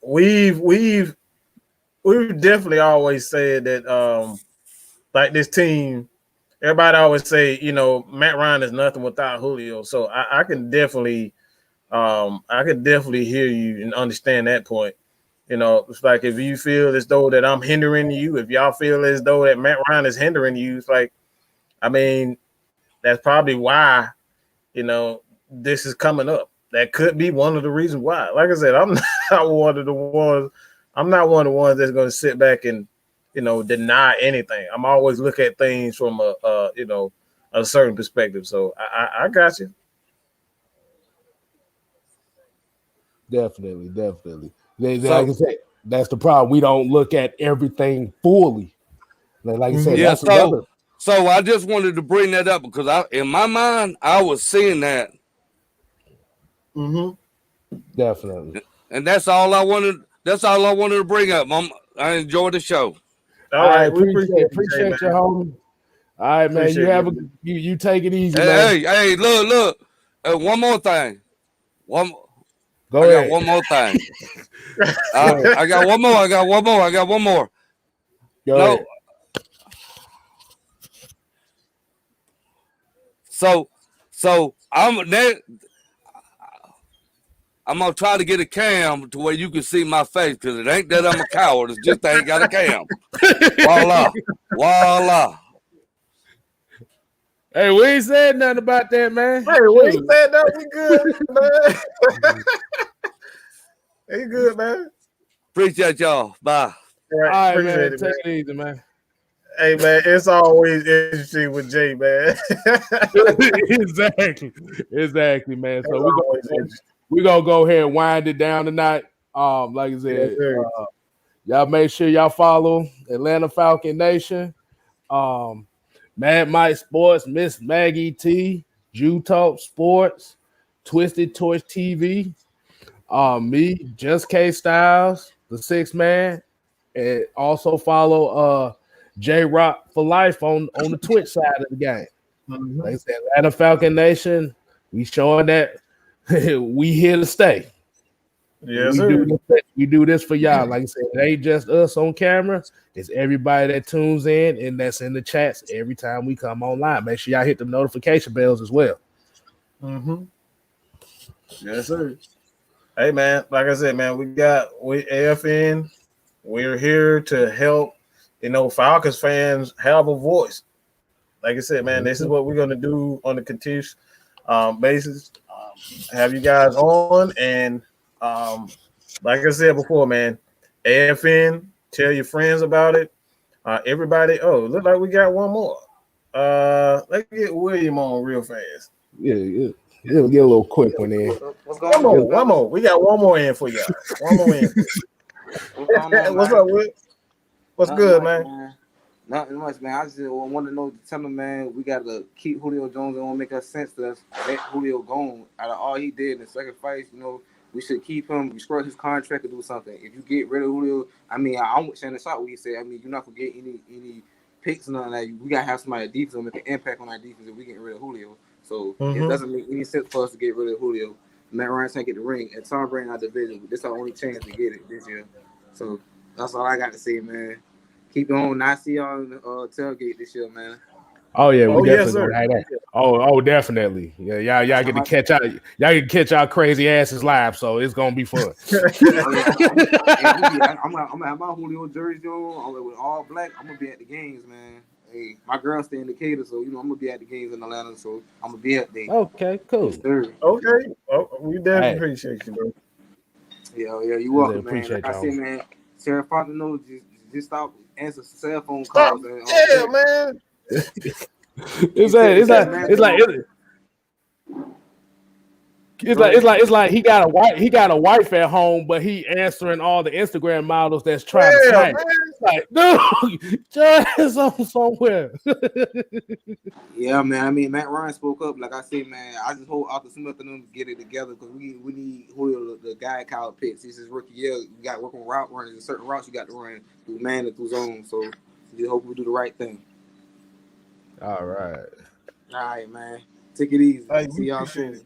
S2: we've definitely always said that like this team, everybody always say, Matt Ryan is nothing without Julio. So I can definitely hear you and understand that point. It's like if you feel as though that I'm hindering you, if y'all feel as though that Matt Ryan is hindering you, it's like, I mean, that's probably why, this is coming up. That could be one of the reasons why. Like I said, I'm not one of the ones that's going to sit back and, deny anything. I'm always look at things from a a certain perspective. So I got you.
S1: Definitely. Like I said, that's the problem. We don't look at everything fully. Like I said, that's another.
S11: So I just wanted to bring that up because in my mind, I was seeing that.
S1: Definitely.
S11: And that's all I wanted. That's all I wanted to bring up. I enjoyed the show.
S2: All right, we
S1: appreciate
S2: you,
S1: your homie. All right, man.
S2: Appreciate
S1: you take it easy, man.
S11: Hey, look. One more thing.
S1: Go
S11: I
S1: ahead.
S11: got one more thing. I got one more.
S1: Go ahead.
S11: So I'm gonna try to get a cam to where you can see my face because it ain't that I'm a coward. It's just I ain't got a cam. Voila.
S1: Hey, we ain't said nothing about that, man.
S2: Hey, we ain't said that. We good, man. Hey, good, man.
S11: Appreciate y'all. Bye.
S1: All right, man.
S2: Appreciate it,
S1: Take it easy, man.
S2: Hey, man, it's always interesting with Jay, man.
S1: Exactly, man. So we're gonna go ahead and wind it down tonight. Like I said, y'all make sure y'all follow Atlanta Falcon Nation, Mad Mike Sports, Miss Maggie T, Jew Talk Sports, Twisted Torch TV, me, Just K Styles, the 6th Man, and also follow J Rock for Life on the Twitch side of the game. Like I said, Atlanta Falcon Nation, we showing that we here to stay.
S2: Yes,
S1: we do this for y'all. Like I said, it ain't just us on camera. It's everybody that tunes in and that's in the chats every time we come online. Make sure y'all hit the notification bells as well.
S2: Yes, sir. Hey, man, like I said, man, we AFN. We're here to help, Falcons fans have a voice. Like I said, man, this is what we're going to do on a continuous basis. Have you guys on. And like I said before, man, AFN, tell your friends about it. Everybody, look like we got one more. Let's get William on real fast.
S1: Yeah. It'll get a little quick one in.
S2: One more. We got one more in for y'all. One more in. What's up, Will? What's good, man?
S12: Nothing much, man. I just want to know, tell him, man, we got to keep Julio Jones. It won't make us sense to us. Let Julio go. Out of all he did in the sacrifice, we should keep him, restructure his contract, and do something. If you get rid of Julio, I'm with Shannon Sharp. We say, you're not gonna get any picks or nothing like that. We gotta have somebody at defense make an impact on our defense if we get rid of Julio. So it doesn't make any sense for us to get rid of Julio. Matt Ryan's can't get the ring, and Tom Brady in our division. This is our only chance to get it this year. So that's all I got to say, man. Keep going. I see y'all in the tailgate this year, man.
S1: Oh yeah, we definitely gonna have that. Oh, definitely. Yeah, y'all get to catch out. Y'all get to catch our crazy asses live, so it's gonna be fun.
S12: I'm gonna have my Julio jersey on with all black. I'm gonna be at the games, man. Hey, my girl stay in Decatur, so I'm gonna be at the games in Atlanta, so I'm gonna be up there.
S1: Okay, cool.
S2: Okay, we definitely appreciate you, bro.
S12: Yeah, you welcome, man. Like I said, man, Sarah Foster knows just stop answering cell phone calls.
S2: Yeah, man.
S1: It's like he got a wife at home, but he answering all the Instagram models that's trying to snipe. It's like, dude, just on somewhere.
S12: Yeah, man. Matt Ryan spoke up. Like I said, man, I just hope Arthur Smith and them get it together because we need Julio, the guy Kyle Pitts. This is rookie year. You got to work on route runners. There's certain routes you got to run through man and through zone. So just hope we do the right thing.
S1: All right,
S12: man. Take it easy. See y'all soon.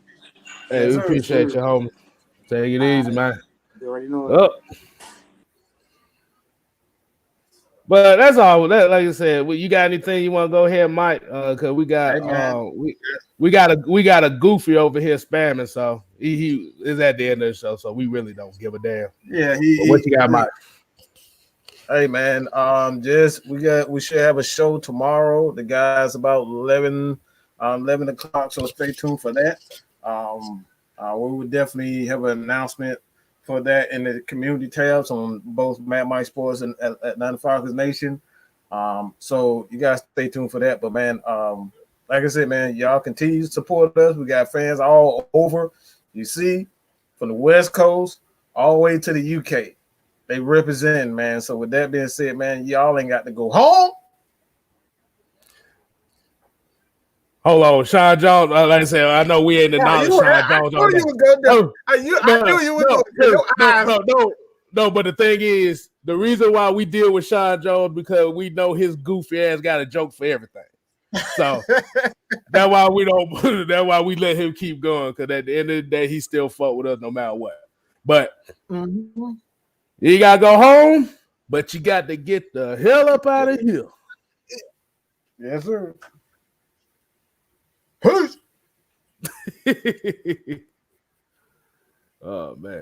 S1: Hey, we appreciate you, homie. Take it easy, man.
S12: You already know it.
S1: But that's all. Like I said, you got anything you want to go ahead, Mike? Because we got we got a goofy over here spamming, so he is at the end of the show, so we really don't give a damn.
S2: Yeah,
S1: what you got, Mike?
S2: Hey man, we should have a show tomorrow. The guys about 11 o'clock, so stay tuned for that. We would definitely have an announcement for that in the community tabs on both Mad Mike Sports and Atlanta Falcons Nation. So you guys stay tuned for that. But man, like I said, man, y'all continue to support us. We got fans all over. You see, from the West Coast all the way to the UK. They represent, man. So with that being said, man, y'all ain't got to go home.
S1: Hold on, Sean Jones. Like I said, I know we ain't acknowledged Sean Jones.
S10: I knew you was going to. I knew you was going to.
S1: No, but the thing is, the reason why we deal with Sean Jones because we know his goofy ass got a joke for everything. So that's why we don't. That's why we let him keep going. Because at the end of the day, he still fuck with us no matter what. But you gotta go home. But you got to get the hell up out of here.
S2: Yes, sir.
S1: Oh man.